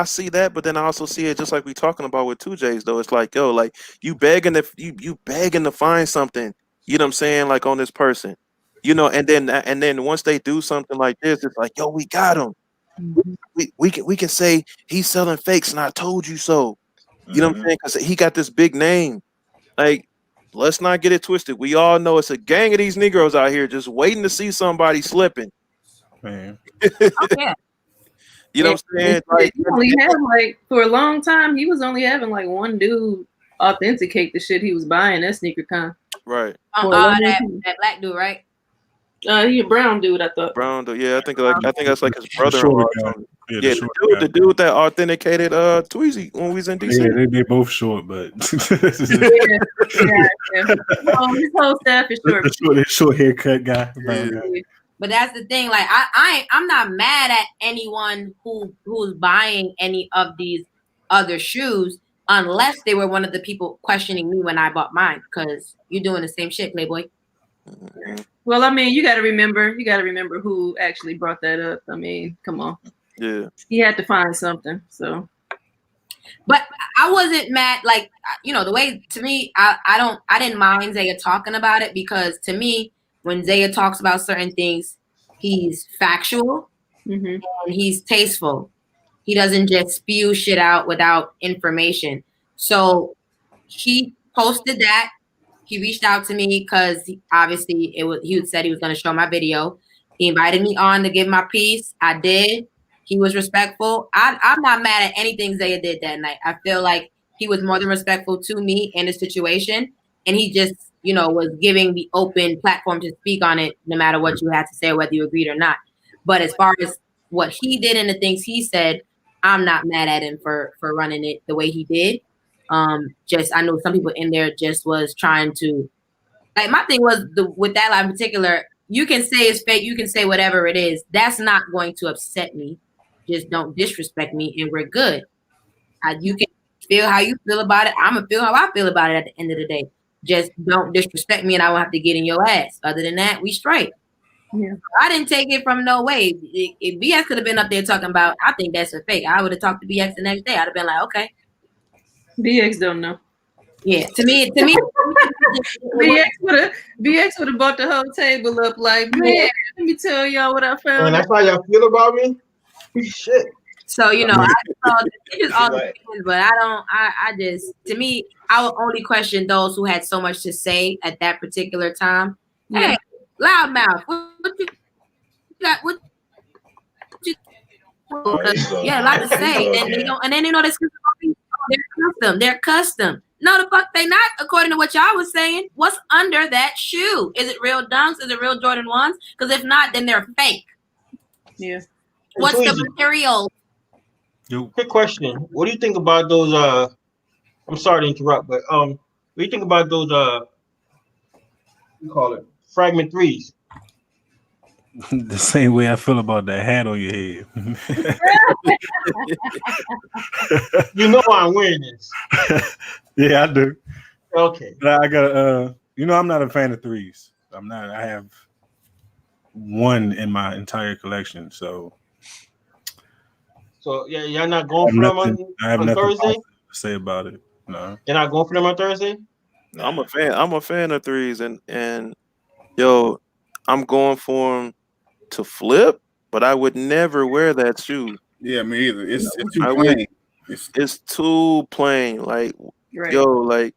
A: see that, but then I also see it just like we talking about with 2J's though. It's like, like you begging to find something, you know what I'm saying, like on this person, and then once they do something like this, it's like, we got him. we can say he's selling fakes, and I told you so. You know what I'm saying? Because he got this big name. Like, let's not get it twisted. We all know it's a gang of these Negroes out here just waiting to see somebody slipping.
I: Man.
H: Yeah.
A: You know what I'm saying? Like,
D: he only had like for a long time. He was only having like one dude authenticate the shit he was buying at SneakerCon.
A: Right.
H: That black dude, right?
D: He a brown dude, I thought.
A: Brown dude, yeah. I think that's like his brother.
I: Yeah,
A: the dude that authenticated Tweezy when we was in DC.
I: Yeah, they both short, but
D: yeah. Well, his whole staff is short.
I: The short haircut guy.
H: But that's the thing. Like I'm not mad at anyone who's buying any of these other shoes unless they were one of the people questioning me when I bought mine, because you're doing the same shit, Playboy.
D: Well, I mean, you got to remember who actually brought that up. I mean, come on.
A: Yeah.
D: He had to find something. So.
H: But I wasn't mad. Like, you know, the way to me, I didn't mind Zaya talking about it, because to me, when Zaya talks about certain things, he's factual and he's tasteful. He doesn't just spew shit out without information. So he posted that. He reached out to me because obviously he said he was going to show my video. He invited me on to give my piece. I did. He was respectful. I'm not mad at anything Zaya did that night. I feel like he was more than respectful to me in the situation. And he just, you know, was giving the open platform to speak on it, no matter what you had to say or whether you agreed or not. But as far as what he did and the things he said, I'm not mad at him for running it the way he did. Just, I know some people in there just was trying to, like, my thing was with that live in particular, you can say it's fake, you can say whatever it is. That's not going to upset me. Just don't disrespect me and we're good. You can feel how you feel about it. I'm going to feel how I feel about it at the end of the day. Just don't disrespect me and I won't have to get in your ass. Other than that, we straight.
D: Yeah.
H: I didn't take it from no way. If BX could have been up there talking about, I think that's a fake, I would have talked to BX the next day. I'd have been like, okay.
D: BX don't know.
H: Yeah, to me,
D: BX would have bought the whole table up like, man, let me tell y'all what I found.
C: And that's how y'all feel about me? Shit.
H: So, you know, it's just all the things, but I just, to me, I would only question those who had so much to say at that particular time. Yeah. Hey, loudmouth, what you got? What you? Yeah, a lot to say. And then you know, they're custom. No, the fuck they not, according to what y'all was saying. What's under that shoe? Is it real Dunks? Is it real Jordan 1s? Because if not, then they're fake.
D: Yeah.
H: What's the material?
C: Quick question. What do you think about those I'm sorry to interrupt, but what do you think about those you call it fragment 3s?
I: The same way I feel about that hat on your head.
C: You know I'm wearing this.
I: Yeah, I do.
C: Okay.
I: But I got you know, I'm not a fan of 3s. I'm not. I have one in my entire collection, so
C: yeah, y'all not going for them on Thursday?
I: To say about it. No.
C: You're not going for them on Thursday?
A: I'm a fan of 3s, and yo, I'm going for them to flip, but I would never wear that shoe.
B: Yeah, me either. It's too plain.
A: It's too plain. Like,
D: right.
A: Yo, like,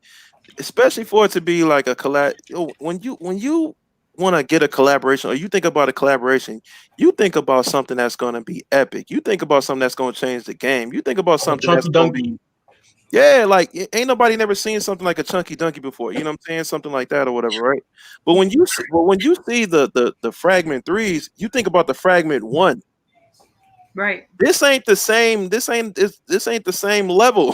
A: especially for it to be like a collab. Yo, when you want to get a collaboration, or you think about a collaboration, you think about something that's going to be epic. You think about something that's going to change the game. You think about something that's going to be, yeah, like ain't nobody never seen something like a chunky donkey before. You know what I'm saying? Something like that or whatever, right? But when you see the fragment 3s, you think about the fragment 1.
D: Right.
A: This ain't the same. This ain't the same level.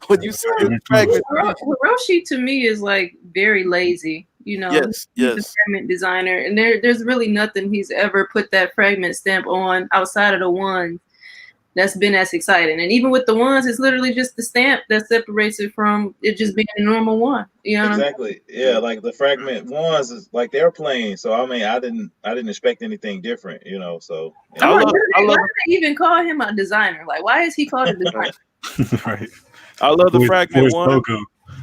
A: When you see the fragment,
D: Hiroshi to me is like very lazy. You know,
A: yes.
D: He's a fragment designer, and there's really nothing he's ever put that fragment stamp on outside of the one that's been as exciting. And even with the ones, it's literally just the stamp that separates it from it just being a normal one. You know
F: exactly. Yeah, like the fragment 1s is like they're plain. So I mean, I didn't expect anything different. You know, so
A: I love.
D: Why do they even call him a designer? Like, why is he called a designer?
I: Right.
A: I love the fragment 1.
I: Logo.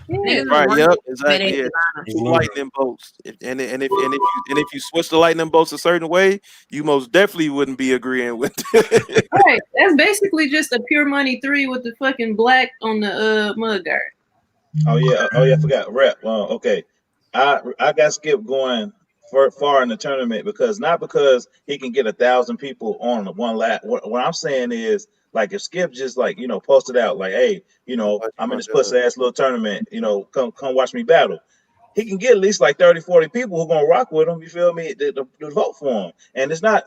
H: Niggas
A: Right.
H: was
A: Yep.
H: wondering
A: Exactly.
H: where they
A: Yeah.
H: designer.
A: Two lightning bolts. If you switch the lightning bolts a certain way, you most definitely wouldn't be agreeing with it.
D: Right. That's basically just a pure money 3 with the fucking black on the mud guard.
F: Oh yeah, I forgot. Rep. Okay, I got Skip going far in the tournament because he can get 1,000 people on one lap. What I'm saying is, like, if Skip just, like, posted out like, hey, I'm in this pussy ass little tournament, come watch me battle. He can get at least like 30, 40 people who gonna rock with him. You feel me? To vote for him, and it's not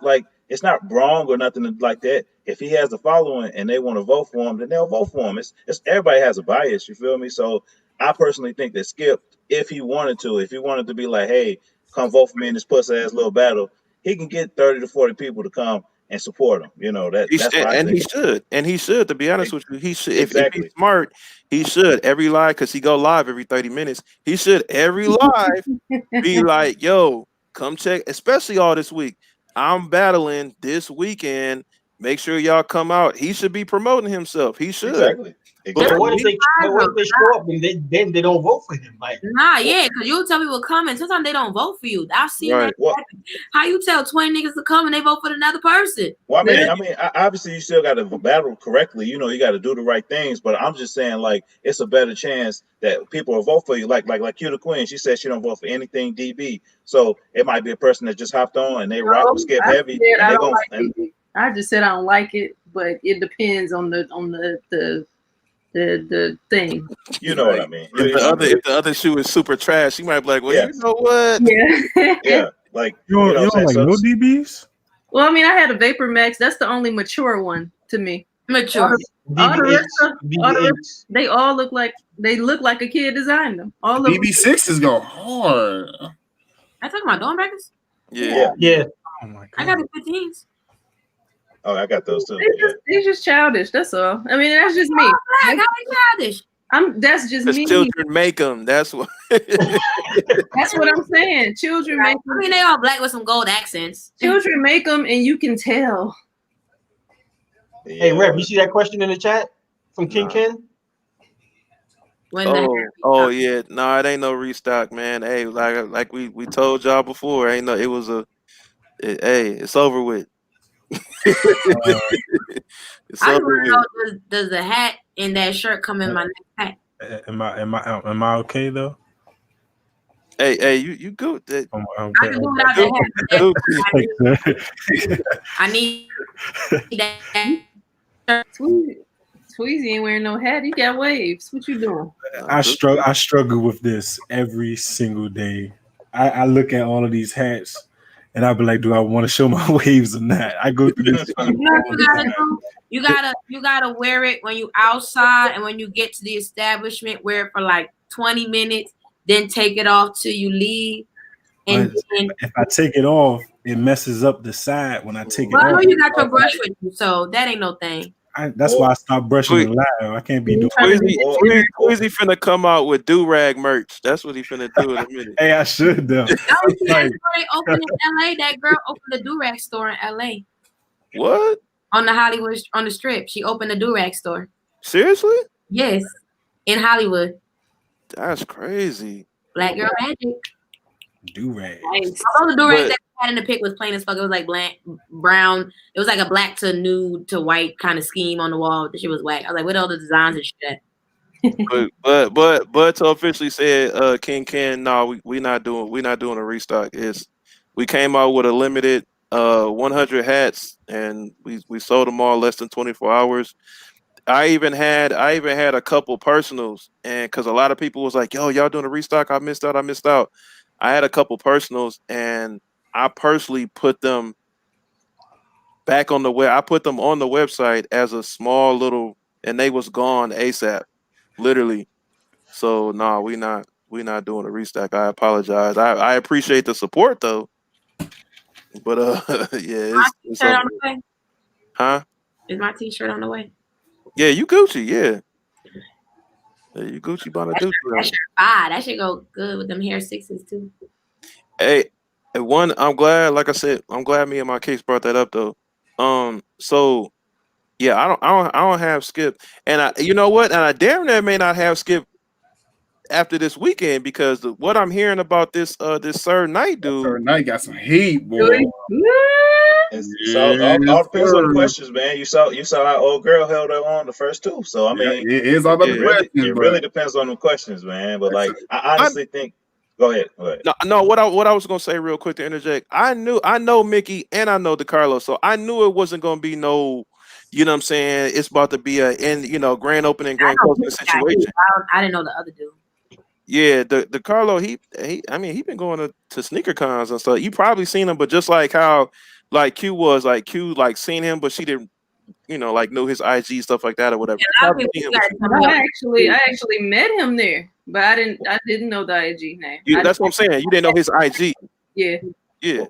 F: wrong or nothing like that. If he has the following and they want to vote for him, then they'll vote for him. It's everybody has a bias. You feel me? So I personally think that Skip, if he wanted to be like, hey, come vote for me in this pussy ass little battle, he can get 30 to 40 people to come and support him. That's what I
A: And
F: think.
A: he should. To be honest with you, he should. If he's
F: Exactly.
A: smart, he should every live because he go live every 30 minutes. He should every live be like, "Yo, come check." Especially all this week, I'm battling this weekend. Make sure y'all come out. He should be promoting himself. He should.
F: Exactly.
C: But what if they show up and then they don't vote for him? Like,
H: Nah, yeah, because you tell people come and sometimes they don't vote for you. I've seen
A: Right.
H: that happen. How you tell 20 niggas to come and they vote for another person?
F: Well, I mean, obviously you still got to battle correctly. You got to do the right things. But I'm just saying, like, it's a better chance that people will vote for you. Like Q the Queen, she said she don't vote for anything DB. So it might be a person that just hopped on and they rock with Skip heavy, and they go.
D: I just said I don't like it, but it depends on the thing.
F: You know what I mean?
A: If the other shoe is super trash, you might be like, "Well, you know what?
D: Yeah.
F: Yeah, like
I: you don't like no DBs.
D: Well, I mean, I had a Vapor Max. That's the only mature one to me.
H: Mature.
D: All the rest, they all look like a kid designed them. All of
B: DB6s go hard.
H: I talking about Dawn Breakers?
C: Yeah.
I: Oh my god.
H: I got the 15s.
F: Oh, I got those too.
D: They're just childish. That's all. I mean, that's just me.
H: How they childish?
D: That's just me.
A: Children make them. That's what.
D: That's what I'm saying. Children make them.
H: I mean, they all black with some gold accents.
D: Children make them, and you can tell.
C: Hey, Rep, you see that question in the chat from King Ken?
A: Oh yeah, no, it ain't no restock, man. Hey, like we told y'all before, ain't no. It was hey, it's over with. It's
H: I
A: over
H: want to
A: with.
H: know, does the hat and that shirt come in my next pack?
I: Am I okay though?
A: Hey, you good?
I: Okay.
H: I can do without the hat. I need that.
D: Tweezy ain't wearing no hat. He got waves. What you doing?
I: I struggle with this every single day. I look at all of these hats and I be like, do I want to show my waves or not? I go through this.
H: You gotta wear it when you outside, and when you get to the establishment, wear it for like 20 minutes, then take it off till you leave. And
I: if I take it off, it messes up the side when I take it off.
H: I know you got your brush with you, so that ain't no thing.
I: That's why I stopped brushing live. I can't be doing
A: Tweezy finna come out with do-rag merch. That's what he finna do in a minute.
I: Hey, I should though.
H: That opened in LA. That girl opened a do-rag store in LA.
A: What?
H: On the Hollywood, on the Strip. She opened a do-rag store.
A: Seriously?
H: Yes. In Hollywood.
A: That's crazy.
H: Black girl magic.
I: Do-rag.
H: All the do-rags that I had in the pic was plain as fuck. It was like black, brown. It was like a black to nude to white kind of scheme on the wall. The shit was whack. I was like, what are all the designs and shit?
A: but to officially say King Ken, no, we not doing a restock. We came out with a limited 100 hats and we sold them all less than 24 hours. I even had a couple personals, and because a lot of people was like, yo, y'all doing a restock, I missed out. I had a couple personals and I personally put them back on the web. I put them on the website as a small little, and they was gone ASAP, literally. So no, we not doing a restock. I apologize. I appreciate the support though, but yeah, it's
H: T-shirt on the way.
A: Huh?
H: Is my T-shirt on the way?
A: Yeah, you Gucci. Yeah, you Gucci Bonaducci.
H: That shit fire. That should go good with them hair sixes too.
A: Hey, I'm glad. Like I said, I'm glad me and my case brought that up though. So yeah, I don't have Skip, and you know what? And I damn near may not have Skip after this weekend because what I'm hearing about this Sir Knight dude.
B: Sir Knight got some heat, boy.
F: So all depends on the questions, man. You saw how old girl held her on the first two. So I mean,
B: it is all about the questions.
F: It really depends on the questions, man. But like, I honestly think. Go ahead.
A: No. What I was gonna say real quick to interject. I know Mickey and I know DeCarlo, so I knew it wasn't gonna be no. You know what I'm saying? It's about to be grand opening, grand closing situation.
H: I didn't know the other dude.
A: Yeah, the Carlo, he been going to sneaker cons and stuff. You probably seen him, but just like how like Q seen him, but she didn't, knew his IG stuff like that or whatever.
D: I actually met him there, but I didn't know the IG name.
A: That's what I'm saying. You didn't know his IG.
D: Yeah.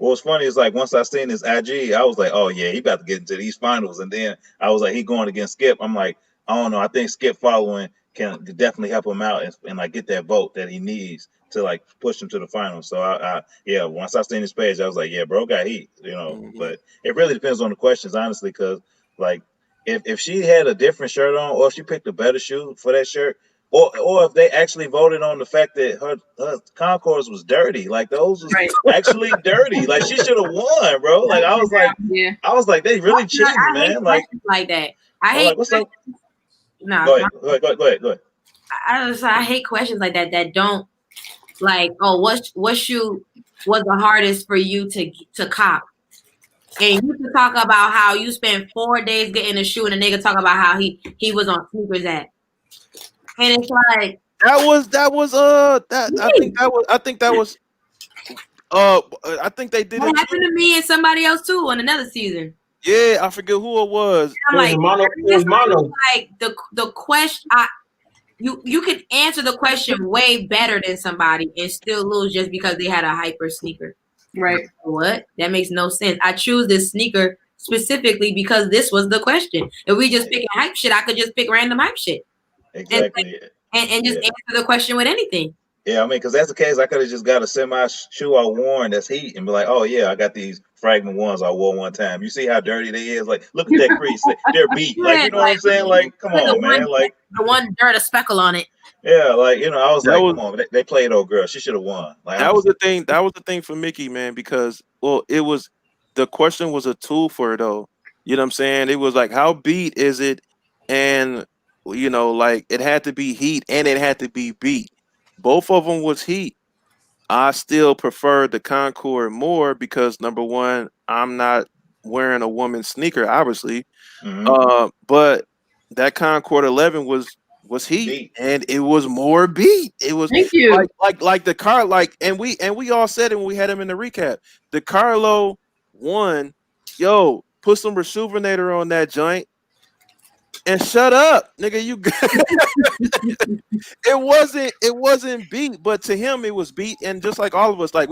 F: Well, what's funny is like once I seen his IG, I was like, oh yeah, he about to get into these finals, and then I was like, he going against Skip. I'm like, I don't know. I think Skip following can definitely help him out and like get that vote that he needs to like push him to the finals. So once I seen his page, I was like, yeah, bro got heat, But it really depends on the questions, honestly, because like if she had a different shirt on, or if she picked a better shoe for that shirt, or if they actually voted on the fact that her Concords was dirty, like those was actually dirty, like she should have won, bro. Like I was like, they really cheating, man. Like
H: that. I hate.
F: What's up?
H: No,
F: go ahead.
H: I hate questions like that don't like. Oh, what shoe was the hardest for you to cop? And you can talk about how you spent 4 days getting a shoe, and a nigga talk about how he was on sneakers at. And it's like
A: I think they did
H: it. That happened to me and somebody else too on another season.
A: Yeah, I forget who it was.
H: I'm like, like the question. You can answer the question way better than somebody and still lose just because they had a hyper sneaker.
D: Right.
H: What? That makes no sense. I choose this sneaker specifically because this was the question. If we just pick hype shit, I could just pick random hype shit.
F: Exactly.
H: And just answer the question with anything.
F: Yeah, I mean, because that's the case, I could have just got a semi shoe I worn that's heat and be like, oh yeah, I got these fragment ones I wore one time. You see how dirty they is? Like, look at that crease. They're beat. Like, you know what I'm saying? Like, come on, man. Like
H: the one dirt, a speckle on it.
F: Yeah, like I was like, come on, they played old girl. She should have won. Like,
A: that was the thing. That was the thing for Mickey, man, because the question was a tool for her though. You know what I'm saying? It was like, how beat is it? And like it had to be heat and it had to be beat. Both of them was heat. I still prefer the Concord more because number one, I'm not wearing a woman's sneaker, obviously.
F: Mm-hmm.
A: But that Concord 11 was heat and it was more beat. It was like the car, and we all said it when we had him in the recap. The Carlo won, put some rejuvenator on that joint. And shut up, nigga. It wasn't beat, but to him it was beat. And just like all of us, like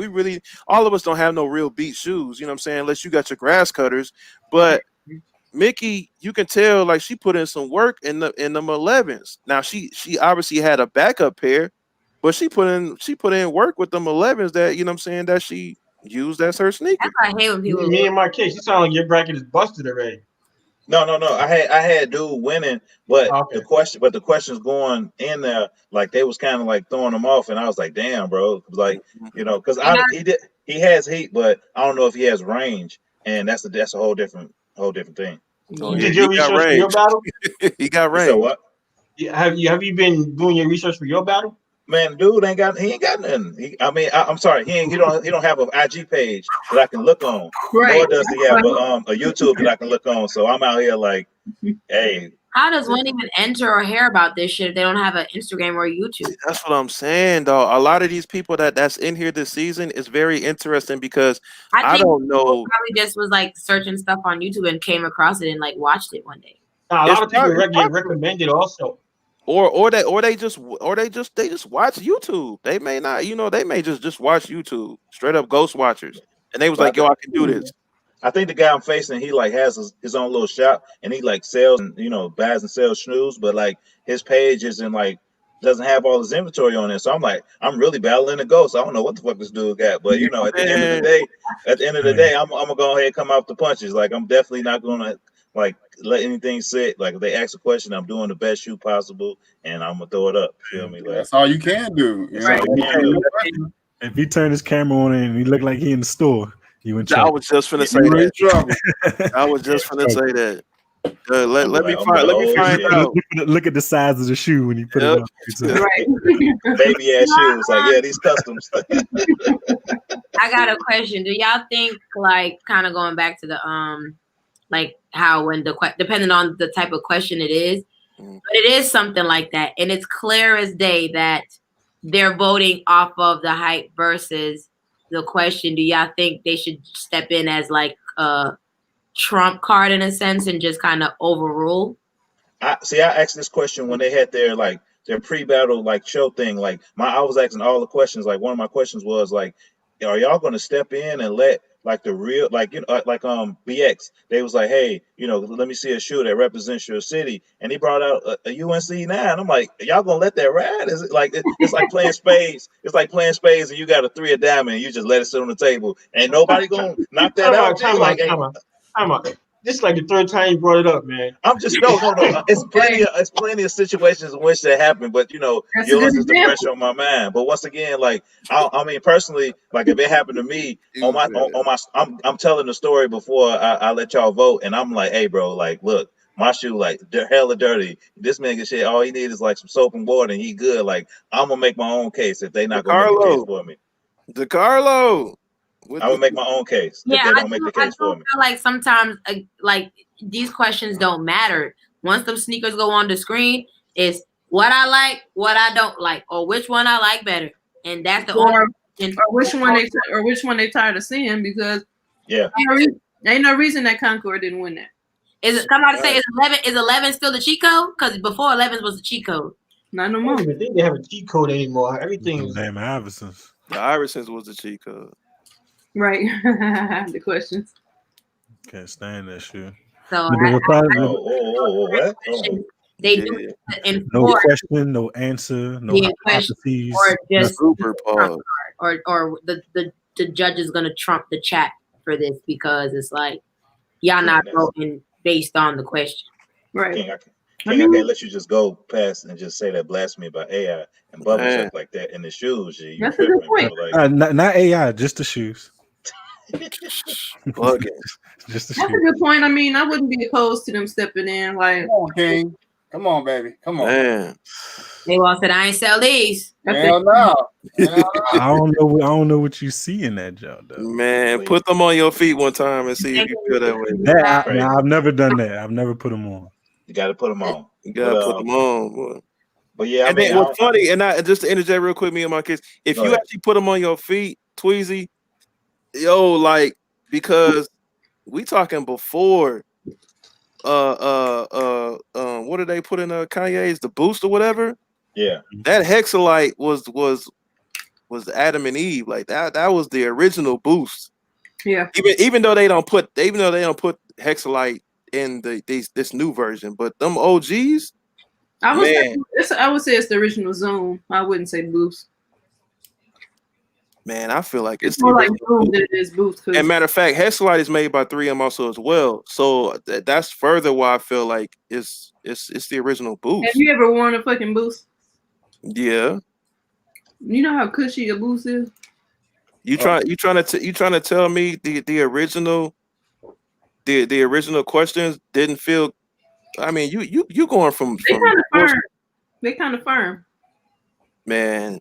A: all of us don't have no real beat shoes, you know what I'm saying? Unless you got your grass cutters. But Mickey, you can tell like she put in some work in them 11s. Now she obviously had a backup pair, but she put in work with them 11s that, you know what I'm saying, that she used as her sneaker.
H: That's why I hate when people.
C: Me and my case, you sound like your bracket is busted already.
F: No. I had dude winning, but the questions going in there, like they was kind of like throwing them off, and I was like, damn, bro, like because he has heat, but I don't know if he has range, and that's a whole different thing.
C: You did your research for your battle?
A: He got range.
F: So what?
C: Have you been doing your research for your battle?
F: Man, dude ain't got nothing. I'm sorry, he don't have an IG page that I can look on.
H: Right.
F: Nor does he have a YouTube that I can look on. So I'm out here like, hey.
H: How does one even enter or hear about this shit if they don't have an Instagram or a YouTube?
A: That's what I'm saying, though. A lot of these people that's in here this season is very interesting because I don't know.
H: Probably just was like searching stuff on YouTube and came across it and like watched it one day.
C: A lot of people get recommended also.
A: Or they just watch YouTube. They may not, they may just watch YouTube, straight up ghost watchers. And they was like, yo, I can do this.
F: I think the guy I'm facing, he like has his own little shop and he like sells and buys and sells shoes, but like his page isn't like doesn't have all his inventory on it. So I'm like, I'm really battling the ghost. I don't know what the fuck this dude got, but at the end of the day, I'm gonna go ahead and come out the punches. Like I'm definitely not gonna like let anything sit. Like if they ask a question, I'm doing the best shoe possible, and I'm gonna throw it up. Feel me? Like
B: That's all you can do.
F: that's all you can do.
I: If he turned his camera on and he looked like he in the store, you in
A: I
I: trouble.
A: was just finna say
B: You in
A: that.
B: trouble.
A: I was just finna say that. Let
F: I'm
A: me
F: like,
A: find. Let me
F: oh,
A: find
F: shit.
A: out.
I: Look at the size of the shoe when you put
A: Yep.
I: it on.
H: Right.
F: Baby ass shoes. Like, yeah, these customs.
H: I got a question. Do y'all think, like, kind of going back to the like how when depending on the type of question it is, but it is something like that, and it's clear as day that they're voting off of the hype versus the question. Do y'all think they should step in as like a trump card in a sense and just kind of overrule?
F: I asked this question when they had their pre-battle like show thing. Like I was asking all the questions. Like one of my questions was like, are y'all going to step in and let like the real BX? They was like, hey, let me see a shoe that represents your city, and he brought out a UNC 9. I'm like, y'all gonna let that ride? Is it like it's like playing spades? It's like playing spades, and you got a 3 of diamond, and you just let it sit on the table, and nobody gonna knock that out.
C: Time out. This is like the third time you brought it up, man.
F: I'm just no. It's plenty of situations in which that happen, but yours is the pressure on my mind. But once again, like I mean, personally, like if it happened to me I'm telling the story before I let y'all vote, and I'm like, hey, bro, like, look, my shoe like hella dirty. This nigga shit, all he needs is like some soap and water, and he good. Like I'm gonna make my own case if they not gonna make a case for me.
A: DeCarlo.
F: I'm gonna make my own case if they don't make the case for me.
H: I feel like sometimes like these questions don't matter. Once them sneakers go on the screen, it's what I like, what I don't like, or which one I like better, and that's the only.
D: Or which one they tired of seeing, because
F: yeah,
D: ain't no reason that Concord didn't win that.
H: Is it? Somebody say is 11 still the cheat code? Because before 11 was the cheat code.
D: Not no
C: I
D: more.
C: don't even think they have a cheat code anymore. Everything is
I: Damn Iversons.
A: The Iversons was the cheat code.
D: Right. The questions.
I: Can't stand that shit.
H: So
F: what?
H: They do it
I: no question, no answer, no hypotheses,
H: or just
A: super pause.
H: Or the judge is gonna trump the chat for this because it's like y'all not voting based on the question.
D: Right.
F: I can't let you just go past and just say that blasphemy about AI and bubble chuck like that in the shoes.
D: That's a good point.
I: Not AI, just the shoes.
A: Bugging.
I: Just the
D: That's a good point. I mean, I wouldn't be opposed to them stepping in. Like,
B: come on, King. Come on, baby. Come on.
A: Man.
H: They all said I ain't sell these.
B: Hell no.
I: I don't know what you see in that job, though.
A: Man, put them on your feet one time and see if you feel that way.
I: I've never done that. I've never put them on.
F: You got to put them on.
A: You got to put them on. Boy.
F: But yeah,
A: and then what's funny, and I just to interject real quick, me and my kids, if you actually put them on your feet, Tweezy, yo, like, because we talking before what did they put in Kanye's the boost or whatever?
F: Yeah.
A: That hexalite was Adam and Eve. Like that was the original boost.
D: Yeah.
A: Even though they don't put hexalite in this new version, but them OGs,
D: I would say it's the original Zoom. I wouldn't say boost.
A: Man, I feel like it's
D: more like Zoom than it is boost.
A: And matter of fact, hexalite is made by 3M also as well, so that's further why I feel like it's the original boost.
D: Have you ever worn a fucking boost?
A: Yeah.
D: You know how cushy a boost is.
A: You trying to tell me the original questions didn't feel? I mean, you going from
D: they kind of firm.
A: Man,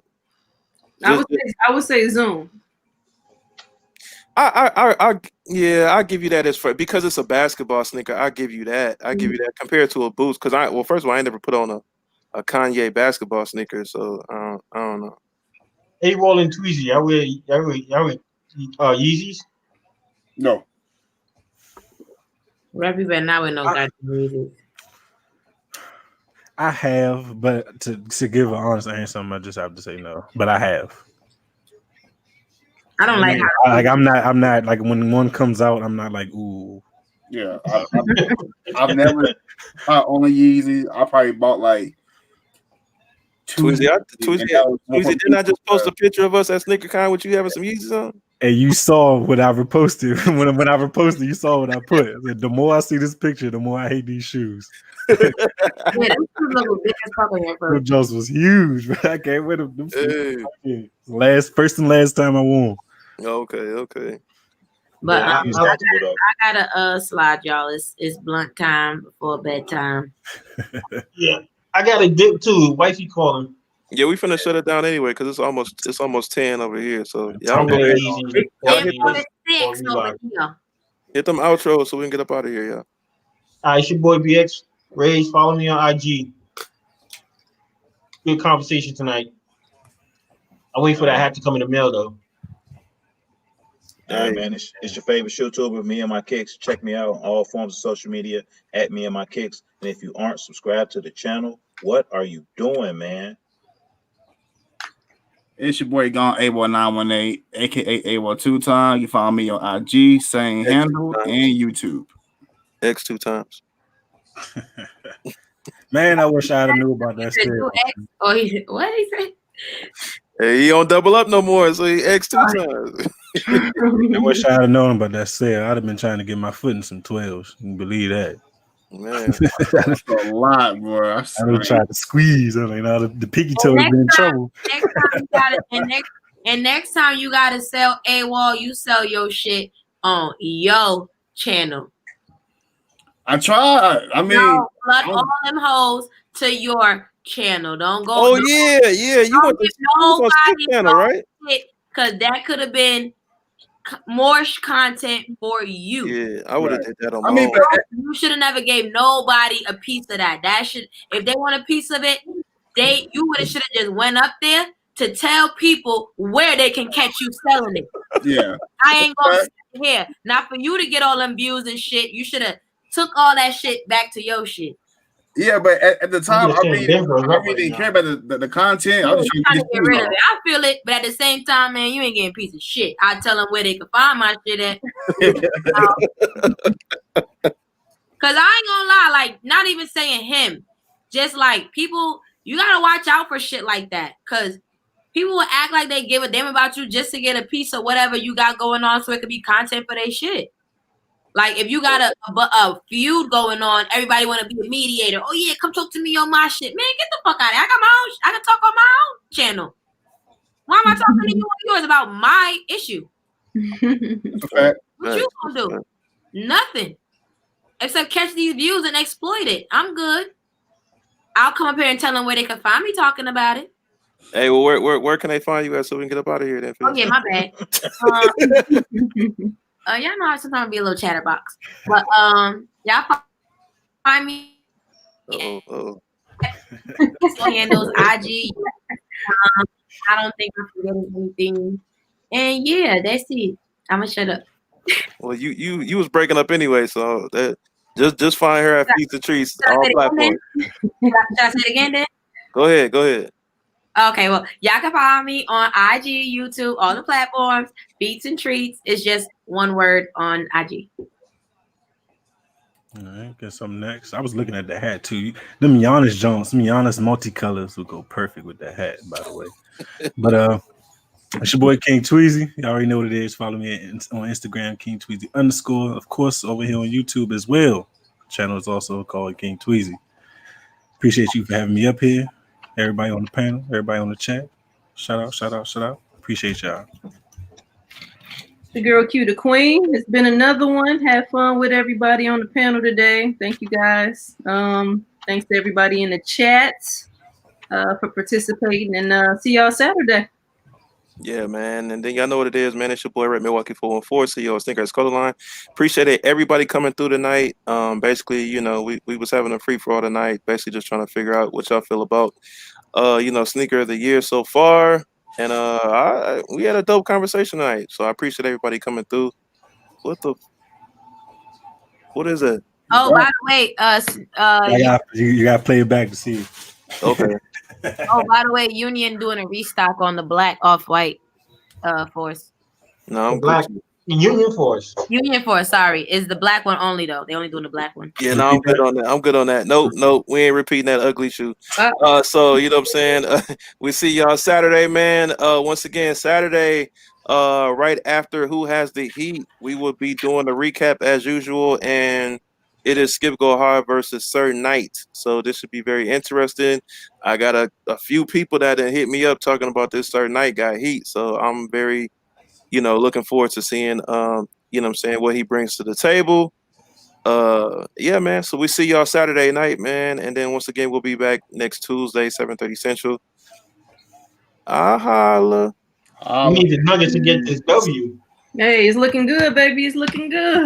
D: I would say Zoom.
A: I'll give you that because it's a basketball sneaker. I'll give you that. I give you that compared to a boost because first of all, I ain't never put on a Kanye basketball sneaker, so I don't know.
C: AWOL and Tweezy, y'all wear Yeezys?
B: No.
H: Rap you better not with no goddamn Yeezys.
I: I have, but to give an honest answer, I just have to say no. But I have.
H: I don't like how
I: I'm not like when one comes out, I'm not like ooh.
B: Yeah, I've never only Yeezy. I probably bought like
A: Tweezy, didn't I just post a picture of us at SneakerCon with you having some Yeezys on?
I: And you saw what I reposted. when I reposted, you saw what I put. I said, the more I see this picture, the more I hate these shoes.
H: Yeah, them shoes look big as fuck on your
I: Them
H: foot.
I: Jones was huge, but I can't wear them.
A: Hey.
I: First and last time I won.
A: Okay.
H: But
C: Yeah,
H: I gotta slide y'all. It's blunt time before bedtime.
C: yeah, I got a dip too. Wifey calling.
A: Yeah, we finna shut it down anyway because it's almost 10 over here. So y'all
C: I'm
A: go
C: going
A: ahead.
C: easy.
A: Y'all hit them,
H: 6 over here.
A: hit them outros so we can get up out of here, y'all.
C: All right, it's your boy BX Rage. Follow me on IG. Good conversation tonight. I wait for that hat to come in the mail though.
F: All right, man. It's your favorite YouTuber, Me and My Kicks. Check me out on all forms of social media at Me and My Kicks. And if you aren't subscribed to the channel, what are you doing, man?
B: It's your boy Gone AWOL918, aka AWOL 2 times. You follow me on IG, same handle, and YouTube.
A: X 2 times.
I: Man, I wish I'd have knew about that still.
H: What did he say?
A: Hey, he don't double up no more, so he X 2 times.
I: I wish I'd have known about that sale. I'd have been trying to get my foot in some 12s. You can believe that.
A: Man,
B: that's a lot, bro.
I: I would have tried to squeeze. I mean, the pinky toe would have been in trouble.
H: Next time you gotta sell AWOL, you sell your shit on your channel.
B: I try. I mean,
H: flood all them hoes to your channel. Don't go.
A: Oh yeah. You went to
H: nobody
A: channel, right?
H: Because that could have been more content for you.
A: Yeah, I would have did that on my own.
H: You should have never gave nobody a piece of that. That should, if they want a piece of it, you would have should have just went up there to tell people where they can catch you selling it.
B: Yeah,
H: I ain't gonna sit here. Not for you to get all them views and shit. You should have took all that shit back to your shit.
B: Yeah, but at the time, I really didn't care about the content. I was just
H: trying to get rid of it. I feel it, but at the same time, man, you ain't getting a piece of shit. I tell them where they can find my shit at. Cause I ain't gonna lie, like not even saying him, just like people, you gotta watch out for shit like that. Cause people will act like they give a damn about you just to get a piece of whatever you got going on, so it could be content for their shit. Like if you got a feud going on, everybody want to be a mediator. Oh yeah, come talk to me on my shit, man. Get the fuck out of here. I got my own. I can talk on my own channel. Why am I talking to you on yours about my issue?
B: Okay.
H: What you gonna do? Nothing, except catch these views and exploit it. I'm good. I'll come up here and tell them where they can find me talking about it.
A: Hey, well, where can they find you at so we can get up out of here then?
H: Oh yeah, my bad. Y'all know I sometimes be a little chatterbox, but y'all find me. Handles IG. I don't think I'm forgetting anything, and yeah, that's it. I'm gonna shut up.
A: Well, you was breaking up anyway, so that just find her at Feast and Treats all platforms.
H: Should I say it again then?
A: Go ahead.
H: Okay, well, y'all can follow me on IG, YouTube, all the platforms. Beats and Treats is just one word on IG.
I: All right, guess I'm next. I was looking at the hat too. Them Giannis Jones, some Giannis multicolors would go perfect with that hat, by the way. But it's your boy King Tweezy. You already know what it is. Follow me on Instagram, King Tweezy _. Of course, over here on YouTube as well. The channel is also called King Tweezy. Appreciate you for having me up here. Everybody on the panel, everybody on the chat. Shout out. Appreciate y'all.
D: The girl Q, the queen. It's been another one. Have fun with everybody on the panel today. Thank you guys. Thanks to everybody in the chat for participating, and see y'all Saturday.
A: Yeah, man. And then y'all know what it is, man. It's your boy Red Milwaukee 414, CEO of SNEAKERHEADS Color Line. Appreciate it. Everybody coming through tonight. Basically, you know, we was having a free for all tonight, basically just trying to figure out what y'all feel about sneaker of the year so far. And we had a dope conversation tonight. So I appreciate everybody coming through. What is it?
H: Oh, by the way,
I: you gotta play it back to see.
A: Okay.
H: Oh, by the way, Union doing a restock on the black off-white Force.
A: No, I'm
C: black Union Force.
H: Union Force, sorry, is the black one only though. They only doing the black one.
A: Yeah, no, I'm good on that. Nope, we ain't repeating that ugly shoe. So you know what I'm saying? We see y'all Saturday, man. Once again, Saturday, right after Who Has the Heat, we will be doing a recap as usual, and it is Skip Go Hard versus Sir Knight. So this should be very interesting. I got a few people that hit me up talking about this Sir Knight got heat. So I'm very, looking forward to seeing, what I'm saying, what he brings to the table. Yeah, man. So we see y'all Saturday night, man. And then once again, we'll be back next Tuesday, 7:30 Central. Holla.
C: We need the Nuggets to get this W.
D: Hey, it's looking good, baby. It's looking good.